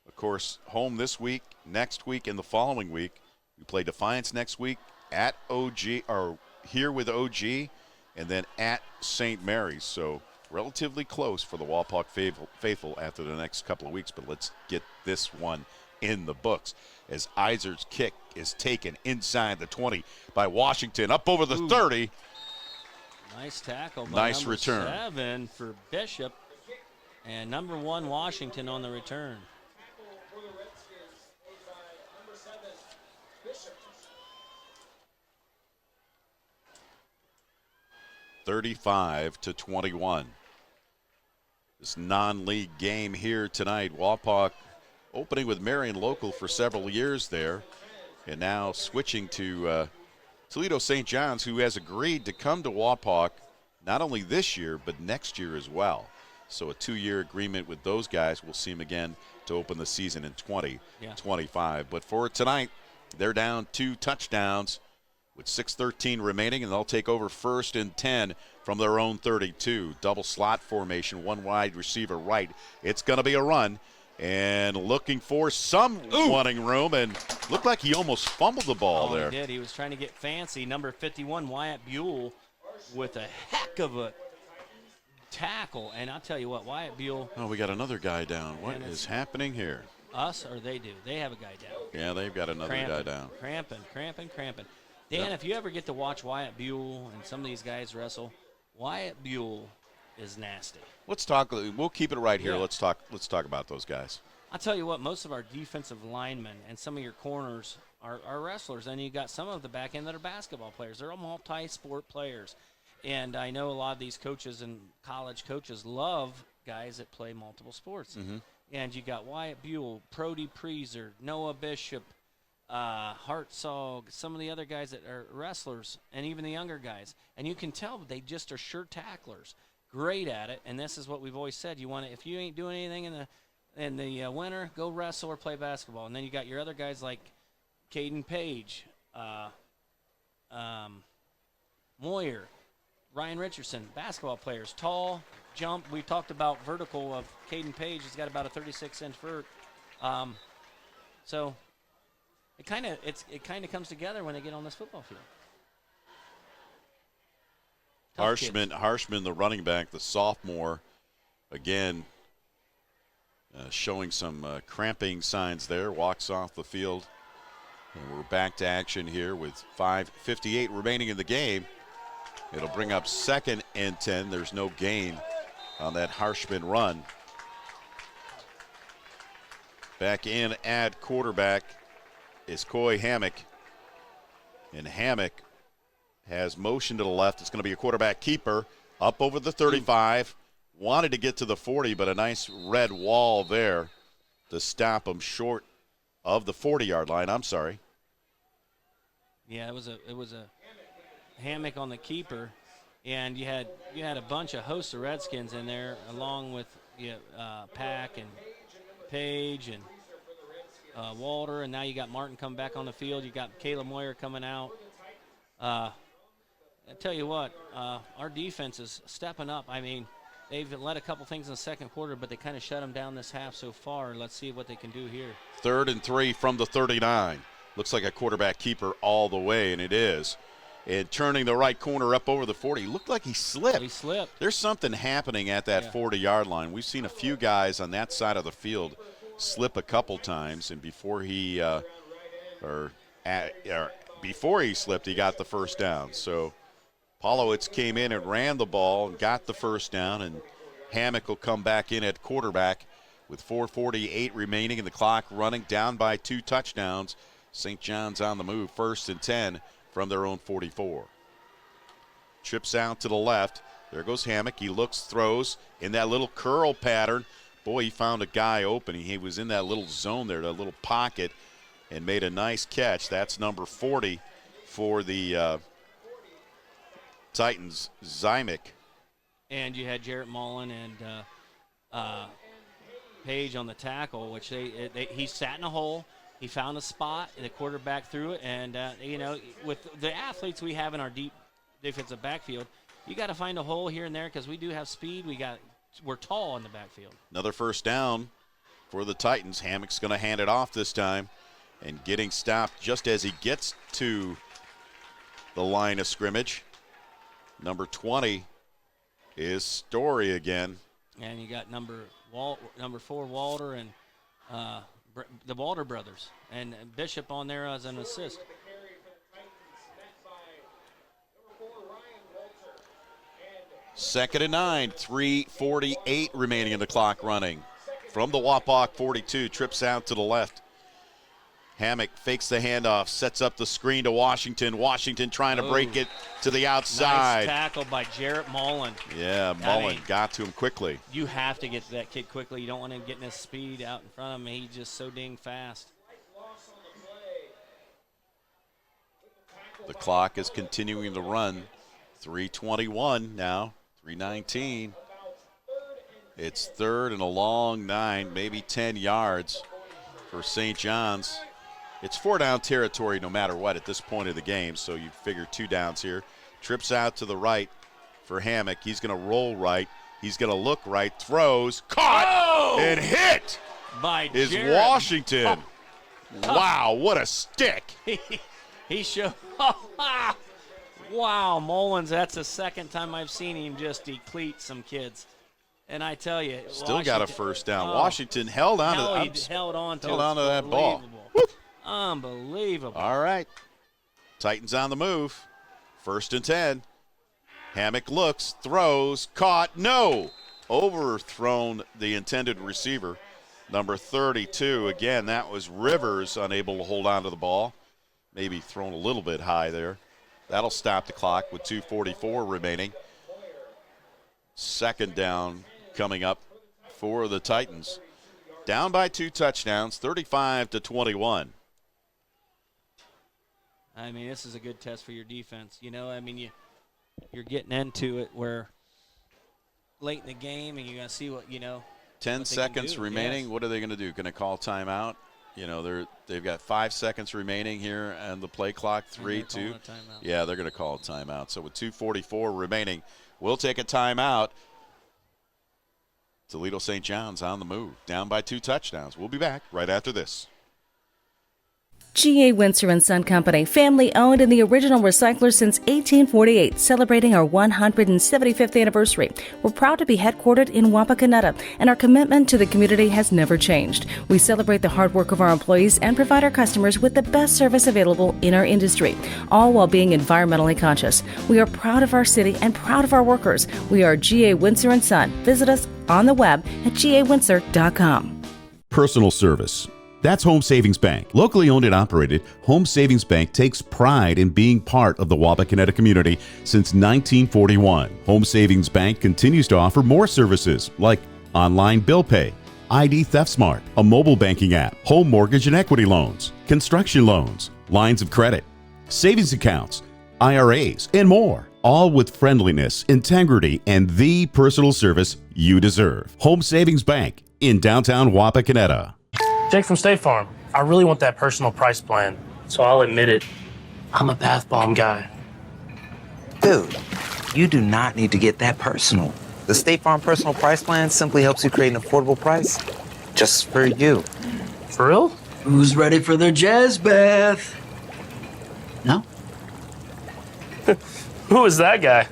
Of course, home this week, next week, and the following week. We play Defiance next week at OG, or here with OG, and then at St. Mary's. So relatively close for the Wapak faithful after the next couple of weeks. But let's get this one in the books as Iser's kick is taken inside the 20 by Washington, up over the 30. Nice tackle by nice number return. 7 for Bishop, and number 1 Washington on the return. 35-21. This non-league game here tonight. Wapak opening with Marion Local for several years there, and now switching to Toledo St. John's, who has agreed to come to Wapak not only this year but next year as well. So a 2-year agreement with those guys. We'll see them again to open the season in 2025. But for tonight, they're down 2 touchdowns with 6:13 remaining, and they'll take over 1st and 10 from their own 32. Double slot formation, 1 wide receiver right. It's going to be a run, and looking for some running room, and looked like he almost fumbled the ball there. He did. He was trying to get fancy. Number 51, Wyatt Buell, with a heck of a tackle. And I'll tell you what, Wyatt Buell. Oh, we got another guy down. What is happening here? Us or they do? They have a guy down. Yeah, they've got another guy down. Cramping. Dan, if you ever get to watch Wyatt Buell and some of these guys wrestle, Wyatt Buell is nasty. Let's talk. We'll keep it right here. Yeah. Let's talk about those guys. I'll tell you what, most of our defensive linemen and some of your corners are wrestlers, and you got some of the back end that are basketball players. They're all multi-sport players. And I know a lot of these coaches and college coaches love guys that play multiple sports. Mm-hmm. And you got Wyatt Buell, Prody Preezer, Noah Bishop, Hartzog, some of the other guys that are wrestlers, and even the younger guys. And you can tell they just are sure tacklers, great at it. And this is what we've always said: you want to, if you ain't doing anything in the winter, go wrestle or play basketball. And then you got your other guys like Caden Page, Moyer, Ryan Richardson, basketball players, tall, jump. We talked about vertical of Caden Page. He's got about a 36-inch vert. So it kind of comes together when they get on this football field. Harshman, the running back, the sophomore, again showing some cramping signs there. Walks off the field. And we're back to action here with 5:58 remaining in the game. It'll bring up 2nd and 10. There's no gain on that Harshman run. Back in at quarterback is Coy Hammock. And Hammock has motion to the left. It's going to be a quarterback keeper up over the 35. Wanted to get to the 40, but a nice red wall there to stop him short of the 40-yard line. I'm sorry. Yeah, it was a Hammock on the keeper, and you had a bunch of hosts of Redskins in there, along with Pack and Page and Walter, and now you got Martin coming back on the field. You got Caleb Moyer coming out. I tell you what, our defense is stepping up. I mean, they've led a couple things in the second quarter, but they kind of shut them down this half so far. Let's see what they can do here. 3rd and 3 from the 39. Looks like a quarterback keeper all the way, and it is. And turning the right corner up over the 40. Looked like he slipped. He slipped. There's something happening at that 40-yard line. We've seen a few guys on that side of the field slip a couple times, and before he slipped, he got the first down. So Polowitz came in and ran the ball and got the first down, and Hammock will come back in at quarterback with 4:48 remaining and the clock running, down by 2 touchdowns. St. John's on the move, 1st and 10 from their own 44. Trips out to the left. There goes Hammock. He looks, throws in that little curl pattern. Boy, he found a guy open. He was in that little zone there, that little pocket, and made a nice catch. That's number 40 for the Titans, Zymick. And you had Jarrett Mullen and Page on the tackle, which he sat in a hole. He found a spot, and the quarterback threw it. And, with the athletes we have in our deep defensive backfield, you got to find a hole here and there because we do have speed. We're tall in the backfield. Another first down for the Titans. Hammock's going to hand it off this time, and getting stopped just as he gets to the line of scrimmage. Number 20 is Story again. And you got number 4, Walter, and the Walter brothers, and Bishop on there as an assist. Second and 9, 3:48 remaining in the clock running. From the Wapak 42, trips out to the left. Hammock fakes the handoff, sets up the screen to Washington. Washington trying to break it to the outside. Nice tackle by Jarrett Mullen. Yeah, Mullen got to him quickly. You have to get to that kid quickly. You don't want him getting his speed out in front of him. He's just so dang fast. The clock is continuing to run. 3:21 now, 3:19. It's 3rd and a long 9, maybe 10 yards for St. John's. It's 4-down territory no matter what at this point of the game, so you figure 2 downs here. Trips out to the right for Hammock. He's going to roll right. He's going to look right. Throws. Caught and hit by is Jared. Washington. Wow, what a stick. He showed. Wow, Mullins, that's the second time I've seen him just deplete some kids. And I tell you, still got a first down. Washington held on to that ball. Unbelievable. All right. Titans on the move. 1st and 10. Hammock looks, throws, caught, no. Overthrown the intended receiver. Number 32. Again, that was Rivers, unable to hold on to the ball. Maybe thrown a little bit high there. That'll stop the clock with 2:44 remaining. 2nd down coming up for the Titans. Down by 2 touchdowns, 35-21. I mean, this is a good test for your defense. You're getting into it where late in the game, and you're going to see what, 10 seconds remaining. Yes. What are they going to do? Going to call timeout? They've got 5 seconds remaining here on the play clock. 3, 2. Yeah, they're going to call a timeout. So with 2:44 remaining, we'll take a timeout. Toledo St. John's on the move, down by 2 touchdowns. We'll be back right after this. G.A. Windsor & Son Company, family owned and the original recycler since 1848, celebrating our 175th anniversary. We're proud to be headquartered in Wapakoneta, and our commitment to the community has never changed. We celebrate the hard work of our employees and provide our customers with the best service available in our industry, all while being environmentally conscious. We are proud of our city and proud of our workers. We are G.A. Windsor & Son. Visit us on the web at gawindsor.com. personal service. That's Home Savings Bank. Locally owned and operated, Home Savings Bank takes pride in being part of the Wapakoneta community since 1941. Home Savings Bank continues to offer more services like online bill pay, ID Theft Smart, a mobile banking app, home mortgage and equity loans, construction loans, lines of credit, savings accounts, IRAs, and more. All with friendliness, integrity, and the personal service you deserve. Home Savings Bank in downtown Wapakoneta. Jake from State Farm. I really want that personal price plan, so I'll admit it. I'm a bath bomb guy. Dude, you do not need to get that personal. The State Farm Personal Price Plan simply helps you create an affordable price just for you. For real? Who's ready for their jazz bath? No? Who is that guy?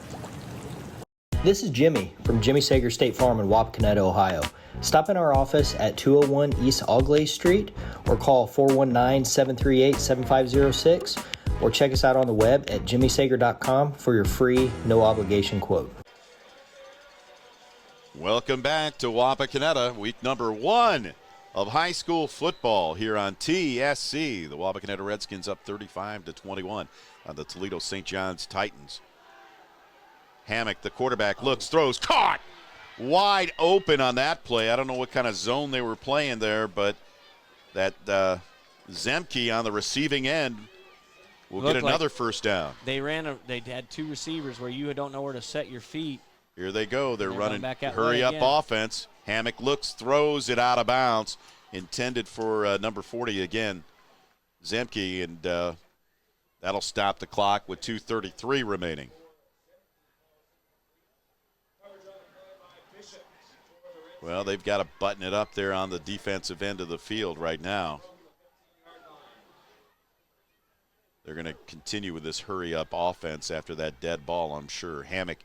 This is Jimmy from Jimmy Sager State Farm in Wapakoneta, Ohio. Stop in our office at 201 East Augley Street or call 419-738-7506 or check us out on the web at jimmysager.com for your free, no-obligation quote. Welcome back to Wapakoneta, week number 1 of high school football here on TSC. The Wapakoneta Redskins up 35-21 on the Toledo St. John's Titans. Hammock, the quarterback, looks, throws, caught! Wide open on that play. I don't know what kind of zone they were playing there, but that Zemke on the receiving end will get another first down. They had 2 receivers where you don't know where to set your feet. Here they go. They're running hurry-up offense. Hammock looks, throws it out of bounds, intended for number 40 again, Zemke, and that'll stop the clock with 2:33 remaining. Well, they've got to button it up there on the defensive end of the field right now. They're going to continue with this hurry-up offense after that dead ball, I'm sure. Hammock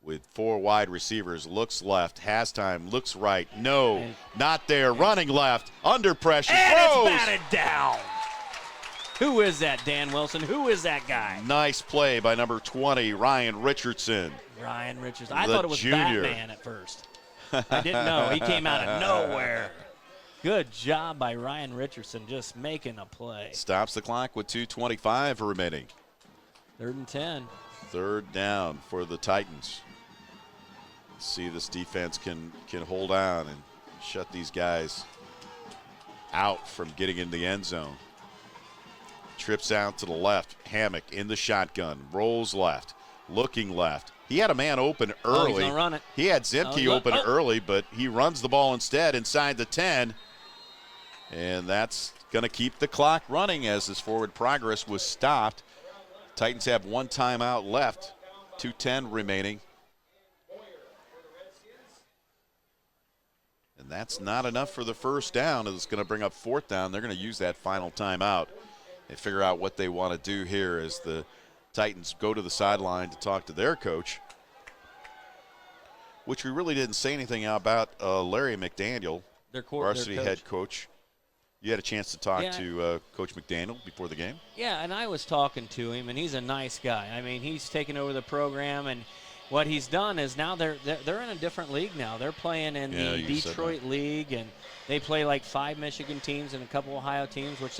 with 4 wide receivers, looks left, has time, looks right, no, not there, running left, under pressure, throws. It's batted down. Who is that, Dan Wilson? Who is that guy? Nice play by number 20, Ryan Richardson. Ryan Richardson. I thought it was junior. Batman at first. I didn't know. He came out of nowhere. Good job by Ryan Richardson just making a play. Stops the clock with 2:25 remaining. 3rd and 10. 3rd down for the Titans. Let's see if this defense can hold on and shut these guys out from getting in the end zone. Trips out to the left. Hammock in the shotgun. Rolls left. Looking left. He had a man open early. He's gonna run it. He had Zemke open early, but he runs the ball instead inside the 10. And that's going to keep the clock running as this forward progress was stopped. Titans have 1 timeout left. 2:10 remaining. And that's not enough for the first down. It's going to bring up 4th down. They're going to use that final timeout and figure out what they want to do here as the Titans go to the sideline to talk to their coach, which we really didn't say anything about Larry McDaniel, varsity head coach. You had a chance to talk to Coach McDaniel before the game? Yeah, and I was talking to him, and he's a nice guy. I mean, he's taken over the program, and what he's done is now they're in a different league now. They're playing in the Detroit League, and they play like 5 Michigan teams and a couple Ohio teams, which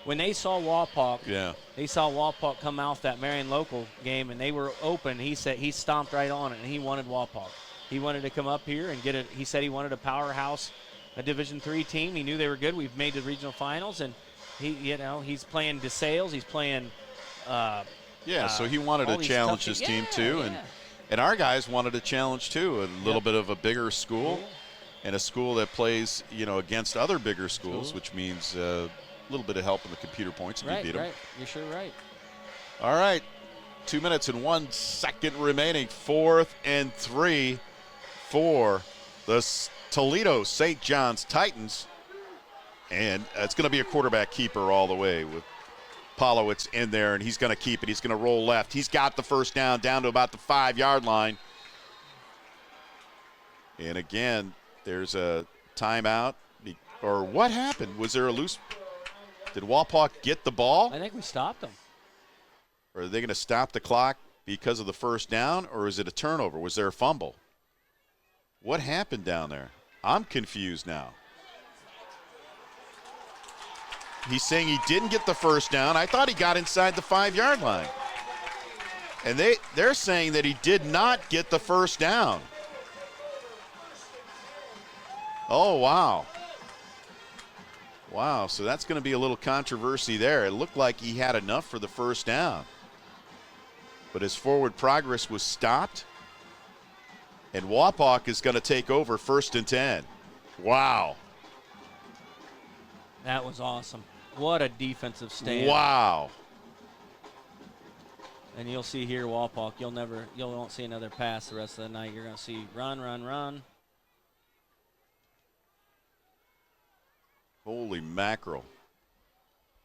when they saw Wapak, they saw Wapak come off that Marion local game, and they were open. He said he stomped right on it, and he wanted Wapak. He wanted to come up here and get it. He said he wanted a powerhouse, a Division III team. He knew they were good. We've made the regional finals, and he's playing DeSales. He's playing. So he wanted to challenge his team too, and our guys wanted a challenge too. A little bit of a bigger school, and a school that plays against other bigger schools, which means. A little bit of help in the computer points if you beat them. Right, you're sure right. All right, 2 minutes and 1 second remaining. 4th and 3 for the Toledo St. John's Titans. And it's going to be a quarterback keeper all the way with Polowitz in there, and he's going to keep it. He's going to roll left. He's got the first down to about the 5-yard line. And again, there's a timeout. Or what happened? Was there a loose? Did Wapak get the ball? I think we stopped them. Or are they going to stop the clock because of the first down, or is it a turnover? Was there a fumble? What happened down there? I'm confused now. He's saying he didn't get the first down. I thought he got inside the 5-yard line. And they're saying that he did not get the first down. Oh, wow. Wow, so that's going to be a little controversy there. It looked like he had enough for the first down. But his forward progress was stopped. And Wapak is going to take over 1st and 10. Wow. That was awesome. What a defensive stand. Wow. And you'll see here, Wapak, you won't see another pass the rest of the night. You're going to see run, run, run. Holy mackerel.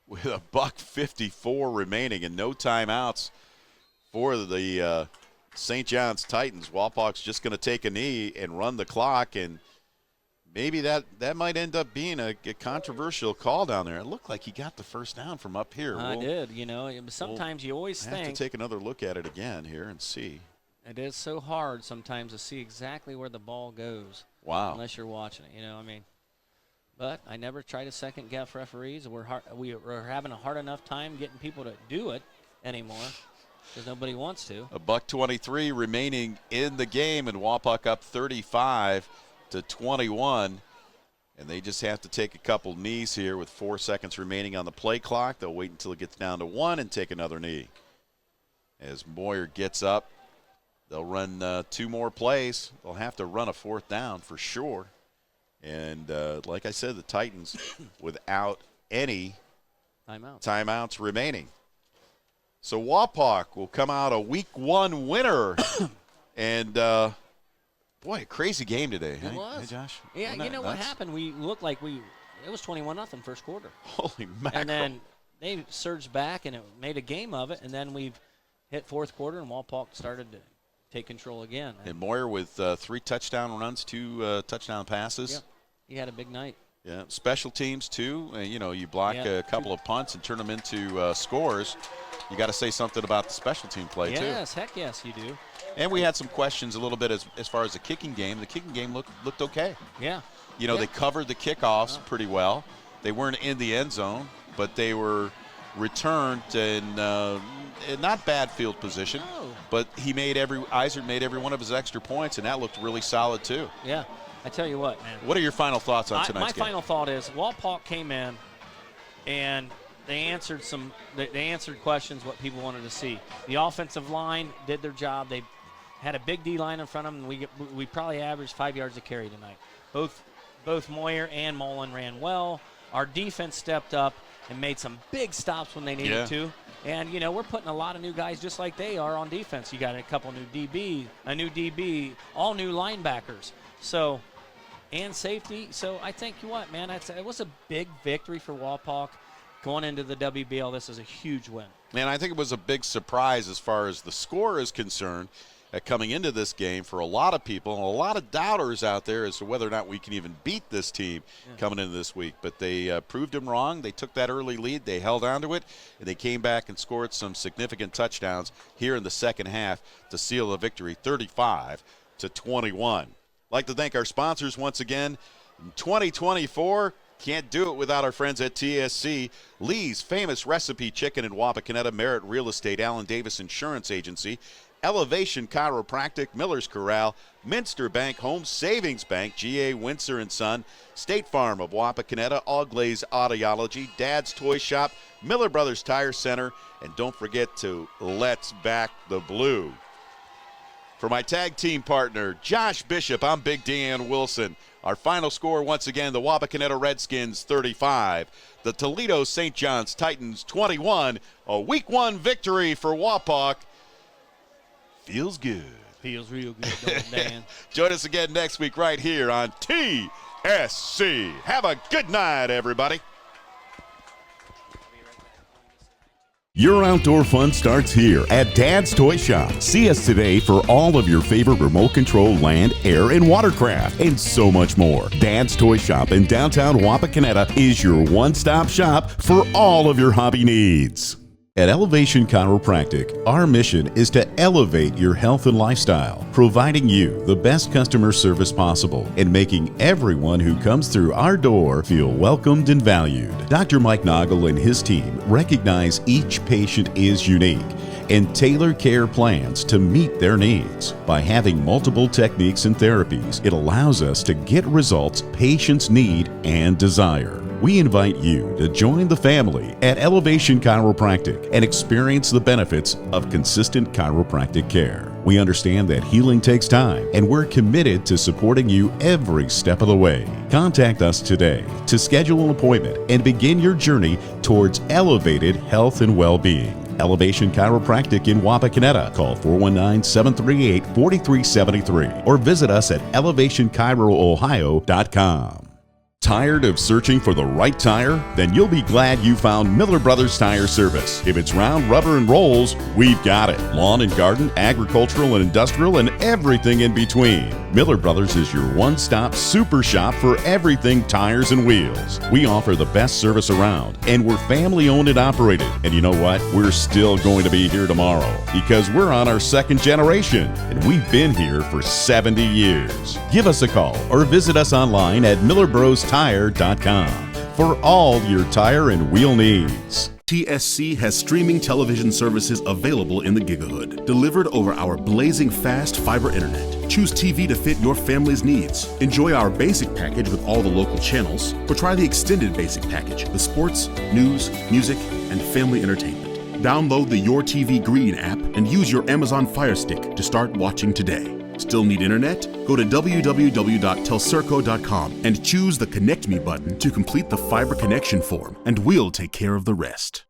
With a $1:54 remaining and no timeouts for the St. John's Titans. Wapak's just going to take a knee and run the clock, and maybe that might end up being a controversial call down there. It looked like he got the first down from up here. I did. Sometimes you always think. Have to take another look at it again here and see. It is so hard sometimes to see exactly where the ball goes. Wow. Unless you're watching it, But I never try to second-guess referees. We're having a hard enough time getting people to do it anymore because nobody wants to. A $1:23 remaining in the game, and Wapak up 35-21. And they just have to take a couple knees here with 4 seconds remaining on the play clock. They'll wait until it gets down to 1 and take another knee. As Moyer gets up, they'll run 2 more plays. They'll have to run a 4th down for sure. And like I said, the Titans without any timeouts remaining. So Wapak will come out a week 1 winner. And, boy, a crazy game today. It was. Hey, Josh? Yeah, what happened? We looked like it was 21-0 first quarter. Holy mackerel. And then they surged back and it made a game of it. And then we've hit 4th quarter and Wapak started to take control again. And Moyer with 3 touchdown runs, 2 touchdown passes. Yeah. He had a big night. Yeah, special teams too. You block a couple of punts and turn them into scores. You got to say something about the special team play too. Yes, heck yes, you do. And we had some questions a little bit as far as the kicking game. The kicking game looked okay. Yeah. They covered the kickoffs pretty well. They weren't in the end zone, but they were returned in not bad field position. No. But Eisert made every one of his extra points, and that looked really solid too. Yeah. I tell you what, man. What are your final thoughts on tonight's game? My final thought is Wapak came in and they answered questions what people wanted to see. The offensive line did their job. They had a big D line in front of them, and we probably averaged 5 yards a carry tonight. Both Moyer and Mullen ran well. Our defense stepped up and made some big stops when they needed to. And, we're putting a lot of new guys just like they are on defense. You got a couple new DB, all new linebackers. So, and safety. So I think it was a big victory for Wapak going into the WBL. This is a huge win. Man, I think it was a big surprise as far as the score is concerned coming into this game for a lot of people and a lot of doubters out there as to whether or not we can even beat this team coming into this week. But they proved them wrong. They took that early lead. They held on to it, and they came back and scored some significant touchdowns here in the second half to seal the victory, 35-21. I'd like to thank our sponsors once again. In 2024, can't do it without our friends at TSC. Lee's Famous Recipe Chicken in Wapakoneta, Merritt Real Estate, Allen Davis Insurance Agency, Elevation Chiropractic, Miller's Corral, Minster Bank, Home Savings Bank, G.A. Windsor & Son, State Farm of Wapakoneta, Auglaze Audiology, Dad's Toy Shop, Miller Brothers Tire Center, and don't forget to Let's Back the Blue. For my tag team partner, Josh Bishop, I'm Big Dan Wilson. Our final score, once again, the Wapakoneta Redskins 35, the Toledo St. John's Titans 21. A Week 1 victory for Wapak. Feels good. Feels real good, don't it, Dan? Join us again next week right here on TSC. Have a good night, everybody. Your outdoor fun starts here at Dad's Toy Shop. See us today for all of your favorite remote control land, air, and watercraft, and so much more. Dad's Toy Shop in downtown Wapakoneta is your one-stop shop for all of your hobby needs. At Elevation Chiropractic, our mission is to elevate your health and lifestyle, providing you the best customer service possible and making everyone who comes through our door feel welcomed and valued. Dr. Mike Noggle and his team recognize each patient is unique and tailor care plans to meet their needs. By having multiple techniques and therapies, it allows us to get results patients need and desire. We invite you to join the family at Elevation Chiropractic and experience the benefits of consistent chiropractic care. We understand that healing takes time, and we're committed to supporting you every step of the way. Contact us today to schedule an appointment and begin your journey towards elevated health and well-being. Elevation Chiropractic in Wapakoneta. Call 419-738-4373 or visit us at elevationchiroohio.com. Tired of searching for the right tire? Then you'll be glad you found Miller Brothers Tire Service. If it's round, rubber, and rolls, we've got it. Lawn and garden, agricultural and industrial, and everything in between. Miller Brothers is your one-stop super shop for everything tires and wheels. We offer the best service around, and we're family-owned and operated. And you know what? We're still going to be here tomorrow because we're on our second generation, and we've been here for 70 years. Give us a call or visit us online at millerbrostoTire.com for all your tire and wheel needs. TSC has streaming television services available in the Gigahood, delivered over our blazing fast fiber internet. Choose TV to fit your family's needs. Enjoy our basic package with all the local channels, or try the extended basic package, the sports, news, music, and family entertainment. Download the Your TV Green app and use your Amazon Fire Stick to start watching today. Still need internet? Go to www.telcirco.com and choose the Connect Me button to complete the fiber connection form, and we'll take care of the rest.